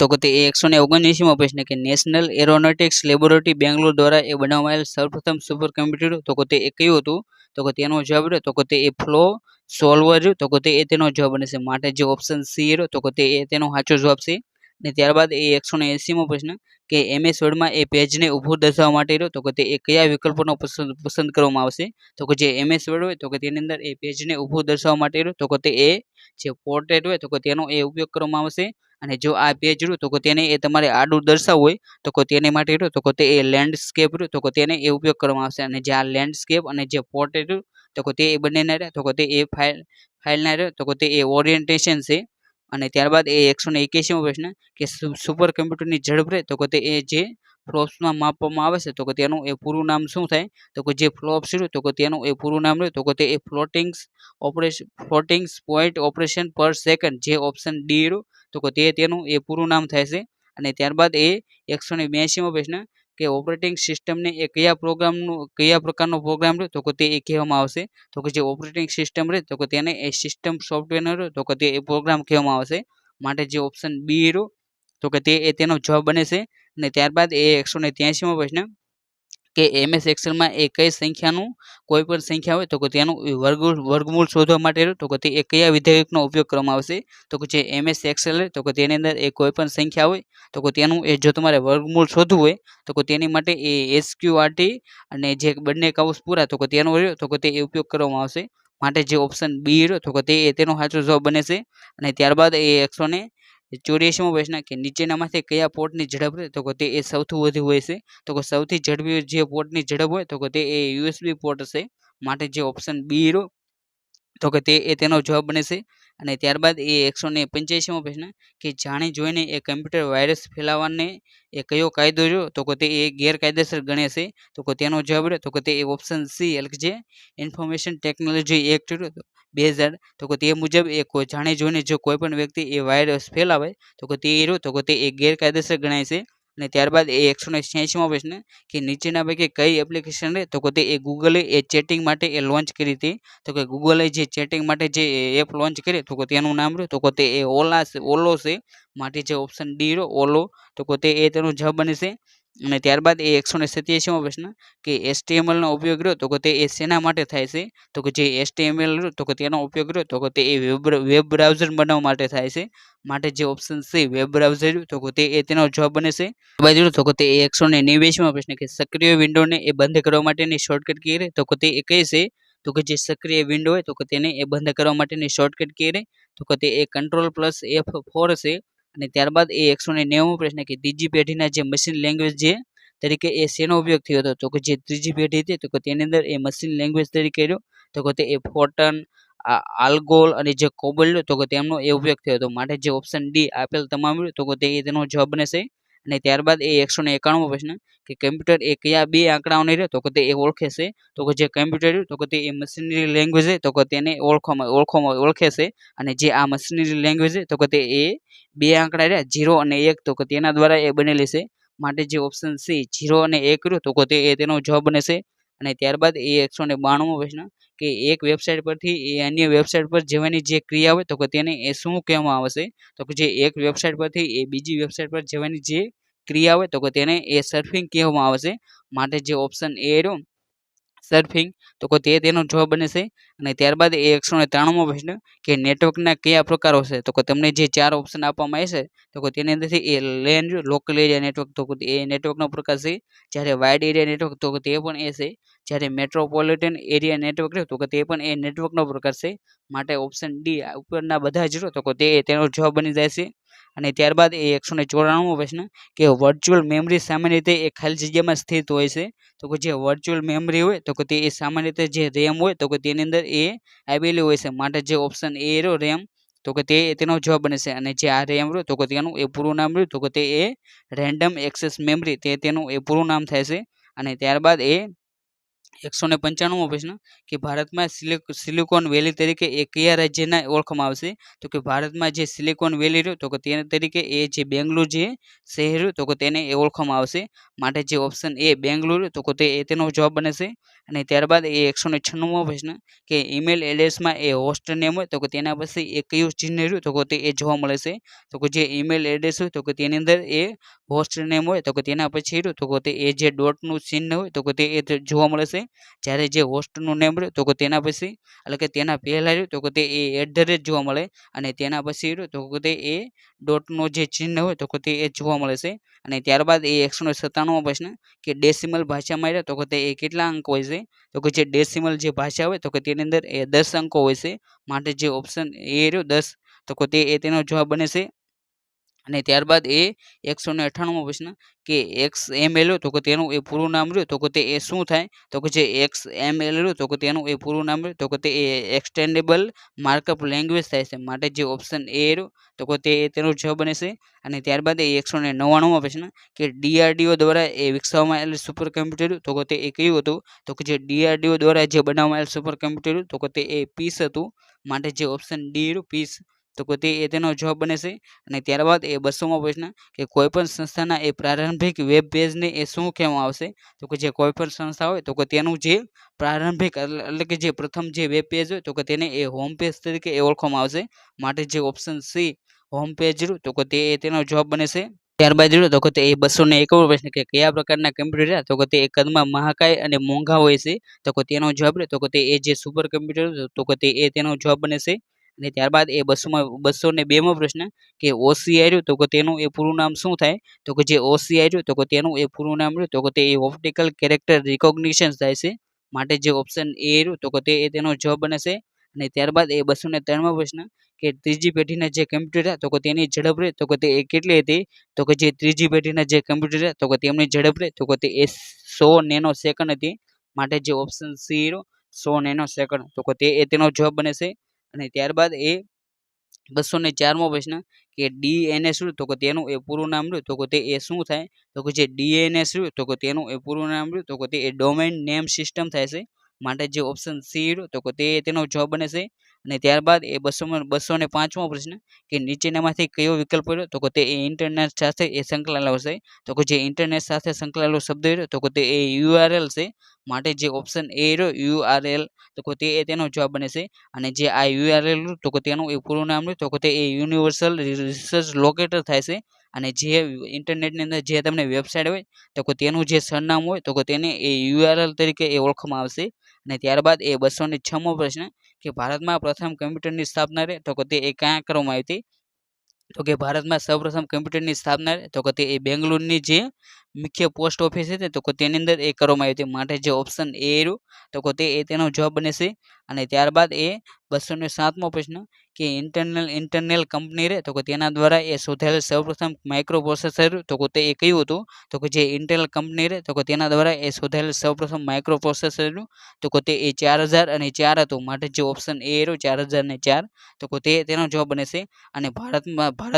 તો કે તે 179મો પ્રશ્ન કે નેશનલ એરોનોટિક્સ લેબોરેટરી બેંગ્લોર દ્વારા એ બનાવવામાં આવેલ સૌપ્રથમ સુપર કમ્પ્યુટર તો કે તે એ કયું હતું? તો કે તેનો જવાબ રહ્યો તો કે તે એ ફ્લો સોલ્વર રહ્યું તો કે તે એ તેનો જવાબ બને છે. માટે જે ઓપ્શન સી રહ્યો તો કે તે એ તેનો સાચો જવાબ છે. અને ત્યારબાદ એ 180મો પ્રશ્ન કે MS વર્ડમાં એ પેજને ઊભું દર્શાવવા માટે રહ્યો તો કે તે એ કયા વિકલ્પોનો પસંદ કરવામાં આવશે? તો કે જે MS વર્ડ હોય તો કે તેની અંદર એ પેજને ઊભું દર્શાવવા માટે રહ્યો તો કે તે એ જે પોર્ટ્રેટ હોય તો કે તેનો એ ઉપયોગ કરવામાં આવશે. અને જો આ પેજ રહ્યું તો કે તેને એ તમારે આડું દર્શાવવું હોય તો કે તેને માટે રહ્યું તો કે તે એ લેન્ડસ્કેપ રહ્યું તો કે તેને એ ઉપયોગ કરવામાં આવશે. અને જે આ લેન્ડસ્કેપ અને જે પોર્ટ્રેટ રહ્યું તો કે તે એ બંનેના રહે તો કે તે એ ફાઇલના રહે તો કે તે એ ઓરિએન્ટેશન છે. અને ત્યારબાદ એ 181મો પ્રશ્ન કે સુપર કમ્પ્યુટરની ઝડપ રહે તો કે તે એ જે ફ્લોપ્સમાં માપવામાં આવે છે તો કે તેનું એ પૂરું નામ શું થાય? તો કે જે ફ્લોપ્સ રહ્યું તો કે તેનું એ પૂરું નામ રહ્યું તો કે તે એ ફ્લોટિંગ પોઈન્ટ ઓપરેશન પર સેકન્ડ જે ઓપ્શન ડી રહ્યું તો કે તે તેનું એ પૂરું નામ થાય છે. અને ત્યારબાદ એ 182મો પ્રશ્ન કે ઓપરેટિંગ સિસ્ટમને એ કયા પ્રકારનો પ્રોગ્રામ રહ્યો તો કે તે એ કહેવામાં આવશે? તો કે જે ઓપરેટિંગ સિસ્ટમ રહે તો કે તેને એ સિસ્ટમ સોફ્ટવેરનો રહ્યો તો કે તે એ પ્રોગ્રામ કહેવામાં આવશે. માટે જે ઓપ્શન બી રહ્યો તો કે તે એ તેનો જવાબ બને છે. અને ત્યારબાદ એ 183મો પ્રશ્ન કે MS એક્સેલમાં એ કઈ સંખ્યાનું કોઈ પણ સંખ્યા હોય તો કે તેનું વર્ગમૂળ શોધવા માટે તો કે તે એ કયા વિધેયકનો ઉપયોગ કરવામાં આવશે? તો કે જે MS એક્સેલ તો કે તેની અંદર એ કોઈ પણ સંખ્યા હોય તો કે તેનું એ જો તમારે વર્ગમૂળ શોધવું હોય તો કે તેની માટે એ SQRT અને જે બંને કૌંસ પૂરા તો કે તેનો રહ્યો તો કે તે એ ઉપયોગ કરવામાં આવશે. માટે જે ઓપ્શન બી રહ્યો તો કે તે તેનો સાચો જવાબ બને છે. અને ત્યારબાદ એ 184મો પ્રશ્ન કે નીચેનામાંથી કયા પોર્ટની ઝડપ રહે તો કે તે એ સૌથી વધુ હોય છે? તો કે સૌથી ઝડપી જે પોર્ટની ઝડપ હોય તો કે તે એ USB પોર્ટ છે. માટે જે ઓપ્શન બી રહ્યો તો કે તે એ તેનો જવાબ બને છે. અને ત્યારબાદ એ 185મો પ્રશ્ન કે જાણી જોઈને એ કમ્પ્યુટર વાયરસ ફેલાવવાને એ કયો કાયદો રહ્યો તો કે તે એ ગેરકાયદેસર ગણે છે? તો કે તેનો જવાબ રહ્યો તો કે તે એ ઓપ્શન સી એટલે કે જે ઇન્ફોર્મેશન ટેકનોલોજી એક્ટ 2000 તો કે તે મુજબ એ કોઈ જાણી જોઈને જો કોઈ પણ વ્યક્તિ એ વાયરસ ફેલાવે તો કે તે રહ્યો તો કે તે એ ગેરકાયદેસર ગણાય છે. અને ત્યારબાદ એ 186મો પ્રશ્ન કે નીચેના પૈકી કઈ એપ્લિકેશન રહે તો કે તે એ ગૂગલે એ ચેટિંગ માટે એ લોન્ચ કરી હતી? તો કે ગૂગલે જે ચેટિંગ માટે જે એપ લોન્ચ કરી તો કે તેનું નામ રહ્યું તો કે તે એ ઓલો છે. માટે જે ઓપ્શન ડી રહ્યો ઓલો તો કે તે એ તેનો જવાબ બને છે. અને ત્યારબાદ એ 187મો પ્રશ્ન કે HTML નો ઉપયોગ રહ્યો તો કે તે એ શેના માટે થાય છે? તો કે જે HTML રહ્યો તો કે તેનો ઉપયોગ રહ્યો તો કે તે એ વેબ બ્રાઉઝર બનાવવા માટે થાય છે. માટે જે ઓપ્શન સી વેબ બ્રાઉઝર રહ્યું તો કે તે એ તેનો જવાબ બને છે. બાજુ તો કે તે 189મો પ્રશ્ન કે સક્રિય વિન્ડોને એ બંધ કરવા માટેની શોર્ટકટ કી રહે તો કે તે એ કઈ છે? તો કે જે સક્રિય વિન્ડો હોય તો કે તેને એ બંધ કરવા માટેની શોર્ટકટ કી રહે તો કે તે એ Ctrl+F4 છે. અને ત્યારબાદ એ 190મો પ્રશ્ન કે ત્રીજી પેઢીના જે મશીન લેંગ્વેજ જે તરીકે એ શેનો ઉપયોગ થયો હતો? તો કે જે ત્રીજી પેઢી હતી તો કે તેની અંદર એ મશીન લેંગ્વેજ તરીકે રહ્યો તો કે તે એ ફોર્ટન, આલ્ગોલ અને જે કોબોલ તો કે તેમનો એ ઉપયોગ થયો હતો. માટે જે ઓપ્શન ડી આપેલ તમામ તો કે તે તેનો જવાબ બને છે. અને ત્યારબાદ એ 191મો પ્રશ્ન કે કમ્પ્યુટર એ કયા બે આંકડાઓને રહ્યો તો કે તે એ ઓળખે છે? તો કે જે કમ્પ્યુટર રહ્યું તો કે તે એ મશીનરી લેંગ્વેજ છે તો કે તેને ઓળખે છે. અને જે આ મશીનરી લેંગ્વેજ છે તો કે તે એ બે આંકડા રહ્યા 0 અને 1 તો કે તેના દ્વારા એ બનેલી છે. માટે જે ઓપ્શન સી 0 અને 1 રહ્યું તો કે તે તેનો જવાબ બને છે. અને ત્યારબાદ એ 192મો પ્રશ્ન કે એક વેબસાઇટ પરથી એ અન્ય વેબસાઇટ પર જવાની જે ક્રિયા હોય તો કે તેને એ શું કહેવામાં આવે છે? તો કે જે એક વેબસાઇટ પરથી એ બીજી વેબસાઇટ પર જવાની જે ક્રિયા હોય તો કે તેને એ સર્ફિંગ કહેવામાં આવે છે. માટે જે ઓપ્શન એ રહ્યો સર્ફિંગ તો કે તે તેનો જવાબ બને છે. અને ત્યારબાદ એ 193મો પ્રશ્ન કે નેટવર્કના કયા પ્રકારો છે? તો કે તમને જે 4 ઓપ્શન આપવામાં આવે છે તો કે તેની અંદરથી એ લેન લોકલ એરિયા નેટવર્ક તો કે એ નેટવર્કનો પ્રકાર છે. જ્યારે વાઇડ એરિયા નેટવર્ક તો કે તે પણ એ છે. જ્યારે મેટ્રોપોલિટન એરિયા નેટવર્ક રહ્યો તો કે તે પણ એ નેટવર્કનો પ્રકાર છે. માટે ઓપ્શન ડી ઉપરના બધા જ રહ્યો તો કે તે તેનો જવાબ બની જાય છે. અને ત્યારબાદ એ 194મો પ્રશ્ન કે વર્ચ્યુઅલ મેમરી સામાન્ય રીતે એ ખાલી જગ્યામાં સ્થિત હોય છે. તો કે જે વર્ચ્યુઅલ મેમરી હોય તો કે તે એ સામાન્ય રીતે જે રેમ હોય તો કે તેની અંદર એ આવેલી હોય છે. માટે જે ઓપ્શન એ રહ્યો રેમ તો કે તે તેનો જવાબ બને છે. અને જે આ રેમ રહ્યો તો કે તેનું એ પૂરું નામ રહ્યું તો કે તે એ રેન્ડમ એક્સેસ મેમરી તે તેનું એ પૂરું નામ થાય છે. અને ત્યારબાદ એ 195મો પ્રશ્ન કે ભારતમાં સિલિકોન વેલી તરીકે એ કયા રાજ્યના ઓળખવામાં આવશે? તો કે ભારતમાં જે સિલિકોન વેલી રહ્યું તો કે તેના તરીકે એ જે બેંગ્લોર જે શહેર રહ્યું તો કે તેને એ ઓળખવામાં આવશે. માટે જે ઓપ્શન એ બેંગ્લોર તો કે તે તેનો જવાબ બને છે. અને ત્યારબાદ એ 196મો પ્રશ્ન કે ઈમેલ એડ્રેસમાં એ હોસ્ટ નેમ હોય તો કે તેના પછી એ કયું ચિહ્ન રહ્યું તો કે તે એ જોવા મળે છે? તો કે જે ઈમેલ એડ્રેસ હોય તો કે તેની અંદર એ હોસ્ટ નેમ હોય તો કે તેના પછી રહ્યું તો કે તે એ જે ડોટનું ચિહ્ન હોય તો કે તે એ જોવા મળે છે. જ્યારે જે હોસ્ટનું નેમ રહ્યું તો કે તેના પછી એટલે કે તેના પહેલા રહ્યું તો કે તે એ @ જોવા મળે. અને તેના પછી રહ્યું તો કે તે એ ડોટનું જે ચિહ્ન હોય તો કે તે એ જોવા મળે છે. અને ત્યારબાદ એ 197મો પ્રશ્ન કે ડેસિમલ ભાષામાં રહ્યો તો કે તે એ કેટલા અંક હોય છે? તો કે જે ડેસિમલ જે ભાષા હોય તો કે તેની અંદર એ 10 અંકો હોય છે. માટે જે ઓપ્શન એ રહ્યો 10 તો કે તે એ તેનો જવાબ બને છે. અને ત્યારબાદ એ 198મો પ્રશ્ન કે XML તો કે તેનું એ પૂરું નામ રહ્યું તો કે તે એ શું થાય? તો કે જે XML રહ્યું તો કે તેનું એ પૂરું નામ રહ્યું તો કે તે એક્સટેન્ડેબલ માર્કઅપ લેંગ્વેજ થાય છે. માટે જે ઓપ્શન એ રહ્યું તો કે તે તેનો જવાબ બને છે. અને ત્યારબાદ એ 199મો પ્રશ્ન કે DRDO દ્વારા એ વિકસાવવામાં આવેલ સુપર કમ્પ્યુટર તો કે તે એ કયું હતું? તો કે જે DRDO દ્વારા જે બનાવવામાં આવેલ સુપર કમ્પ્યુટર તો કે તે એ પીસ હતું. માટે જે ઓપ્શન ડી રહ્યું પીસ તો કે તે તેનો જવાબ બને છે. અને ત્યારબાદ એ 200મો પ્રશ્ન કે કોઈપણ સંસ્થાના એ પ્રારંભિક વેબ પેજને એ શું કહેવામાં આવશે? તો કે જે કોઈપણ સંસ્થા હોય તો કે તેનું જે પ્રારંભિક એટલે કે જે પ્રથમ જે વેબ પેજ હોય તો કે તેને એ હોમ પેજ તરીકે એ ઓળખવામાં આવશે. માટે જે ઓપ્શન સી હોમ પેજ રહ્યું તો કે તે તેનો જવાબ બને છે. ત્યારબાદ રહ્યું તો કે તે 201મો પ્રશ્ન કે કયા પ્રકારના કમ્પ્યુટર રહ્યા તો કે તે કદમાં મહાકાય અને મોંઘા હોય છે? તો કે તેનો જવાબ રહ્યો તો કે તે એ જે સુપર કમ્પ્યુટર તો કે તે તેનો જવાબ બને છે. અને ત્યારબાદ એ 202મો પ્રશ્ન કે OCI રહ્યું તો કે તેનું એ પૂરું નામ શું થાય? તો કે જે OCI રહ્યું તો કે તેનું એ પૂરું નામ રહ્યું તો કે તે ઓપ્ટિકલ કેરેક્ટર રિકોગ્નિશન થાય છે. માટે જે ઓપ્શન એ રહ્યું તો કે તે તેનો જવાબ બને છે. અને ત્યારબાદ એ 203મો પ્રશ્ન કે ત્રીજી પેઢીના જે કમ્પ્યુટર તો કે તેની ઝડપ રહે તો કે તે કેટલી હતી? તો કે જે ત્રીજી પેઢીના જે કમ્પ્યુટર તો કે તેમની ઝડપ રહે તો કે તે 100 નેનો સેકન્ડ હતી. માટે જે ઓપ્શન સી રહ્યો 100 નેનો સેકન્ડ તો કે તે તેનો જવાબ બને છે. અને ત્યારબાદ એ 204મો પ્રશ્ન કે DNS રહ્યું તો કે તેનું એ પૂરું નામ રહ્યું તો કે તે એ શું થાય? તો કે જે DNS રહ્યું તો કે તેનું એ પૂરું નામ રહ્યું તો કે તે ડોમેઇન નેમ સિસ્ટમ થાય છે. માટે જે ઓપ્શન સી રહ્યું તો કે તેનો જવાબ બને છે. અને ત્યારબાદ એ 205મો પ્રશ્ન કે નીચેનામાંથી કયો વિકલ્પ રહ્યો તો કે તે ઇન્ટરનેટ સાથે એ સંકળાયેલો હશે? તો કે જે ઇન્ટરનેટ સાથે સંકળાયેલો શબ્દ રહ્યો તો કે તે URL છે. માટે જે ઓપ્શન એ રહ્યો URL તો કે તે તેનો જવાબ બને છે. અને જે આ URL તો કે તેનું એ પૂરું નામ રહ્યું તો કે તે યુનિવર્સલ રિસર્ચ લોકેટર થાય છે. અને જે ઇન્ટરનેટની અંદર જે તમને વેબસાઇટ હોય તો કે તેનું જે સરનામું હોય તો કે તેને એ URL તરીકે એ ઓળખવામાં આવશે. અને ત્યારબાદ એ 206મો પ્રશ્ન કે ભારતમાં પ્રથમ કમ્પ્યુટરની સ્થાપના રહે તો કે તે એ ક્યાં કરવામાં આવી હતી? તો કે ભારતમાં સૌપ્રથમ કમ્પ્યુટરની સ્થાપના તો કે તે એ બેંગ્લોરની જે મુખ્ય પોસ્ટ ઓફિસ હતી તો કે તેની અંદર એ કરવામાં આવી હતી. માટે જે ઓપ્શન એ રહ્યું તો કે તે તેનો જવાબ બને છે. અને ત્યારબાદ એ 207મો પ્રશ્ન કે ઇન્ટરનેલ કંપની રહે તો કે તેના દ્વારા એ શોધાયેલ સૌપ્રથમ માઇક્રો પ્રોસેસર તો કે તે કયું હતું? તો કે જે ઇન્ટેલ કંપની રહે તો કે તેના દ્વારા એ શોધાયેલ સૌપ્રથમ માઇક્રો પ્રોસેસર તો કે તે 4004 હતું. માટે જે ઓપ્શન એ રહ્યું 4004 તો કે તે તેનો જવાબ બને છે. અને ભારત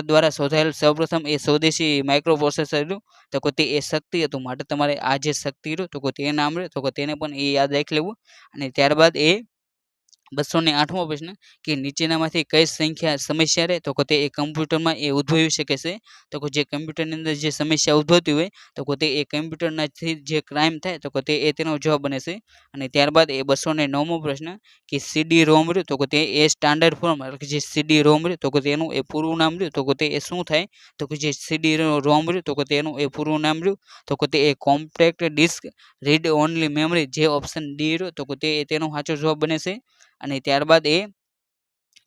દ્વારા શોધાયેલ સૌપ્રથમ એ સ્વદેશી માઇક્રો પ્રોસેસર તો કે તે એ શક્તિ હતું. માટે તમારે આ જે શક્તિ રહ્યું તો કે તે નામ રહ્યું તો કે તેને પણ એ યાદ રાખી લેવું. અને ત્યારબાદ એ 208મો પ્રશ્ન કે નીચેનામાંથી કઈ સમસ્યા રહે તો કે તે એ કમ્પ્યુટરમાં એ ઉદ્ભવી શકે છે? તો કે જે કમ્પ્યુટરની અંદર જે સમસ્યા ઉદ્ભવતી હોય તો કે તે એ કમ્પ્યુટરનાથી જે ક્રાઇમ થાય તો કે તે તેનો જવાબ બને છે. અને ત્યારબાદ એ 209મો પ્રશ્ન કે CD ROM રહ્યું તો કે તે એ સ્ટાન્ડર્ડ ફોર્મ એટલે કે જે CD ROM રહ્યું તો કે તેનું એ પૂરું નામ રહ્યું તો કે તે એ શું થાય? તો કે જે CD ROM રહ્યું તો કે તેનું એ પૂરું નામ રહ્યું તો કે તે એ compact disc read only memory જે ઓપ્શન ડી રહ્યો તો કે તે તેનો સાચો જવાબ બને છે. અને ત્યારબાદ એ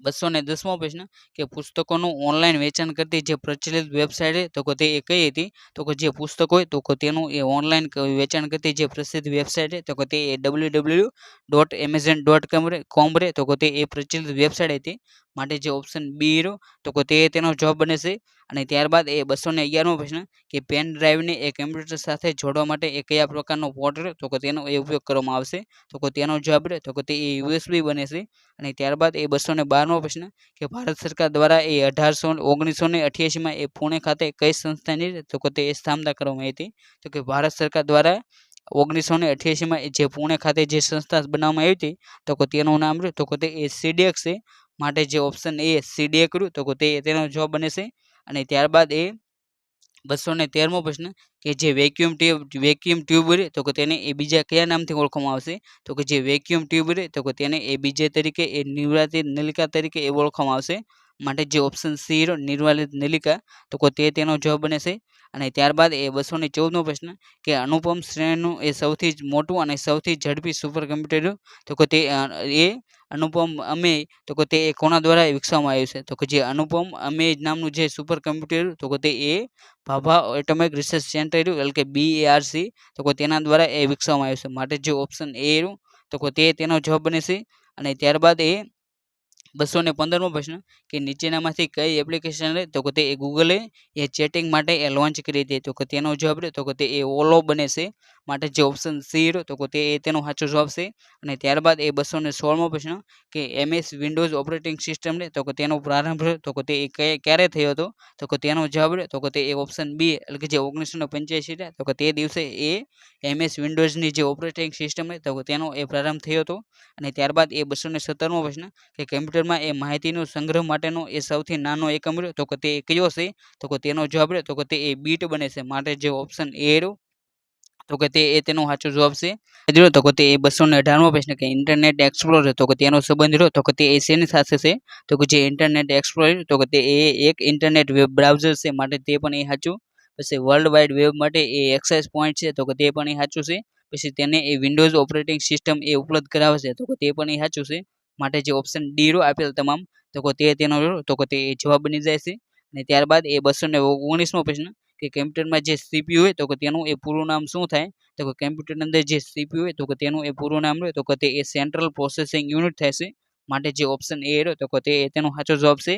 210મો પ્રશ્ન કે પુસ્તકોનું ઓનલાઈન વેચાણ કરતી જે પ્રચલિત વેબસાઇટ તો કે તે કઈ હતી? તો કે જે પુસ્તક હોય તો કે તેનું એ ઓનલાઈન વેચાણ કરતી જે પ્રસિદ્ધ વેબસાઇટ તો કે તે www.amazon.com રહે તો કે તે એ પ્રચલિત વેબસાઇટ હતી. માટે જે ઓપ્શન બી રહ્યો તો કે તે તેનો જવાબ બને છે. અને ત્યારબાદ એ 211મો પ્રશ્ન કે પેન ડ્રાઈવને એ કમ્પ્યુટર સાથે જોડવા માટે એ કયા પ્રકારનો પોર્ટ રહ્યો તો કે તેનો એ ઉપયોગ કરવામાં આવશે? તો કે તેનો જવાબ રહે તો કે તે USB બને છે. અને ત્યારબાદ એ 212મો પ્રશ્ન કે ભારત સરકાર દ્વારા એ 1988માં એ પુણે ખાતે કઈ સંસ્થાની તો કે તે સ્થાપના કરવામાં આવી હતી? તો કે ભારત સરકાર દ્વારા 1988માં જે પુણે ખાતે જે સંસ્થા બનાવવામાં આવી હતી તો કે તેનું નામ રહ્યું તો કે તે CDEC છે. માટે જે ઓપ્શન એ CDEC રહ્યું તો કે તે તેનો જવાબ બને છે. અને ત્યારબાદ એ 213મો પ્રશ્ન કે જે વેક્યુમ ટ્યુબ રહે તો કે તેને એ બીજા કયા નામથી ઓળખવામાં આવશે? તો કે જે વેક્યુમ ટ્યુબ રહે તો કે તેને એ બીજે તરીકે એ નિર્વાતિત નલિકા તરીકે એ ઓળખવામાં આવશે. માટે જે ઓપ્શન સી રહ્યો નિર્વાતિત નલિકા તો કે તે તેનો જવાબ બને છે. અને ત્યારબાદ એ 214મો પ્રશ્ન કે અનુપમ શ્રેણીનું એ સૌથી મોટું અને સૌથી ઝડપી સુપર કમ્પ્યુટર તો કે તે એ અનુપમ અમેય તો કે તે કોના દ્વારા વિકસાવવામાં આવ્યું છે? તો કે જે અનુપમ અમેય નામનું જે સુપર કમ્પ્યુટર તો કે તે એ ભાભા એટોમિક રિસર્ચ સેન્ટર એટલે કે BARC તો કે તેના દ્વારા એ વિકસાવવામાં આવ્યું છે. માટે જે ઓપ્શન એ રહ્યું તો કે તે તેનો જવાબ બને છે. અને ત્યારબાદ એ 215મો પ્રશ્ન કે નીચેનામાંથી કઈ એપ્લિકેશન રહે તો કે તે ગૂગલે એ ચેટિંગ માટે એ લોન્ચ કરી હતી? તો કે તેનો જવાબ રહે તો કે તે ઓલો બને છે. માટે જે ઓપ્શન સી રહ્યો તો કે તે તેનો સાચો જવાબ છે. અને ત્યારબાદ એ 216મો પ્રશ્ન કે MS વિન્ડોઝ ઓપરેટિંગ સિસ્ટમ રહે તો કે તેનો પ્રારંભ રહ્યો તો કે તે ક્યારે થયો હતો? તો કે તેનો જવાબ રહે તો કે તે ઓપ્શન બી એટલે કે જે 1985 તો કે તે દિવસે એ MS વિન્ડોઝની જે ઓપરેટિંગ સિસ્ટમ રહે તો કે તેનો એ પ્રારંભ થયો હતો. અને ત્યારબાદ એ 217મો પ્રશ્ન કે કમ્પ્યુટરમાં એ માહિતીનો સંગ્રહ માટેનો એ સૌથી નાનો એકમ રહ્યો તો કે તે કયો છે? તો કે તેનો જવાબ રહ્યો તો કે તે બીટ બને છે. માટે જે ઓપ્શન એ રહ્યો તો કે તે તેનો સાચો જવાબ છે. તો કે તે 218મો પ્રશ્ન કે ઇન્ટરનેટ એક્સપ્લોરર તો કે તેનો સંબંધ રહ્યો તો કે તે શેની સાથે છે? તો કે જે ઇન્ટરનેટ એક્સપ્લોરર તો કે તે એક ઇન્ટરનેટ વેબ બ્રાઉઝર છે. માટે તે પણ એ સાચું. પછી વર્લ્ડ વાઇડ વેબ માટે એ એક્સેસ પોઈન્ટ છે તો કે તે પણ એ સાચું છે. પછી તેને એ વિન્ડોઝ ઓપરેટિંગ સિસ્ટમ એ ઉપલબ્ધ કરાવે છે તો કે તે પણ એ સાચું છે. માટે જે ઓપ્શન ડી રહ્યો આપેલ તમામ તો કે તે તેનો તો કે તે જવાબ બની જાય છે. અને ત્યારબાદ એ 219મો પ્રશ્ન કે કમ્પ્યુટરમાં જે CPU હોય તો કે તેનું એ પૂરું નામ શું થાય? તો કે કમ્પ્યુટરની અંદર જે CPU હોય તો કે તેનું એ પૂરું નામ હોય તો કે તે સેન્ટ્રલ પ્રોસેસિંગ યુનિટ થાય છે. માટે જે ઓપ્શન એ રહ્યો તો કે તે તેનો સાચો જવાબ છે.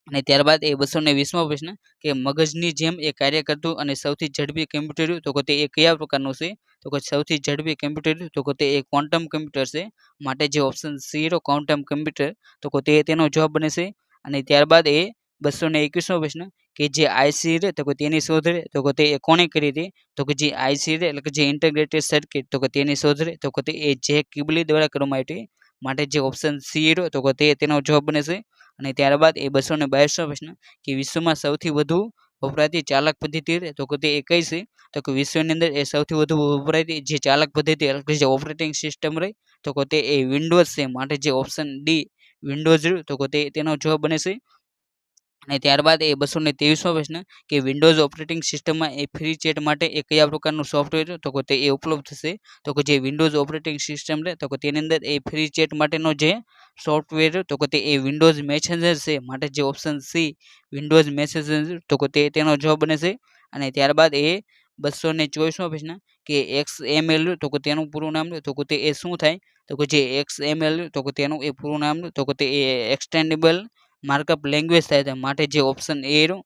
અને ત્યારબાદ એ 220મો પ્રશ્ન કે મગજની જેમ એ કાર્ય કરતું અને સૌથી ઝડપી કમ્પ્યુટર તો કે તે કયા પ્રકારનું છે? તો કે સૌથી ઝડપી કમ્પ્યુટર તો કે તે ક્વોન્ટમ કમ્પ્યુટર છે. માટે જે ઓપ્શન સી રહ્યો ક્વોન્ટમ કમ્પ્યુટર તો કે તે તેનો જવાબ બને છે. અને ત્યારબાદ એ 221મો પ્રશ્ન કે જે IC રહે તો કે તેની શોધ રહે તો કે તે કોણે કરી હતી? તો કે જે IC રહે એટલે કે જે ઇન્ટિગ્રેટેડ સર્કિટ તો કે તેની શોધ રહે તો કે તે જે કિબલી દ્વારા કરવામાં આવી હતી. માટે જે ઓપ્શન સી રહ્યો તો કે તે તેનો જવાબ બને છે. અને ત્યારબાદ એ 222મો પ્રશ્ન કે વિશ્વમાં સૌથી વધુ વપરાતી ચાલક પદ્ધતિ તો કે તે એ કઈ છે? તો કે વિશ્વની અંદર એ સૌથી વધુ વપરાતી જે ચાલક પદ્ધતિ એટલે કે જે ઓપરેટિંગ સિસ્ટમ રહી તો કે તે એ વિન્ડોઝ છે. માટે જે ઓપ્શન ડી વિન્ડોઝ રહ્યું તો કે તેનો જવાબ બને છે. અને ત્યારબાદ એ 223મો પ્રશ્ન કે વિન્ડોઝ ઓપરેટિંગ સિસ્ટમમાં એ ફ્રી ચેટ માટે એ કયા પ્રકારનું સોફ્ટવેર તો કે તે એ ઉપલબ્ધ થશે? તો કે જે વિન્ડોઝ ઓપરેટિંગ સિસ્ટમ છે તો કે તેની અંદર એ ફ્રી ચેટ માટેનો જે સોફ્ટવેર તો કે તે એ વિન્ડોઝ મેસેન્જર છે. માટે જે ઓપ્શન સી વિન્ડોઝ મેસેન્જર તો કે તેનો જવાબ બને છે. અને ત્યારબાદ એ 224મો પ્રશ્ન કે XML તો કે તેનું પૂરું નામ તો કે તે એ શું થાય? તો કે જે XML તો કે તેનું એ પૂરું નામ તો કે તે એક્સટેન્ડેબલ માર્કઅપ લેંગ્વેજ થાય છે. માટે જે ઓપ્શન એ રહ્યું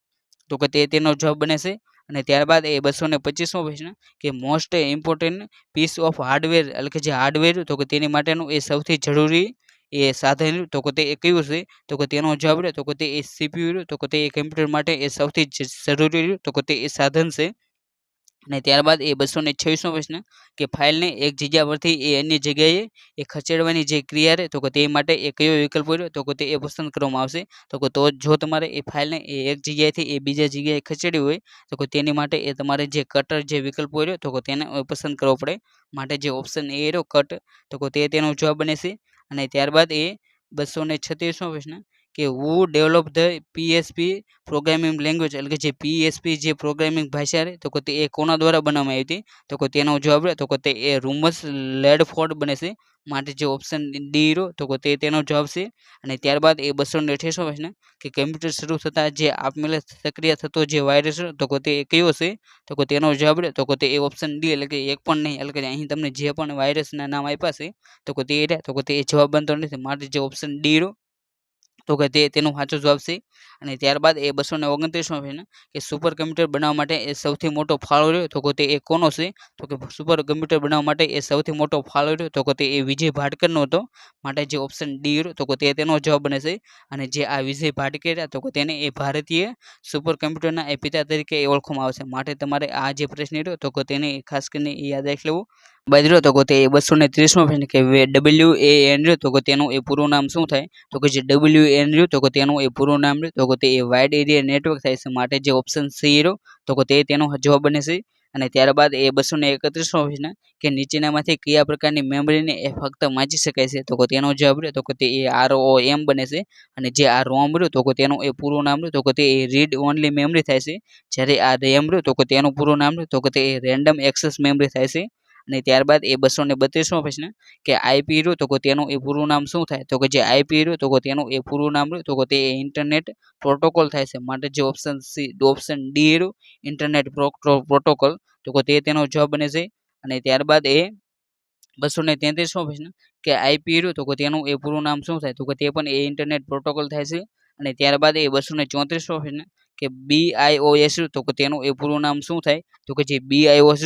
તો કે તેનો જવાબ બને છે. અને ત્યારબાદ એ 225મો પ્રશ્ન કે most important piece of hardware એટલે કે જે હાર્ડવેર તો કે તેની માટેનું એ સૌથી જરૂરી એ સાધન તો કે તે કયું છે? તો કે તેનો જવાબ રહે તો કે તે CPU તો કે તે કમ્પ્યુટર માટે એ સૌથી જરૂરી તો કે તે એ સાધન છે. અને ત્યારબાદ એ 226મો પ્રશ્ન કે ફાઇલને એક જગ્યા પરથી એ અન્ય જગ્યાએ એ ખસેડવાની જે ક્રિયા રહે તો કે તે માટે એ કયો વિકલ્પ હોય તો કે તે એ પસંદ કરવામાં આવશે? તો કે જો તમારે એ ફાઇલને એ એક જગ્યાએથી એ બીજા જગ્યાએ ખસેડવી હોય તો કે તેની માટે એ તમારે જે કટર જે વિકલ્પ હોય તો કે તેને પસંદ કરવો પડે. માટે જે ઓપ્શન એ રહ્યો કટ તો કે તેનો જવાબ બને છે. અને ત્યારબાદ એ 236મો પ્રશ્ન કે who develop the PHP programming language એટલે કે જે PHP જે પ્રોગ્રામિંગ ભાષા રહે તો કે તે એ કોના દ્વારા બનાવવામાં આવી હતી? તો કે તેનો જવાબ રહે તો કે તે એ રૂમસ લેડફોર્ડ બને છે. માટે જે ઓપ્શન ડી રહ્યો તો કે તેનો જવાબ છે. અને ત્યારબાદ એ 228મો પ્રશ્ન કે કમ્પ્યુટર શરૂ થતાં જે આપમેળે સક્રિય થતો જે વાયરસ તો કે તે કયો છે? તો કે તેનો જવાબ રહે તો કે તે એ ઓપ્શન ડી એટલે કે એક પણ નહીં એટલે કે અહીં તમને જે પણ વાયરસના નામ આપ્યા છે તો કે તે તો કે એ જવાબ બનતો નથી. માટે જે ઓપ્શન ડી રહ્યો તો કે તેનો સાચો જવાબ છે. અને ત્યારબાદ એ 229મો પ્રશ્ન કે સુપર કમ્પ્યુટર બનાવવા માટે એ સૌથી મોટો ફાળો રહ્યો તો કે તે એ કોનો છે? તો કે સુપર કમ્પ્યુટર બનાવવા માટે એ સૌથી મોટો ફાળો રહ્યો તો કે તે એ વિજય ભાટકરનો હતો. માટે જે ઓપ્શન ડી રહ્યો તો કે તેનો જવાબ બને છે. અને જે આ વિજય ભાટકર તો કે તેને એ ભારતીય સુપર કમ્પ્યુટરના એ પિતા તરીકે ઓળખવામાં આવે છે. માટે તમારે આ જે પ્રશ્ન રહ્યો તો કે તેને ખાસ કરીને યાદ રાખી લેવું. બાદ રહ્યો તો કે તે 230મો પ્રશ્ન કે WAN રહ્યો તો કે તેનું એ પૂરું નામ શું થાય? તો કે જે WAN રહ્યું તો કે તેનું એ પૂરું નામ રહ્યું તો કે તે વાઇડ એરિયા નેટવર્ક થાય છે. માટે જે ઓપ્શન સી રહ્યો તો કે તેનો જવાબ બને છે. અને ત્યારબાદ એ 231મો પ્રશ્ન કે નીચેનામાંથી કયા પ્રકારની મેમરીને એ ફક્ત વાંચી શકાય છે? તો કે તેનો જવાબ રહ્યો તો કે તે ROM બને છે. અને જે આ ROM રહ્યું તો કે તેનું એ પૂરું નામ રહ્યું તો કે તે રીડ ઓનલી મેમરી થાય છે. જ્યારે આ RAM રહ્યું તો કે તેનું પૂરું નામ રહ્યું તો કે તે રેન્ડમ એક્સેસ મેમરી થાય છે. અને ત્યારબાદ એ 232મો પ્રશ્ન કે IP રહ્યું તો કે તેનું એ પૂરું નામ શું થાય? તો કે જે IP રહ્યું તો કે તેનું એ પૂરું નામ રહ્યું તો કે તે ઇન્ટરનેટ પ્રોટોકોલ થાય છે. માટે જે ઓપ્શન ડી રહ્યું ઇન્ટરનેટ પ્રોટોકોલ તો કે તેનો જવાબ બને છે. અને ત્યારબાદ એ 233મો પ્રશ્ન કે IP રહ્યું તો કે તેનું એ પૂરું નામ શું થાય? તો કે તે પણ એ ઇન્ટરનેટ પ્રોટોકોલ થાય છે. અને ત્યારબાદ એ 234મો પ્રશ્ન કે BIOS તો કે તેનું એ પૂરું નામ શું થાય? તો કે જે BIOS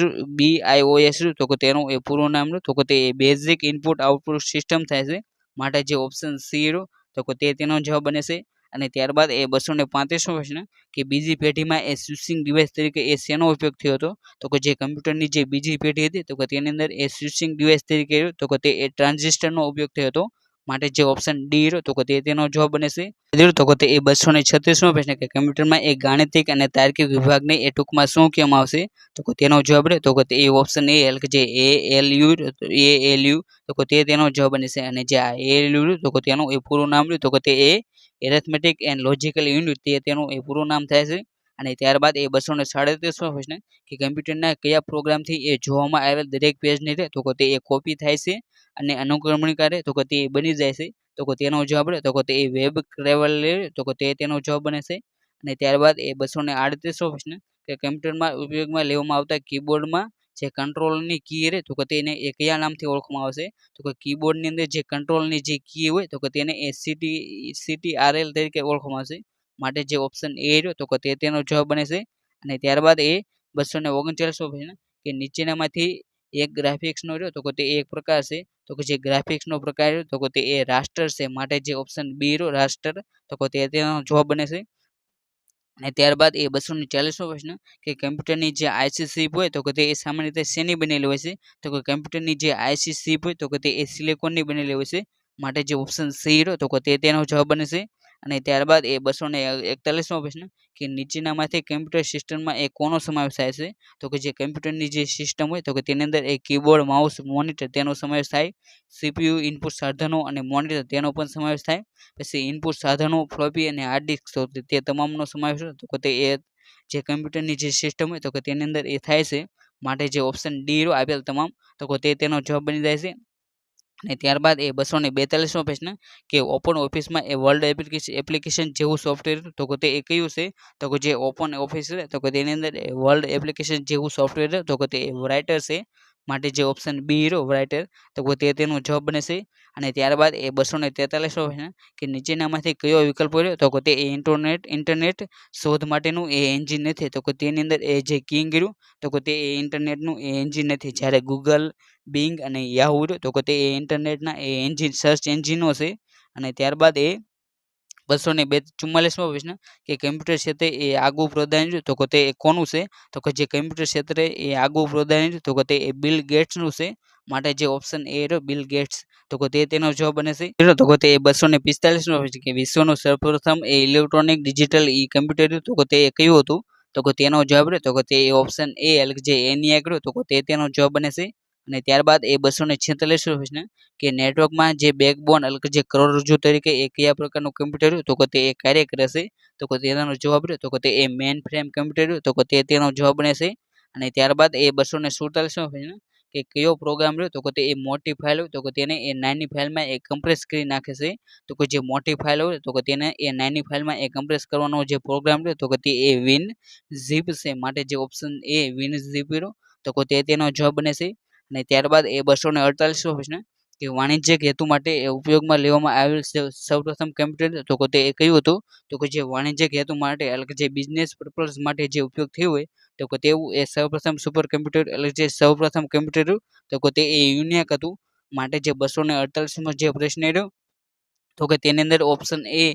તો કે તેનું એ પૂરું નામ તો કે તે બેઝિક ઇનપુટ આઉટપુટ સિસ્ટમ થાય છે. માટે જે ઓપ્શન સી રહ્યો તો કે તેનો જવાબ બને છે. અને ત્યારબાદ એ 235મો પ્રશ્ન કે બીજી પેઢીમાં એ સ્વિચિંગ ડિવાઇસ તરીકે એ શેનો ઉપયોગ થયો હતો? તો કે જે કમ્પ્યુટરની જે બીજી પેઢી હતી તો કે તેની અંદર એ સ્વિચિંગ ડિવાઇસ તરીકે તો કે તે એ ટ્રાન્ઝિસ્ટરનો ઉપયોગ થયો હતો. માટે જે ઓપ્શન ડી રહ્યો તો કે તેનો જવાબ બને છે. તો કે તે એ 236મો પ્રશ્ન કે કમ્પ્યુટરમાં એક ગાણિતિક અને તાર્કિક વિભાગને એ ટૂંકમાં શું કહેવામાં આવશે? તો કે તેનો જવાબ રહે તો કે તે ઓપ્શન એ એટલે કે જે ALU તો કે તેનો જવાબ બને છે. અને જે આ ALU તો કે તેનું એ પૂરું નામ રહ્યું તો કે તે એરેથમેટિક એન્ડ લોજિકલ યુનિટ તેનું એ પૂરું નામ થાય છે. અને ત્યારબાદ એ 237મો પ્રશ્ન કે કમ્પ્યુટરના કયા પ્રોગ્રામથી એ જોવામાં આવેલ દરેક પેજની તો કે તે એ કોપી થાય છે અને અનુક્રમણિકા તો કે તે બની જાય છે? તો કે તેનો જવાબ રહે તો કે તે વેબ ક્રેવલ તો કે તેનો જવાબ બને છે. અને ત્યારબાદ એ 238મો પ્રશ્ન કે કમ્પ્યુટરમાં ઉપયોગમાં લેવામાં આવતા કીબોર્ડમાં જે કંટ્રોલની કી રહે તો કે તેને એ કયા નામથી ઓળખવામાં આવશે? તો કે કીબોર્ડની અંદર જે કંટ્રોલની જે કી હોય તો કે તેને એ CTRL તરીકે ઓળખવામાં આવશે. માટે જે ઓપ્શન એ રહ્યો તો કે તેનો જવાબ બને છે. અને ત્યારબાદ એ 239મો પ્રશ્ન કે નીચેનામાંથી એક ગ્રાફિક્સનો રહ્યો તો કે તે એક પ્રકાર છે? તો કે જે ગ્રાફિક્સનો પ્રકાર રહ્યો તો કે તે રાસ્ટર છે. માટે જે ઓપ્શન બી રહ્યો રાસ્ટર તો કે તેનો જવાબ બને છે. અને ત્યારબાદ એ 240મો પ્રશ્ન કે કમ્પ્યુટરની જે IC ચિપ હોય તો કે તે સામાન્ય રીતે શેની બનેલી હોય છે? તો કે કમ્પ્યુટરની જે IC ચિપ હોય તો કે તે સિલિકોનની બનેલી હોય છે. માટે જે ઓપ્શન સી રહ્યો તો કે તેનો જવાબ બને છે. અને ત્યારબાદ એ 241મો પ્રશ્ન કે નીચેનામાંથી કમ્પ્યુટર સિસ્ટમમાં એ કોનો સમાવેશ થાય છે? તો કે જે કમ્પ્યુટરની જે સિસ્ટમ હોય તો કે તેની અંદર એ કીબોર્ડ, માઉસ, મોનિટર તેનો સમાવેશ થાય. સીપીયુ, ઇનપુટ સાધનો અને મોનિટર તેનો પણ સમાવેશ થાય. પછી ઇનપુટ સાધનો, ફ્લોપી અને હાર્ડ ડિસ્ક તો તે તમામનો સમાવેશ હોય તો કે તે એ જે કમ્પ્યુટરની જે સિસ્ટમ હોય તો કે તેની અંદર એ થાય છે. માટે જે ઓપ્શન ડી આપેલ તમામ તો કે તે તેનો જવાબ બની જાય છે. અને ત્યારબાદ એ 242મો પ્રશ્ન કે ઓપન ઓફિસમાં એ વર્લ્ડ એપ્લિકેશન જેવું સોફ્ટવેર તો કે તે એ કયું છે? તો કે જે ઓપન ઓફિસ છે તો કે તેની અંદર વર્લ્ડ એપ્લિકેશન જેવું સોફ્ટવેર છે તો કે તે રાઇટર છે. માટે જે ઓપ્શન બી રાઇટર તો કે તે તેનો જવાબ બને છે. અને ત્યારબાદ એ 243મો પ્રશ્ન કે નીચેનામાંથી કયો વિકલ્પ રહ્યો તો કે તે ઇન્ટરનેટ શોધ માટેનું એ એન્જિન નથી તો કે તેની અંદર એ જે કિંગ રહ્યું તો કે તે ઇન્ટરનેટનું એ એન્જિન નથી. જ્યારે ગૂગલ, બિંગ અને યાહુ તો કે તે ઇન્ટરનેટના એ એન્જિન સર્ચ એન્જિનો છે. અને ત્યારબાદ એ 244મો પ્રશ્ન કે કમ્પ્યુટર ક્ષેત્રે એ આગવું પ્રદાન તો કે તે કોનું છે? તો કે જે કમ્પ્યુટર ક્ષેત્રે એ આગવું પ્રદાન તો કે તે બિલ ગેટ્સનું છે. માટે જે ઓપ્શન એ રહ્યો બિલ ગેટ્સ તો કે તે તેનો જવાબ બને છે. તો કે તે 245મો પ્રશ્ન કે વિશ્વનું સૌપ્રથમ એ ઇલેક્ટ્રોનિક ડિજિટલ કમ્પ્યુટર તો કે તે કયું હતું? તો કે તેનો જવાબ રહ્યો તો કે તે ઓપ્શન એ એટલે કે જે ENIAC રહ્યો તો કે તે તેનો જવાબ બને છે. અને ત્યારબાદ એ 246મો પ્રશ્ન કે નેટવર્કમાં જે બેકબોન એટલે કે જે કરોડરજ્જુ તરીકે એ કયા પ્રકારનું કમ્પ્યુટર તો કે તે એ કાર્ય કરે છે? તો કે તેનો જવાબ રહ્યો તો કે તે એ મેઇન ફ્રેમ કમ્પ્યુટર તો કે તે તેનો જવાબ બને છે. અને ત્યારબાદ એ 247મો પ્રશ્ન કે કયો પ્રોગ્રામ રહ્યો તો કે તે એ મોટી ફાઇલ હોય તો કે તેને એ નાની ફાઇલમાં એ કમ્પ્રેસ કરી નાખે છે. તો કે જે મોટી ફાઇલ હોય તો કે તેને એ નાની ફાઇલમાં એ કમ્પ્રેસ કરવાનો જે પ્રોગ્રામ રહ્યો તો કે તે એ WinZip છે. માટે જે ઓપ્શન એ WinZip રહ્યો તો કે તે તેનો જવાબ બને છે. અને ત્યારબાદ એ 248મો પ્રશ્ન કે વાણિજ્યિક હેતુ માટે એ ઉપયોગમાં લેવામાં આવેલ સૌપ્રથમ કમ્પ્યુટર તો કે તે કયું હતું? તો કે જે વાણિજ્યિક હેતુ માટે એટલે કે જે બિઝનેસ પર્પઝ માટે જે ઉપયોગ થયો હોય તો કે તેવું એ સૌપ્રથમ સુપર કમ્પ્યુટર એટલે જે સૌપ્રથમ કમ્પ્યુટર તો કે તે એ ENIAC હતું. માટે જે 248મો જે પ્રશ્ન રહ્યો તો કે તેની અંદર ઓપ્શન એ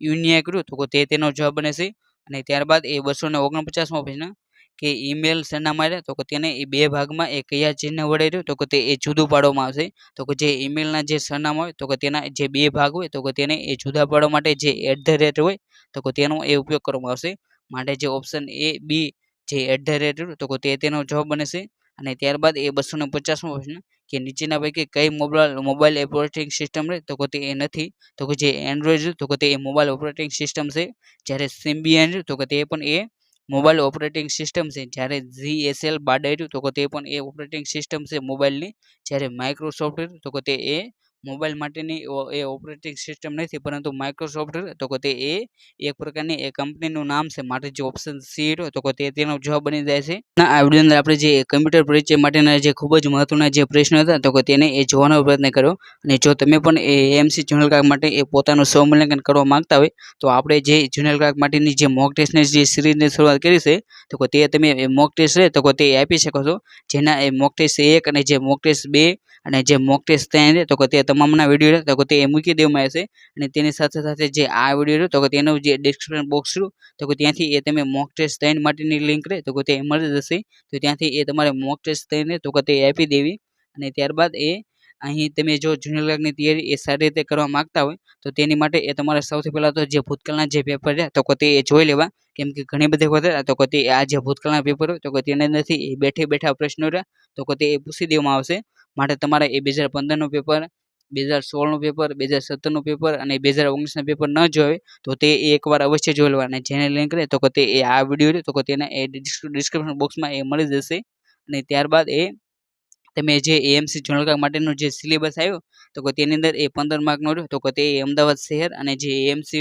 ENIAC રહ્યું તો કે તે તેનો જવાબ બને છે. અને ત્યારબાદ એ 249મો પ્રશ્ન કે ઈમેલ સરનામા તો કે તેને એ બે ભાગમાં એ કયા ચિહ્ન વડે રહ્યું તો કે તે એ જુદું પાડવામાં આવશે. તો કે જે ઈમેલના જે સરનામા હોય તો કે તેના જે બે ભાગ હોય તો કે તેને એ જુદા પાડવા માટે જે @ હોય તો કે તેનો એ ઉપયોગ કરવામાં આવશે. માટે જે ઓપ્શન એ બી જે @ તો કે તે તેનો જવાબ બને છે. અને ત્યારબાદ એ 250મો પ્રશ્ન કે નીચેના પૈકી કઈ મોબાઈલ ઓપરેટિંગ સિસ્ટમ રહે તો કે તે એ નથી? તો કે જે એન્ડ્રોઈડ તો કે તે એ મોબાઈલ ઓપરેટિંગ સિસ્ટમ છે. જ્યારે સિમ્બિયન તો કે તે પણ એ મોબાઈલ ઓપરેટિંગ સિસ્ટમ છે. જ્યારે GSL બાર્ડ તો કે તે પણ એ ઓપરેટિંગ સિસ્ટમ છે મોબાઈલની. જ્યારે માઇક્રોસોફ્ટ તો કે તે એ મોબાઈલ માટેની એ ઓપરેટિંગ સિસ્ટમ નથી પરંતુ માઇક્રોસોફ્ટ તો કે તે એ એક પ્રકારની એ કંપનીનું નામ છે. માટે જે ઓપ્શન સી રહ્યો તો કે તે તેનો જવાબ બની જાય છે. આ વિડીયો અંદર આપણે જે કમ્પ્યુટર પરિચય માટેના જે ખૂબ જ મહત્વના જે પ્રશ્નો હતા તો કે તેને એ જોવાનો પ્રયત્ન કર્યો. અને જો તમે પણ એ AMC જનરલ ક્લાર્ક માટે એ પોતાનું સ્વમૂલ્યાંકન કરવા માંગતા હોય તો આપણે જે જનરલ ક્લાર્ક માટેની જે મોક ટેસ્ટની જે સિરીઝની શરૂઆત કરી છે તો કે તે તમે મોક ટેસ્ટ છે તો કે તે આપી શકો છો. જેના એ મોક ટેસ્ટ 1 અને જે મોક ટેસ્ટ 2 અને જે મોક ટેસ્ટ 3 તો કે તે તમામના વિડીયો તો કે તે મૂકી દેવામાં આવે છે. અને તેની સાથે સાથે જે આ વિડીયો તો કે તેનું જે ડિસ્ક્રિપ્શન બોક્સ તો કે ત્યાંથી એ તમે મોક ટેસ્ટ 3 માટેની લિંક રહે તો કે તે મળી જશે. તો ત્યાંથી એ તમારે મોક ટેસ્ટ 3 તો કે તે આપી દેવી. અને ત્યારબાદ એ અહીં તમે જો જુનિયર ક્લાર્કની તૈયારી એ સારી રીતે કરવા માંગતા હોય તો તેની માટે એ તમારે સૌથી પહેલાં તો જે ભૂતકાળના જે પેપર છે તો કે તે જોઈ લેવા. કેમ કે ઘણી બધી વખત તો કે તે આ જે ભૂતકાળના પેપર હોય તો કે તેની અંદરથી એ બેઠા પ્રશ્નો રહ્યા તો કે તે પૂછી દેવામાં આવશે. માટે તમારે એ 2015નું પેપર, 2016નું પેપર, 2017નું પેપર અને 2019ના પેપર ન જોવે તો તે એકવાર અવશ્ય જોઈ લેવા. અને જેને લિંક રહે તો કે તે એ આ વિડીયો તો કે તેના એ ડિસ્ક્રિપ્શન બોક્સમાં એ મળી જશે. અને ત્યારબાદ એ તમે જે AMC જનરલ ક્લાર્ક માટેનો જે સિલેબસ આવ્યો તો કે તેની અંદર એ 15 માર્કનો રહ્યો તો કે તે અમદાવાદ શહેર અને જે AMC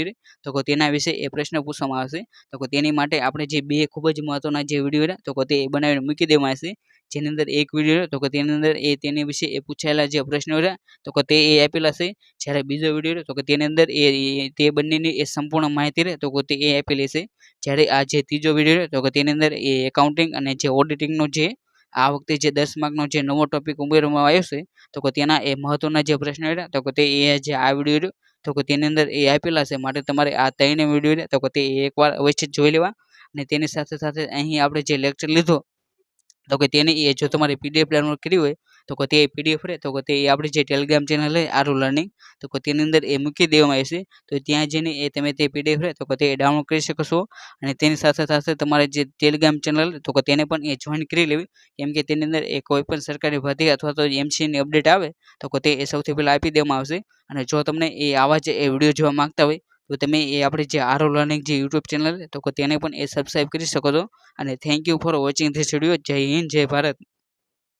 તો કે તેના વિશે એ પ્રશ્ન પૂછવામાં આવશે. તો કે તેની માટે આપણે જે બે ખૂબ જ મહત્વના જે વિડીયો રહ્યા તો કે તે બનાવીને મૂકી દેવામાં આવશે. જેની અંદર એક વિડીયો તો કે તેની અંદર એ તેની વિશે એ પૂછાયેલા જે પ્રશ્નો રહ્યા તો કે તે એ આપેલા છે. જ્યારે બીજો વિડીયો તો કે તેની અંદર એ તે બંનેની એ સંપૂર્ણ માહિતી રહે તો કે તે એ આપેલી છે. જ્યારે આ જે ત્રીજો વિડીયો તો કે તેની અંદર એ એકાઉન્ટિંગ અને જે ઓડિટિંગનો જે આ વખતે જે 10 માર્કનો જે નવો ટોપિક ઉમેરવામાં આવ્યો છે તો કે તેના એ મહત્વના જે પ્રશ્નો રહ્યા તો કે તે એ જે આ વિડીયો તો કે તેની અંદર એ આપેલા છે. માટે તમારે આ 3 વિડીયો તો કે તે એકવાર અવશ્ય જોઈ લેવા. અને તેની સાથે સાથે અહીં આપણે જે લેક્ચર લીધો તો કે તેની એ જો તમારે PDF ડાઉનલોડ કરવી હોય તો તે PDF રહે તો તે આપણી જે ટેલિગ્રામ ચેનલ છે આરુ લર્નિંગ તો તેની અંદર એ મૂકી દેવામાં આવશે. તો ત્યાં જઈને એ તમે તે PDF રહે તો તે ડાઉનલોડ કરી શકો છો. અને તેની સાથે સાથે તમારે જે ટેલિગ્રામ ચેનલ તો તેને પણ એ જોઈન કરી લેવી, કેમ કે તેની અંદર એ કોઈ પણ સરકારી ભરતી અથવા તો એમસીની અપડેટ આવે તો તે એ સૌથી પહેલાં આપી દેવામાં આવશે. અને જો તમને એ આવા જ એ વિડીયો જોવા માંગતા હોય તો તમે એ આપણી જે આરુ લર્નિંગ જે યુટ્યુબ ચેનલ તો તેને પણ એ સબસ્ક્રાઈબ કરી શકો છો. અને thank you for watching this video. જય હિન્દ, જય ભારત.